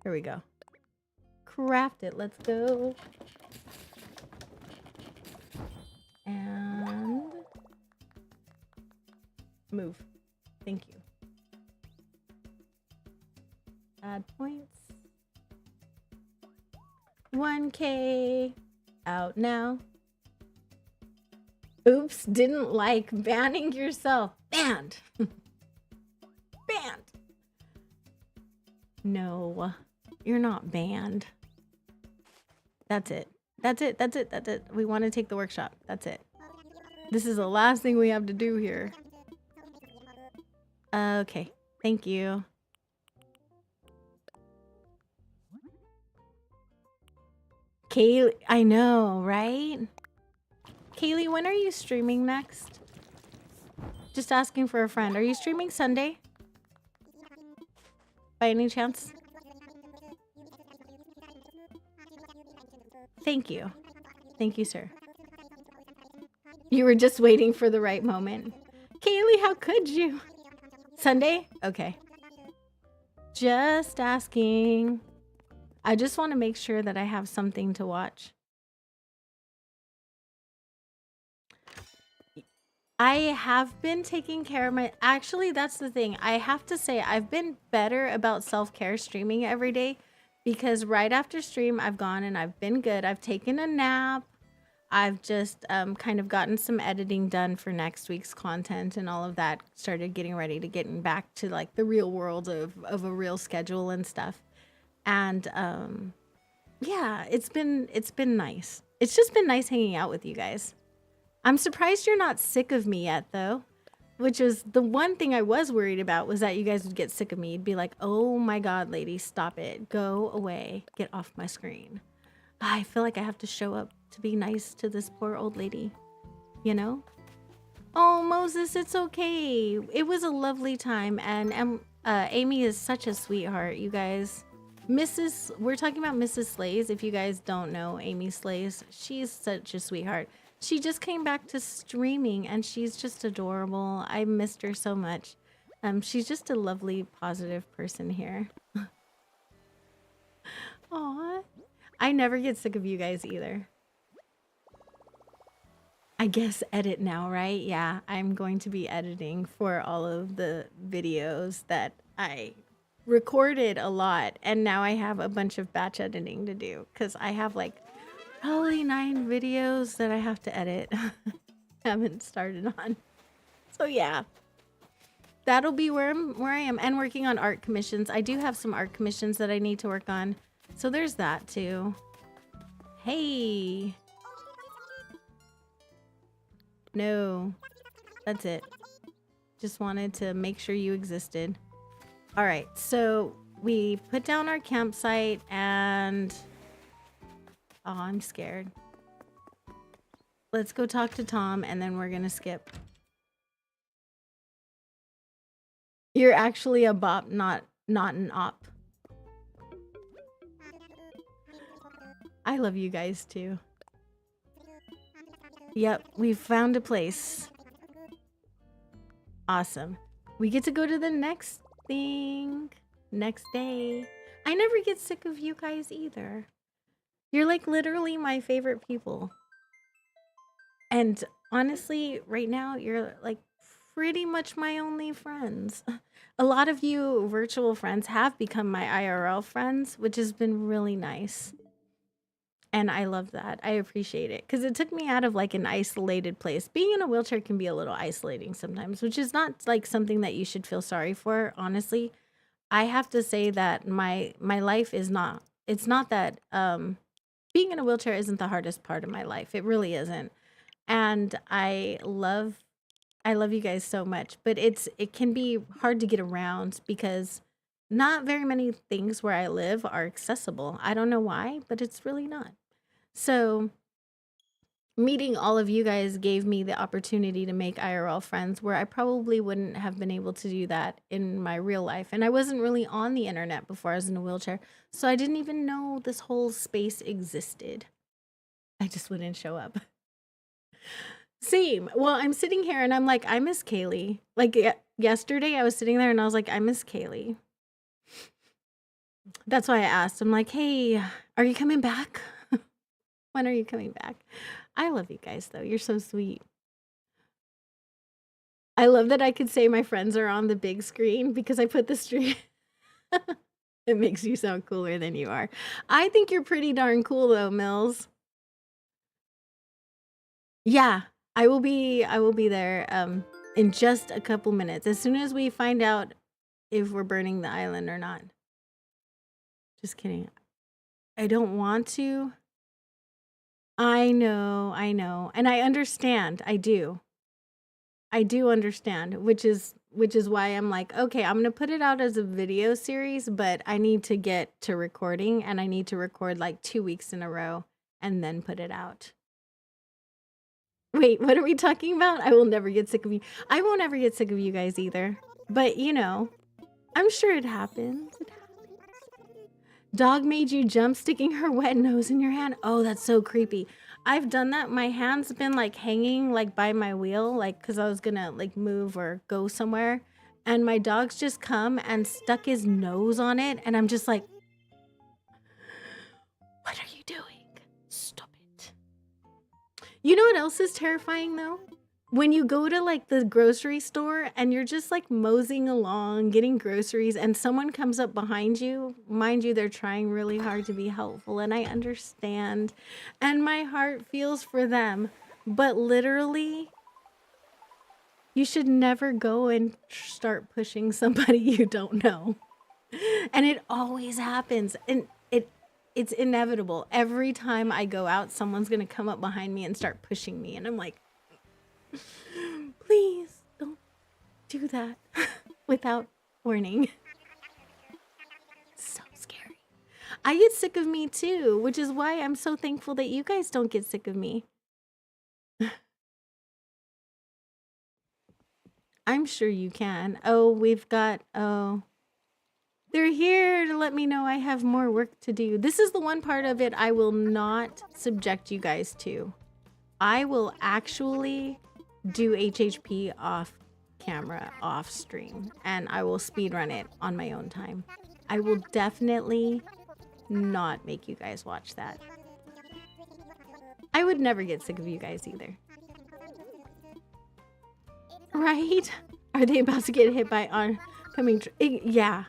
Here we go. Craft it. Let's go. And move. Thank you. Add points. 1K out now. Oops, didn't like banning yourself. Banned. Banned. No, you're not banned. That's it. That's it. That's it. That's it. We want to take the workshop. That's it. This is the last thing we have to do here. Okay. Thank you. Kaylee, I know, right? Kaylee, when are you streaming next? Just asking for a friend. Are you streaming Sunday? By any chance? Thank you. Thank you, sir. You were just waiting for the right moment. Kaylee, how could you? Sunday? Okay. Just asking. I just want to make sure that I have something to watch. I have been taking care of my... Actually, that's the thing. I have to say, I've been better about self-care streaming every day because right after stream, I've gone and I've been good. I've taken a nap. I've just kind of gotten some editing done for next week's content and all of that. Started getting ready to getting back to like the real world of a real schedule and stuff. And yeah, it's been nice. It's just been nice hanging out with you guys. I'm surprised you're not sick of me yet, though, which is the one thing I was worried about was that you guys would get sick of me. You'd be like, oh my God, lady, stop it. Go away. Get off my screen. I feel like I have to show up to be nice to this poor old lady, you know? Oh, Moses, it's okay. It was a lovely time. And Amy is such a sweetheart, you guys. We're talking about Mrs. Slays. If you guys don't know Amy Slays, she's such a sweetheart. She just came back to streaming and she's just adorable. I missed her so much. She's just a lovely, positive person here. Aw. I never get sick of you guys either. I guess edit now, right? Yeah, I'm going to be editing for all of the videos that I recorded a lot. And now I have a bunch of batch editing to do because I have like probably 9 videos that I have to edit. Haven't started on. So yeah, that'll be where I am, and working on art commissions. I do have some art commissions that I need to work on. So there's that too. Hey. No, that's it. Just wanted to make sure you existed. All right, so we put down our campsite and... Oh, I'm scared. Let's go talk to Tom and then we're gonna skip. You're actually a bop, not an op. I love you guys too. Yep, we found a place. Awesome. We get to go to the next thing. Next day. I never get sick of you guys either. You're like literally my favorite people. And honestly, right now, you're like pretty much my only friends. A lot of you virtual friends have become my IRL friends, which has been really nice. And I love that. I appreciate it because it took me out of like an isolated place. Being in a wheelchair can be a little isolating sometimes, which is not like something that you should feel sorry for. Honestly, I have to say that my life is not, it's not that being in a wheelchair isn't the hardest part of my life. It really isn't. And I love you guys so much, but it can be hard to get around because not very many things where I live are accessible. I don't know why, but it's really not. So meeting all of you guys gave me the opportunity to make IRL friends where I probably wouldn't have been able to do that in my real life. And I wasn't really on the internet before I was in a wheelchair, so I didn't even know this whole space existed. I just wouldn't show up. Same. Well, I'm sitting here and I'm like, I miss Kaylee. Like yesterday I was sitting there and I was like, I miss Kaylee. That's why I asked. I'm like, hey, are you coming back? When are you coming back? I love you guys, though. You're so sweet. I love that I could say my friends are on the big screen because I put the stream. It makes you sound cooler than you are. I think you're pretty darn cool, though, Mills. Yeah, I will be there in just a couple minutes. As soon as we find out if we're burning the island or not. Just kidding. I don't want to. I know. And I understand. I do understand, which is why I'm like, okay, I'm going to put it out as a video series, but I need to get to recording and I need to record like 2 weeks in a row and then put it out. Wait, what are we talking about? I will never get sick of you. I won't ever get sick of you guys either. But, you know, I'm sure it happens. Dog made you jump sticking her wet nose in your hand. Oh, that's so creepy. I've done that. My hand's been like hanging like by my wheel, like because I was gonna like move or go somewhere. And my dog's just come and stuck his nose on it. And I'm just like, what are you doing? Stop it. You know what else is terrifying though? When you go to like the grocery store and you're just like moseying along, getting groceries, and someone comes up behind you, mind you, they're trying really hard to be helpful, and I understand, and my heart feels for them. But literally, you should never go and start pushing somebody you don't know. And it always happens. And it's inevitable. Every time I go out, someone's gonna come up behind me and start pushing me. And I'm like, please don't do that without warning. So scary. I get sick of me too, which is why I'm so thankful that you guys don't get sick of me. I'm sure you can. Oh, they're here to let me know I have more work to do. This is the one part of it I will not subject you guys to. I will actually do HHP off camera, off stream, and I will speedrun it on my own time. I will definitely not make you guys watch that. I would never get sick of you guys either. Right? Are they about to get hit by oncoming? Yeah.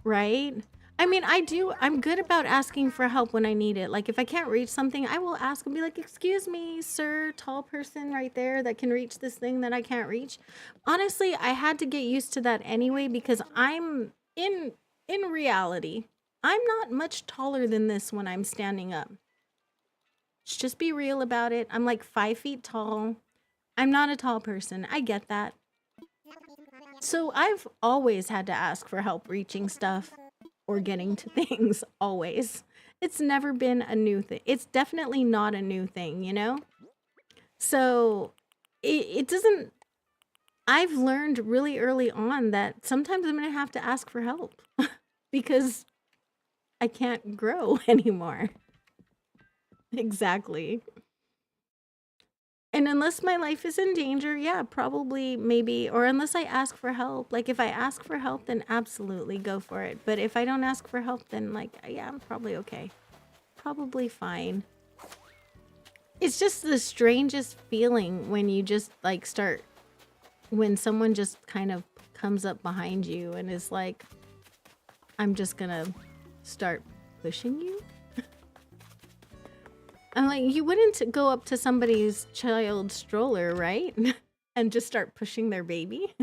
Right? I mean, I'm good about asking for help when I need it. Like, if I can't reach something, I will ask and be like, excuse me, sir, tall person right there that can reach this thing that I can't reach. Honestly, I had to get used to that anyway because I'm in reality, I'm not much taller than this when I'm standing up. Let's just be real about it. I'm like 5 feet tall. I'm not a tall person. I get that. So I've always had to ask for help reaching stuff or getting to things, always. It's never been a new thing. It's definitely not a new thing, you know? So it doesn't, I've learned really early on that sometimes I'm going to have to ask for help because I can't grow anymore. Exactly. And unless my life is in danger, yeah, probably, maybe, or unless I ask for help. Like, if I ask for help, then absolutely go for it. But if I don't ask for help, then, like, yeah, I'm probably okay. Probably fine. It's just the strangest feeling when you just, like, when someone just kind of comes up behind you and is like, I'm just gonna start pushing you. I'm like, you wouldn't go up to somebody's child stroller, right? And just start pushing their baby.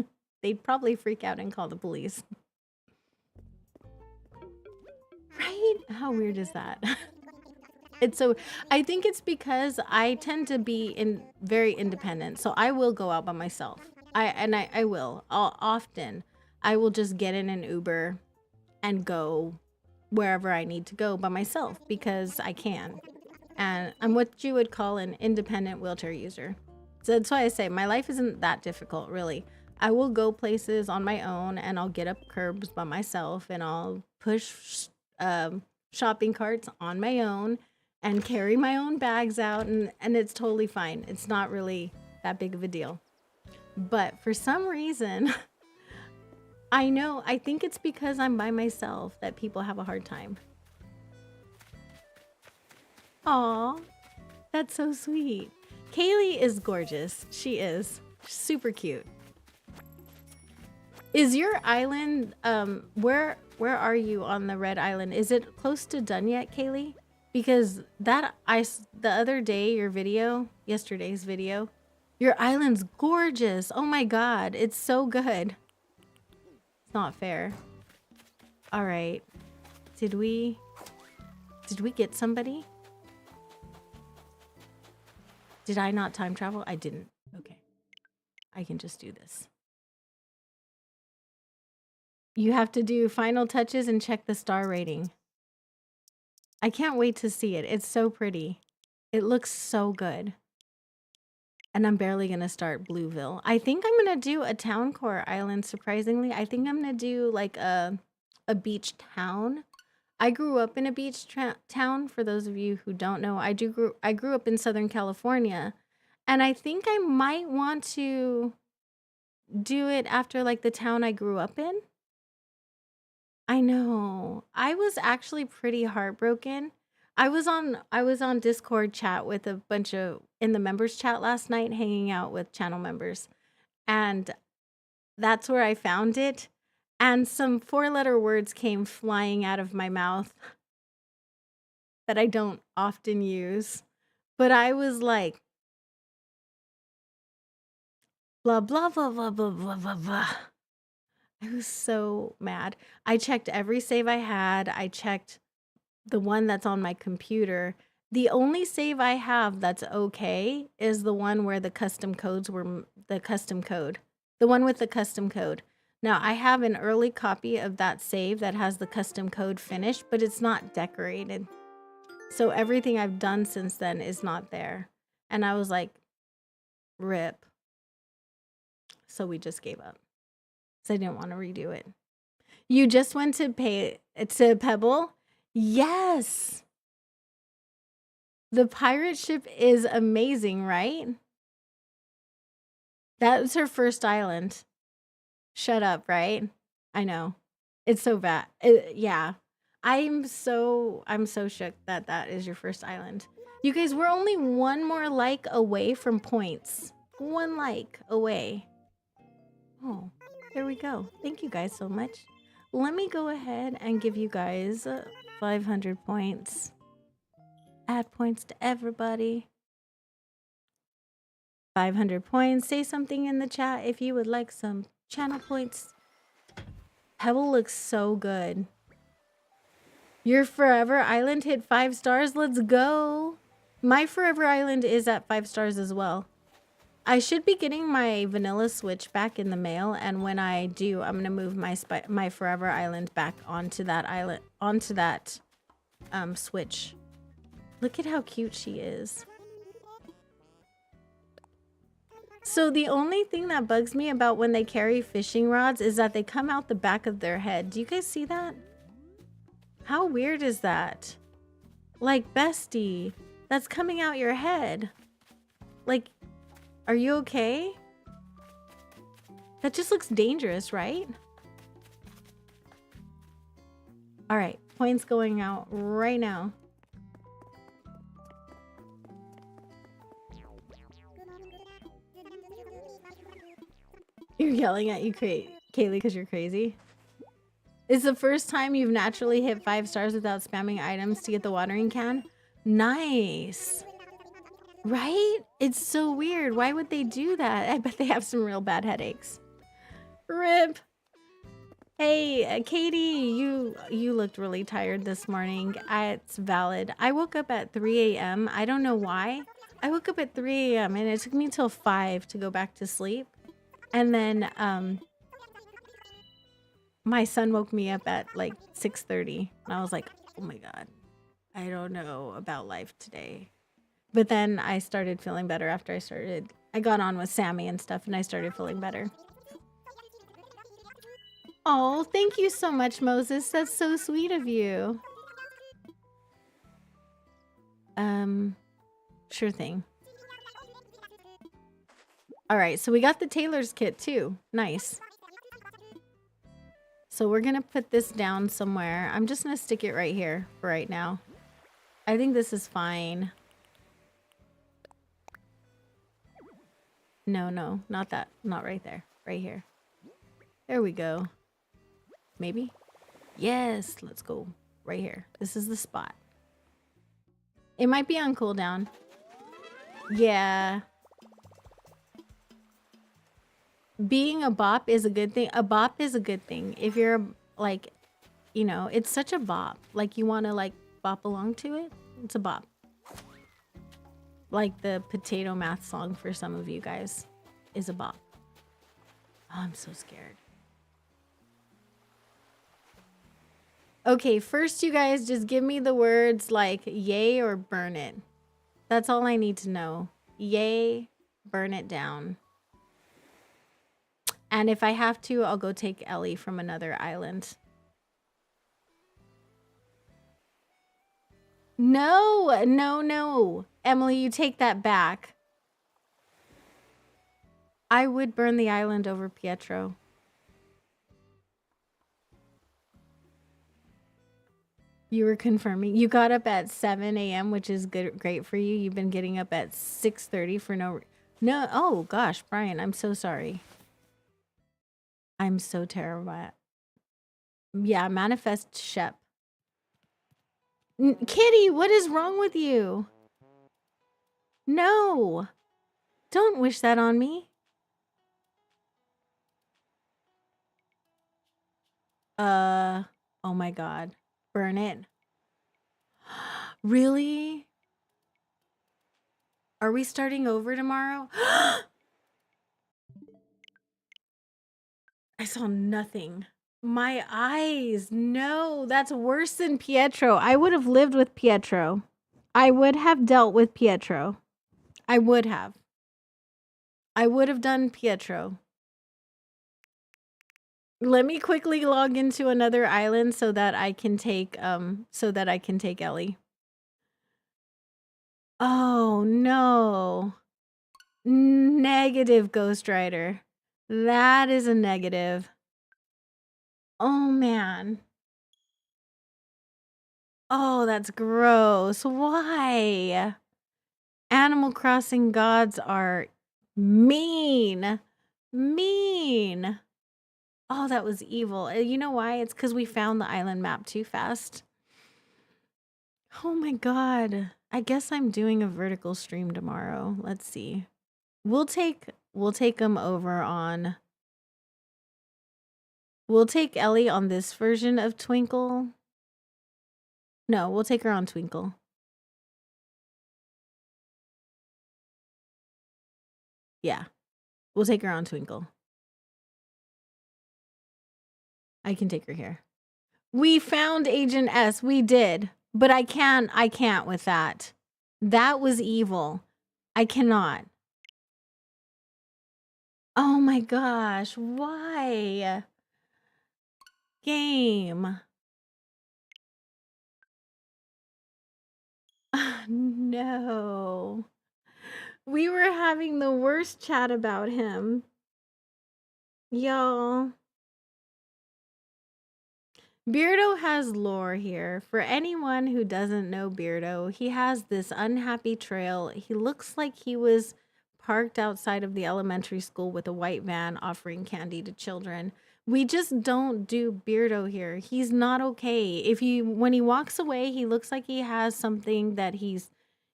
They'd probably freak out and call the police. Right? How weird is that? It's so, I think it's because I tend to be very independent. So I will go out by myself. I will. Often. I will just get in an Uber and go wherever I need to go by myself because I can. And I'm what you would call an independent wheelchair user. So that's why I say my life isn't that difficult, really. I will go places on my own and I'll get up curbs by myself and I'll push shopping carts on my own and carry my own bags out and it's totally fine. It's not really that big of a deal. But for some reason, I think it's because I'm by myself that people have a hard time. Aw, that's so sweet. Kaylee is gorgeous. She is super cute. Is your island, where are you on the red island? Is it close to done yet, Kaylee? Because the other day, yesterday's video, your island's gorgeous. Oh my God, it's so good. It's not fair. All right. Did we get somebody? Did I not time travel? I didn't. Okay. I can just do this. You have to do final touches and check the star rating. I can't wait to see it. It's so pretty. It looks so good. And I'm barely going to start Blueville. I think I'm going to do a town core island, surprisingly. I think I'm going to do like a beach town. I grew up in a beach town. For those of you who don't know, I grew up in Southern California. And I think I might want to do it after like the town I grew up in. I know. I was actually pretty heartbroken. I was on Discord chat with a bunch of in the members chat last night, hanging out with channel members. And that's where I found it. And some 4-letter words came flying out of my mouth that I don't often use. But I was like, blah, blah, blah, blah, blah, blah, blah, blah. I was so mad. I checked every save I had. I checked the one that's on my computer. The only save I have that's okay is the one where the custom codes were the custom code. The one with the custom code. Now, I have an early copy of that save that has the custom code finished, but it's not decorated. So everything I've done since then is not there. And I was like, rip. So we just gave up. So I didn't want to redo it. You just went to Pebble? Yes. The pirate ship is amazing, right? That was her first island. Shut up, right? I know. It's so bad. Yeah. I'm so shook that that is your first island. You guys, we're only one more like away from points. One like away. Oh, there we go. Thank you guys so much. Let me go ahead and give you guys 500 points. Add points to everybody. 500 points. Say something in the chat if you would like some channel points. Pebble looks so good. Your Forever Island hit 5 stars. Let's go. My Forever Island is at 5 stars as well. I should be getting my vanilla Switch back in the mail, and when I do, I'm gonna move my Forever Island back onto that Switch. Look at how cute she is. So the only thing that bugs me about when they carry fishing rods is that they come out the back of their head. Do you guys see that? How weird is that? Like, bestie, that's coming out your head. Like, are you okay? That just looks dangerous, right? All right, points going out right now. You're yelling at you, Kaylee, because you're crazy. It's the first time you've naturally hit 5 stars without spamming items to get the watering can. Nice. Right? It's so weird. Why would they do that? I bet they have some real bad headaches. Rip. Hey, Katie, you looked really tired this morning. It's valid. I woke up at 3 a.m. I don't know why. I woke up at 3 a.m. and it took me till 5 to go back to sleep. And then my son woke me up at like 6:30. And I was like, oh my God, I don't know about life today. But then I started feeling better after I got on with Sammy and stuff, and I started feeling better. Oh, thank you so much, Moses. That's so sweet of you. Sure thing. All right, so we got the tailor's kit too. Nice. So we're gonna put this down somewhere. I'm just gonna stick it right here for right now. I think this is fine. No, not that. Not right there. Right here. There we go. Maybe? Yes, let's go. Right here. This is the spot. It might be on cooldown. Yeah. Being a bop is a good thing. A bop is a good thing. If you're like, you know, it's such a bop. Like you want to like bop along to it. It's a bop. Like the potato math song for some of you guys is a bop. Oh, I'm so scared. Okay, first you guys just give me the words like yay or burn it. That's all I need to know. Yay, burn it down. And if I have to, I'll go take Ellie from another island. No, no, no. Emily, you take that back. I would burn the island over Pietro. You were confirming. You got up at 7 a.m., which is great for you. You've been getting up at 6:30 for no... Oh, gosh, Brian, I'm so sorry. I'm so terrible. Yeah, manifest Shep. Kitty, what is wrong with you? No. Don't wish that on me. Oh my God. Burn it. Really? Are we starting over tomorrow? I saw nothing. My eyes. No, that's worse than Pietro. I would have lived with Pietro. I would have dealt with Pietro. I would have. I would have done Pietro. Let me quickly log into another island so that I can take Ellie. Oh no. Negative, Ghost Rider. That is a negative. Oh man. Oh, that's gross. Why? Animal Crossing gods are mean. Mean. Oh, that was evil. You know why? It's because we found the island map too fast. Oh my God. I guess I'm doing a vertical stream tomorrow. Let's see. We'll take them over on... We'll take Ellie on this version of Twinkle. No, we'll take her on Twinkle. Yeah. We'll take her on Twinkle. I can take her here. We found Agent S. We did. But I can't with that. That was evil. I cannot. Oh my gosh. Why? Game. No. We were having the worst chat about him. Y'all. Beardo has lore here. For anyone who doesn't know Beardo, he has this unhappy trail. He looks like he was parked outside of the elementary school with a white van offering candy to children. We just don't do Beardo here. He's not okay. When he walks away, he looks like he has something that he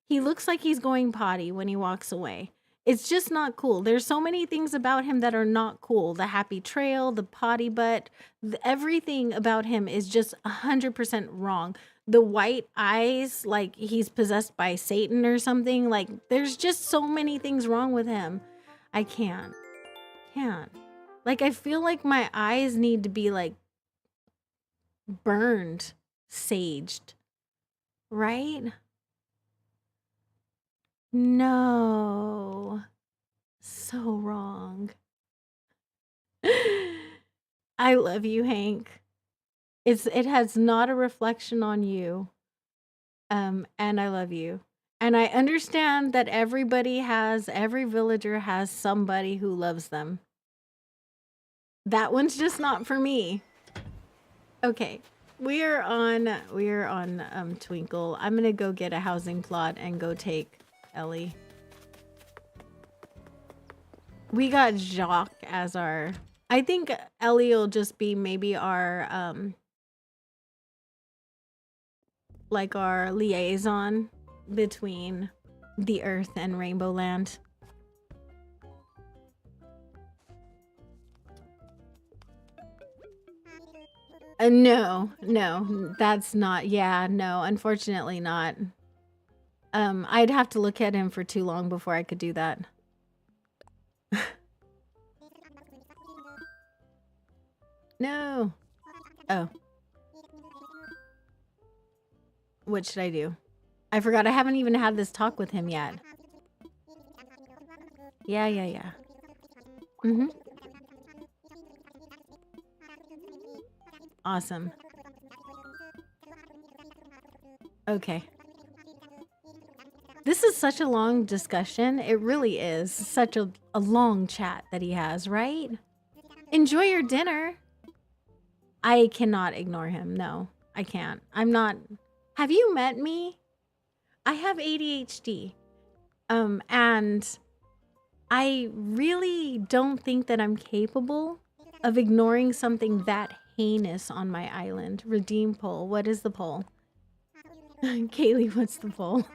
looks like he's going potty when he walks away. It's just not cool. There's so many things about him that are not cool. The happy trail, the potty butt, everything about him is just 100% wrong. The white eyes, like he's possessed by Satan or something. Like there's just so many things wrong with him. I can't. Like I feel like my eyes need to be like burned, saged. Right? No. So wrong. I love you, Hank. It has not a reflection on you. And I love you. And I understand that every villager has somebody who loves them. That one's just not for me. Okay. We are on Twinkle. I'm gonna go get a housing plot and go take Ellie. We got Jacques as our... I think Ellie will just be maybe our, like our liaison between the Earth and Rainbow Land. No, that's not... Yeah, no, unfortunately not. I'd have to look at him for too long before I could do that. No. Oh. What should I do? I forgot I haven't even had this talk with him yet. Yeah. Mm-hmm. Awesome. Okay. This is such a long discussion. It really is. Such a long chat that he has, right? Enjoy your dinner. I cannot ignore him. No, I can't. I'm not. Have you met me? I have ADHD. And I really don't think that I'm capable of ignoring something that heinous on my island. Redeem poll. What is the poll? Kaylee, what's the poll?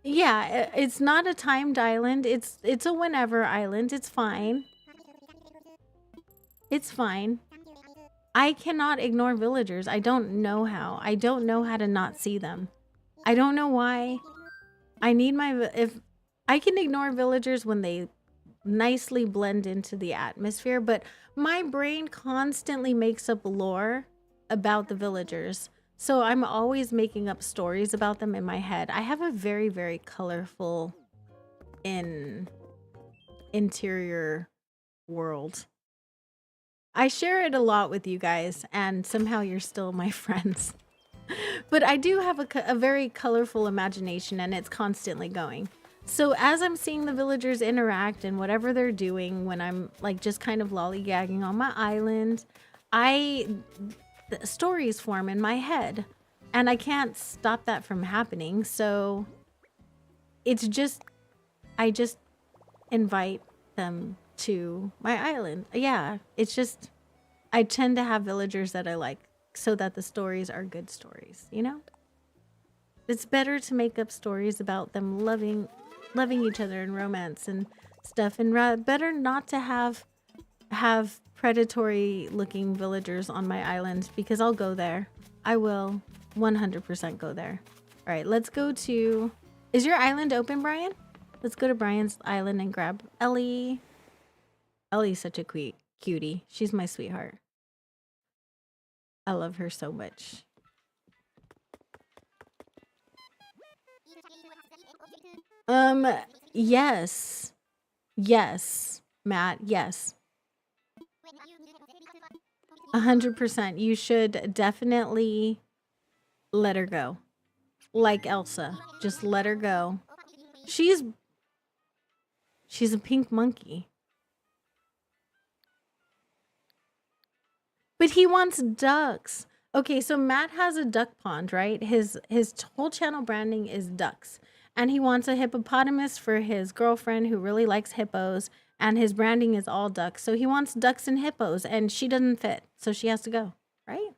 Yeah, it's not a timed island. It's a whenever island. It's fine. It's fine. I cannot ignore villagers. I don't know how. I don't know how to not see them. I don't know why. I need my... If I can ignore villagers when they nicely blend into the atmosphere, but my brain constantly makes up lore about the villagers. So I'm always making up stories about them in my head. I have a very, very colorful interior world. I share it a lot with you guys, and somehow you're still my friends. But I do have a very colorful imagination, and it's constantly going. So as I'm seeing the villagers interact and whatever they're doing, when I'm like just kind of lollygagging on my island, stories form in my head, and I can't stop that from happening. So it's just, I just invite them to my island. Yeah, it's just, I tend to have villagers that I like so that the stories are good stories, you know? It's better to make up stories about them loving each other and romance and stuff, and better not to have predatory looking villagers on my island, because I'll go there. I will 100% go there. All right, let's go to... Is your island open, Brian? Let's go to Brian's island and grab Ellie. Ellie's such a cutie. She's my sweetheart. I love her so much. Yes. Yes, Matt, yes. 100%. You should definitely let her go. Like Elsa. Just let her go. She's a pink monkey. But he wants ducks. Okay, so Matt has a duck pond, right? His whole channel branding is ducks. And he wants a hippopotamus for his girlfriend who really likes hippos. And his branding is all ducks. So he wants ducks and hippos, and she doesn't fit. So she has to go, right?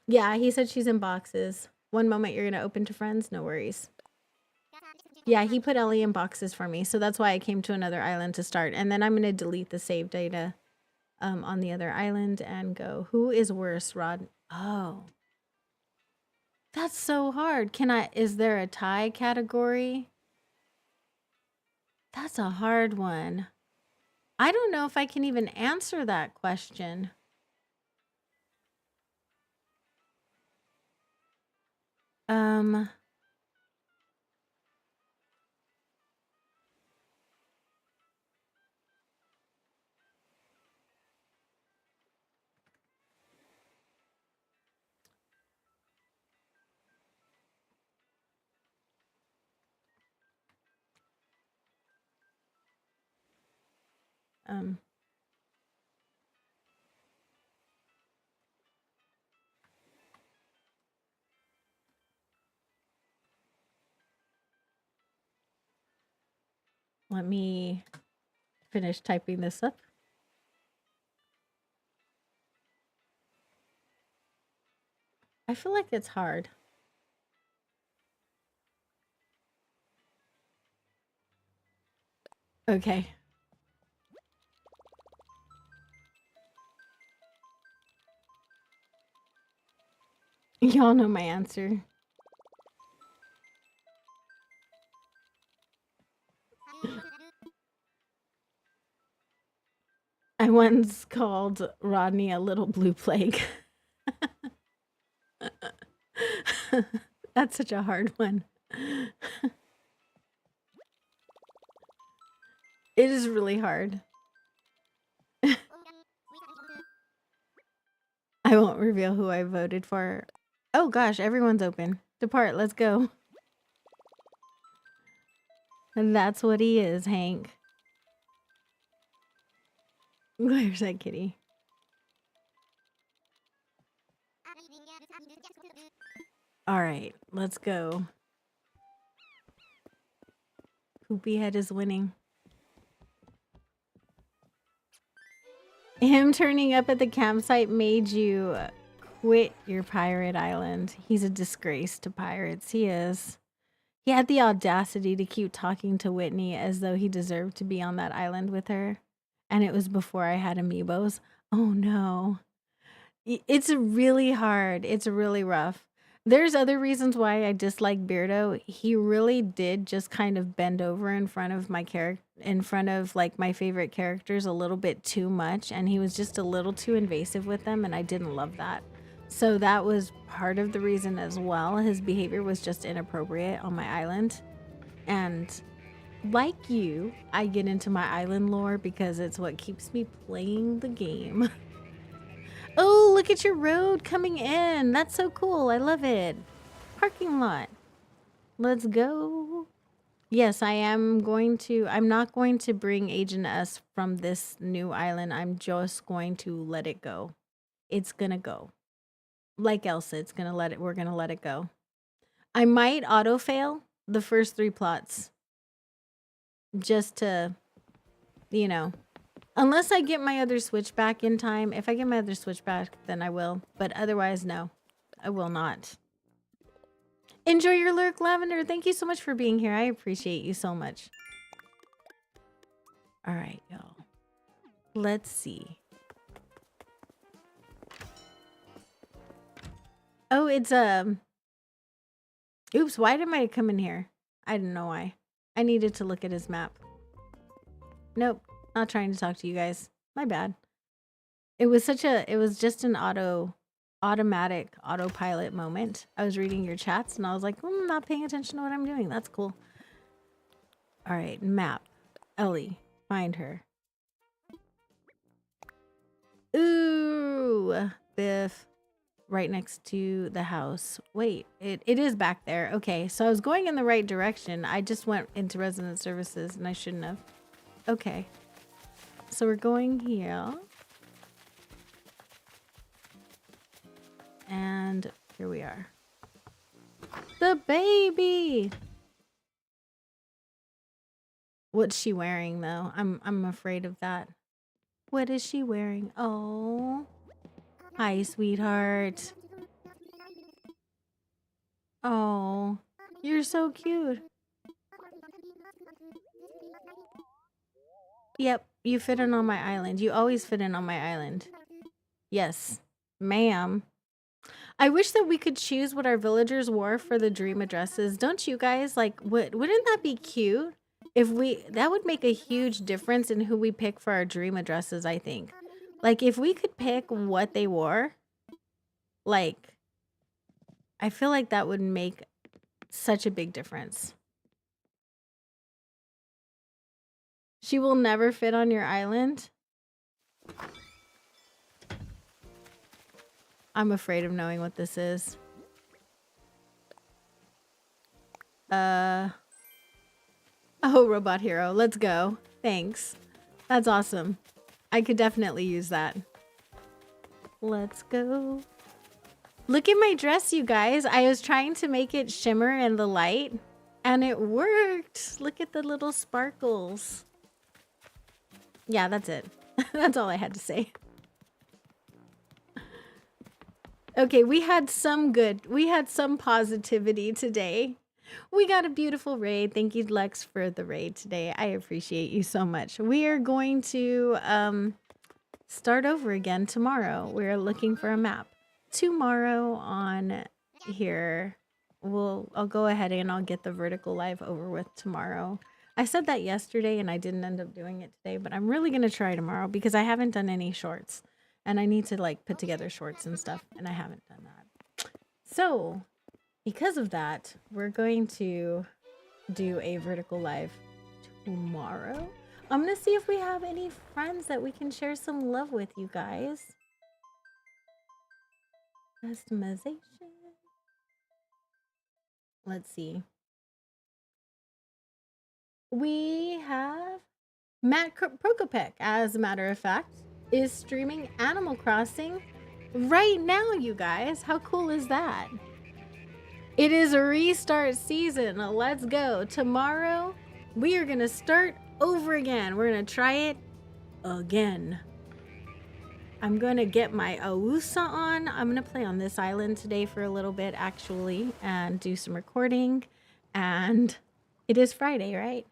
Yeah, he said she's in boxes. One moment you're going to open to friends. No worries. Yeah, he put Ellie in boxes for me. So that's why I came to another island to start. And then I'm going to delete the save data on the other island and go, who is worse, Rod? Oh. That's so hard. Is there a tie category? That's a hard one. I don't know if I can even answer that question. Let me finish typing this up. I feel like it's hard. Okay. Y'all know my answer. I once called Rodney a little blue plague. That's such a hard one. It is really hard. I won't reveal who I voted for. Oh gosh, everyone's open. Depart, let's go. And that's what he is, Hank. Where's that kitty? All right, let's go. Poopyhead is winning. Him turning up at the campsite made you quit your pirate island. He's a disgrace to pirates. He is. He had the audacity to keep talking to Whitney as though he deserved to be on that island with her. And it was before I had amiibos. Oh no. It's really hard. It's really rough. There's other reasons why I dislike Beardo. He really did just kind of bend over in front of my in front of like my favorite characters a little bit too much, and he was just a little too invasive with them, and I didn't love that. So that was part of the reason as well. His behavior was just inappropriate on my island. And like you, I get into my island lore because it's what keeps me playing the game. Oh, look at your road coming in. That's so cool. I love it. Parking lot. Let's go. Yes, I'm not going to bring Agent S from this new island. I'm just going to let it go. It's gonna go. Like Elsa, we're gonna let it go. I might auto fail the first 3 plots. Just to, you know. Unless I get my other switch back in time. If I get my other switch back, then I will. But otherwise, no. I will not. Enjoy your lurk, Lavender. Thank you so much for being here. I appreciate you so much. All right, y'all. Let's see. Oh, it's oops, why did I come in here? I didn't know why. I needed to look at his map. Nope. Not trying to talk to you guys. My bad. It was just an automatic autopilot moment. I was reading your chats and I was like, not paying attention to what I'm doing. That's cool. All right, map. Ellie, find her. Ooh, Biff. Right next to the house. Wait, it is back there. Okay, so I was going in the right direction. I just went into resident services and I shouldn't have. Okay. So we're going here. And here we are. The baby! What's she wearing though? I'm afraid of that. What is she wearing? Oh. Hi, sweetheart. Oh. You're so cute. Yep, you fit in on my island. You always fit in on my island. Yes, ma'am. I wish that we could choose what our villagers wore for the dream addresses. Don't you guys? Like, wouldn't that be cute? That would make a huge difference in who we pick for our dream addresses, I think. Like, if we could pick what they wore, like, I feel like that would make such a big difference. She will never fit on your island? I'm afraid of knowing what this is. Oh, Robot Hero. Let's go. Thanks. That's awesome. I could definitely use that. Let's go. Look at my dress, you guys. I was trying to make it shimmer in the light, and it worked. Look at the little sparkles. Yeah, that's it. That's all I had to say. Okay, we had some positivity today. We got a beautiful raid. Thank you, Lex, for the raid today. I appreciate you so much. We are going to start over again tomorrow. We're looking for a map. Tomorrow on here, I'll go ahead and I'll get the vertical live over with tomorrow. I said that yesterday and I didn't end up doing it today, but I'm really going to try tomorrow because I haven't done any shorts. And I need to like put together shorts and stuff, and I haven't done that. So, because of that, we're going to do a vertical live tomorrow. I'm gonna see if we have any friends that we can share some love with, you guys. Customization. Let's see. We have Matt Prokopek, as a matter of fact, is streaming Animal Crossing right now, you guys. How cool is that? It is a restart season. Let's go. Tomorrow, we are going to start over again. We're going to try it again. I'm going to get my Awusa on. I'm going to play on this island today for a little bit, actually, and do some recording. And it is Friday, right?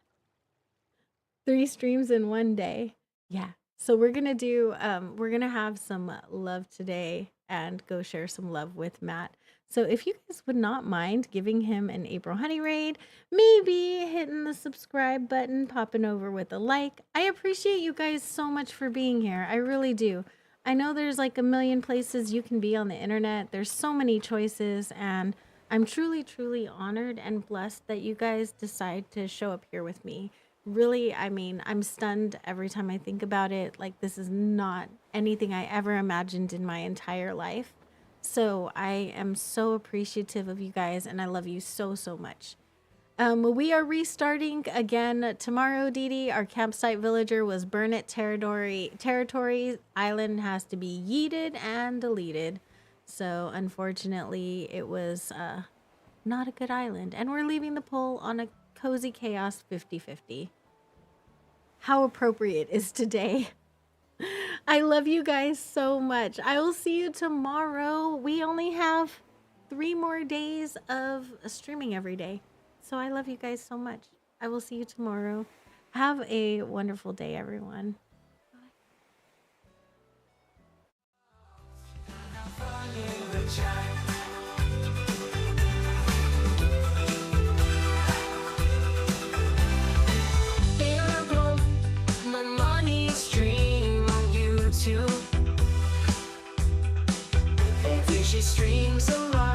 3 streams in one day. Yeah. So we're going to do, we're going to have some love today and go share some love with Matt. So if you guys would not mind giving him an April Honey raid, maybe hitting the subscribe button, popping over with a like. I appreciate you guys so much for being here. I really do. I know there's like a million places you can be on the internet. There's so many choices, and I'm truly, truly honored and blessed that you guys decide to show up here with me. Really, I mean, I'm stunned every time I think about it. Like, this is not anything I ever imagined in my entire life. So I am so appreciative of you guys, and I love you so, so much. We are restarting again tomorrow, Dee Dee. Our campsite villager was Burnett territory. Island has to be yeeted and deleted. So unfortunately, it was not a good island. And we're leaving the poll on a cozy chaos 50-50. How appropriate is today? I love you guys so much. I will see you tomorrow. We only have 3 more days of streaming every day. So I love you guys so much. I will see you tomorrow. Have a wonderful day, everyone. My money stream on YouTube. She streams a lot.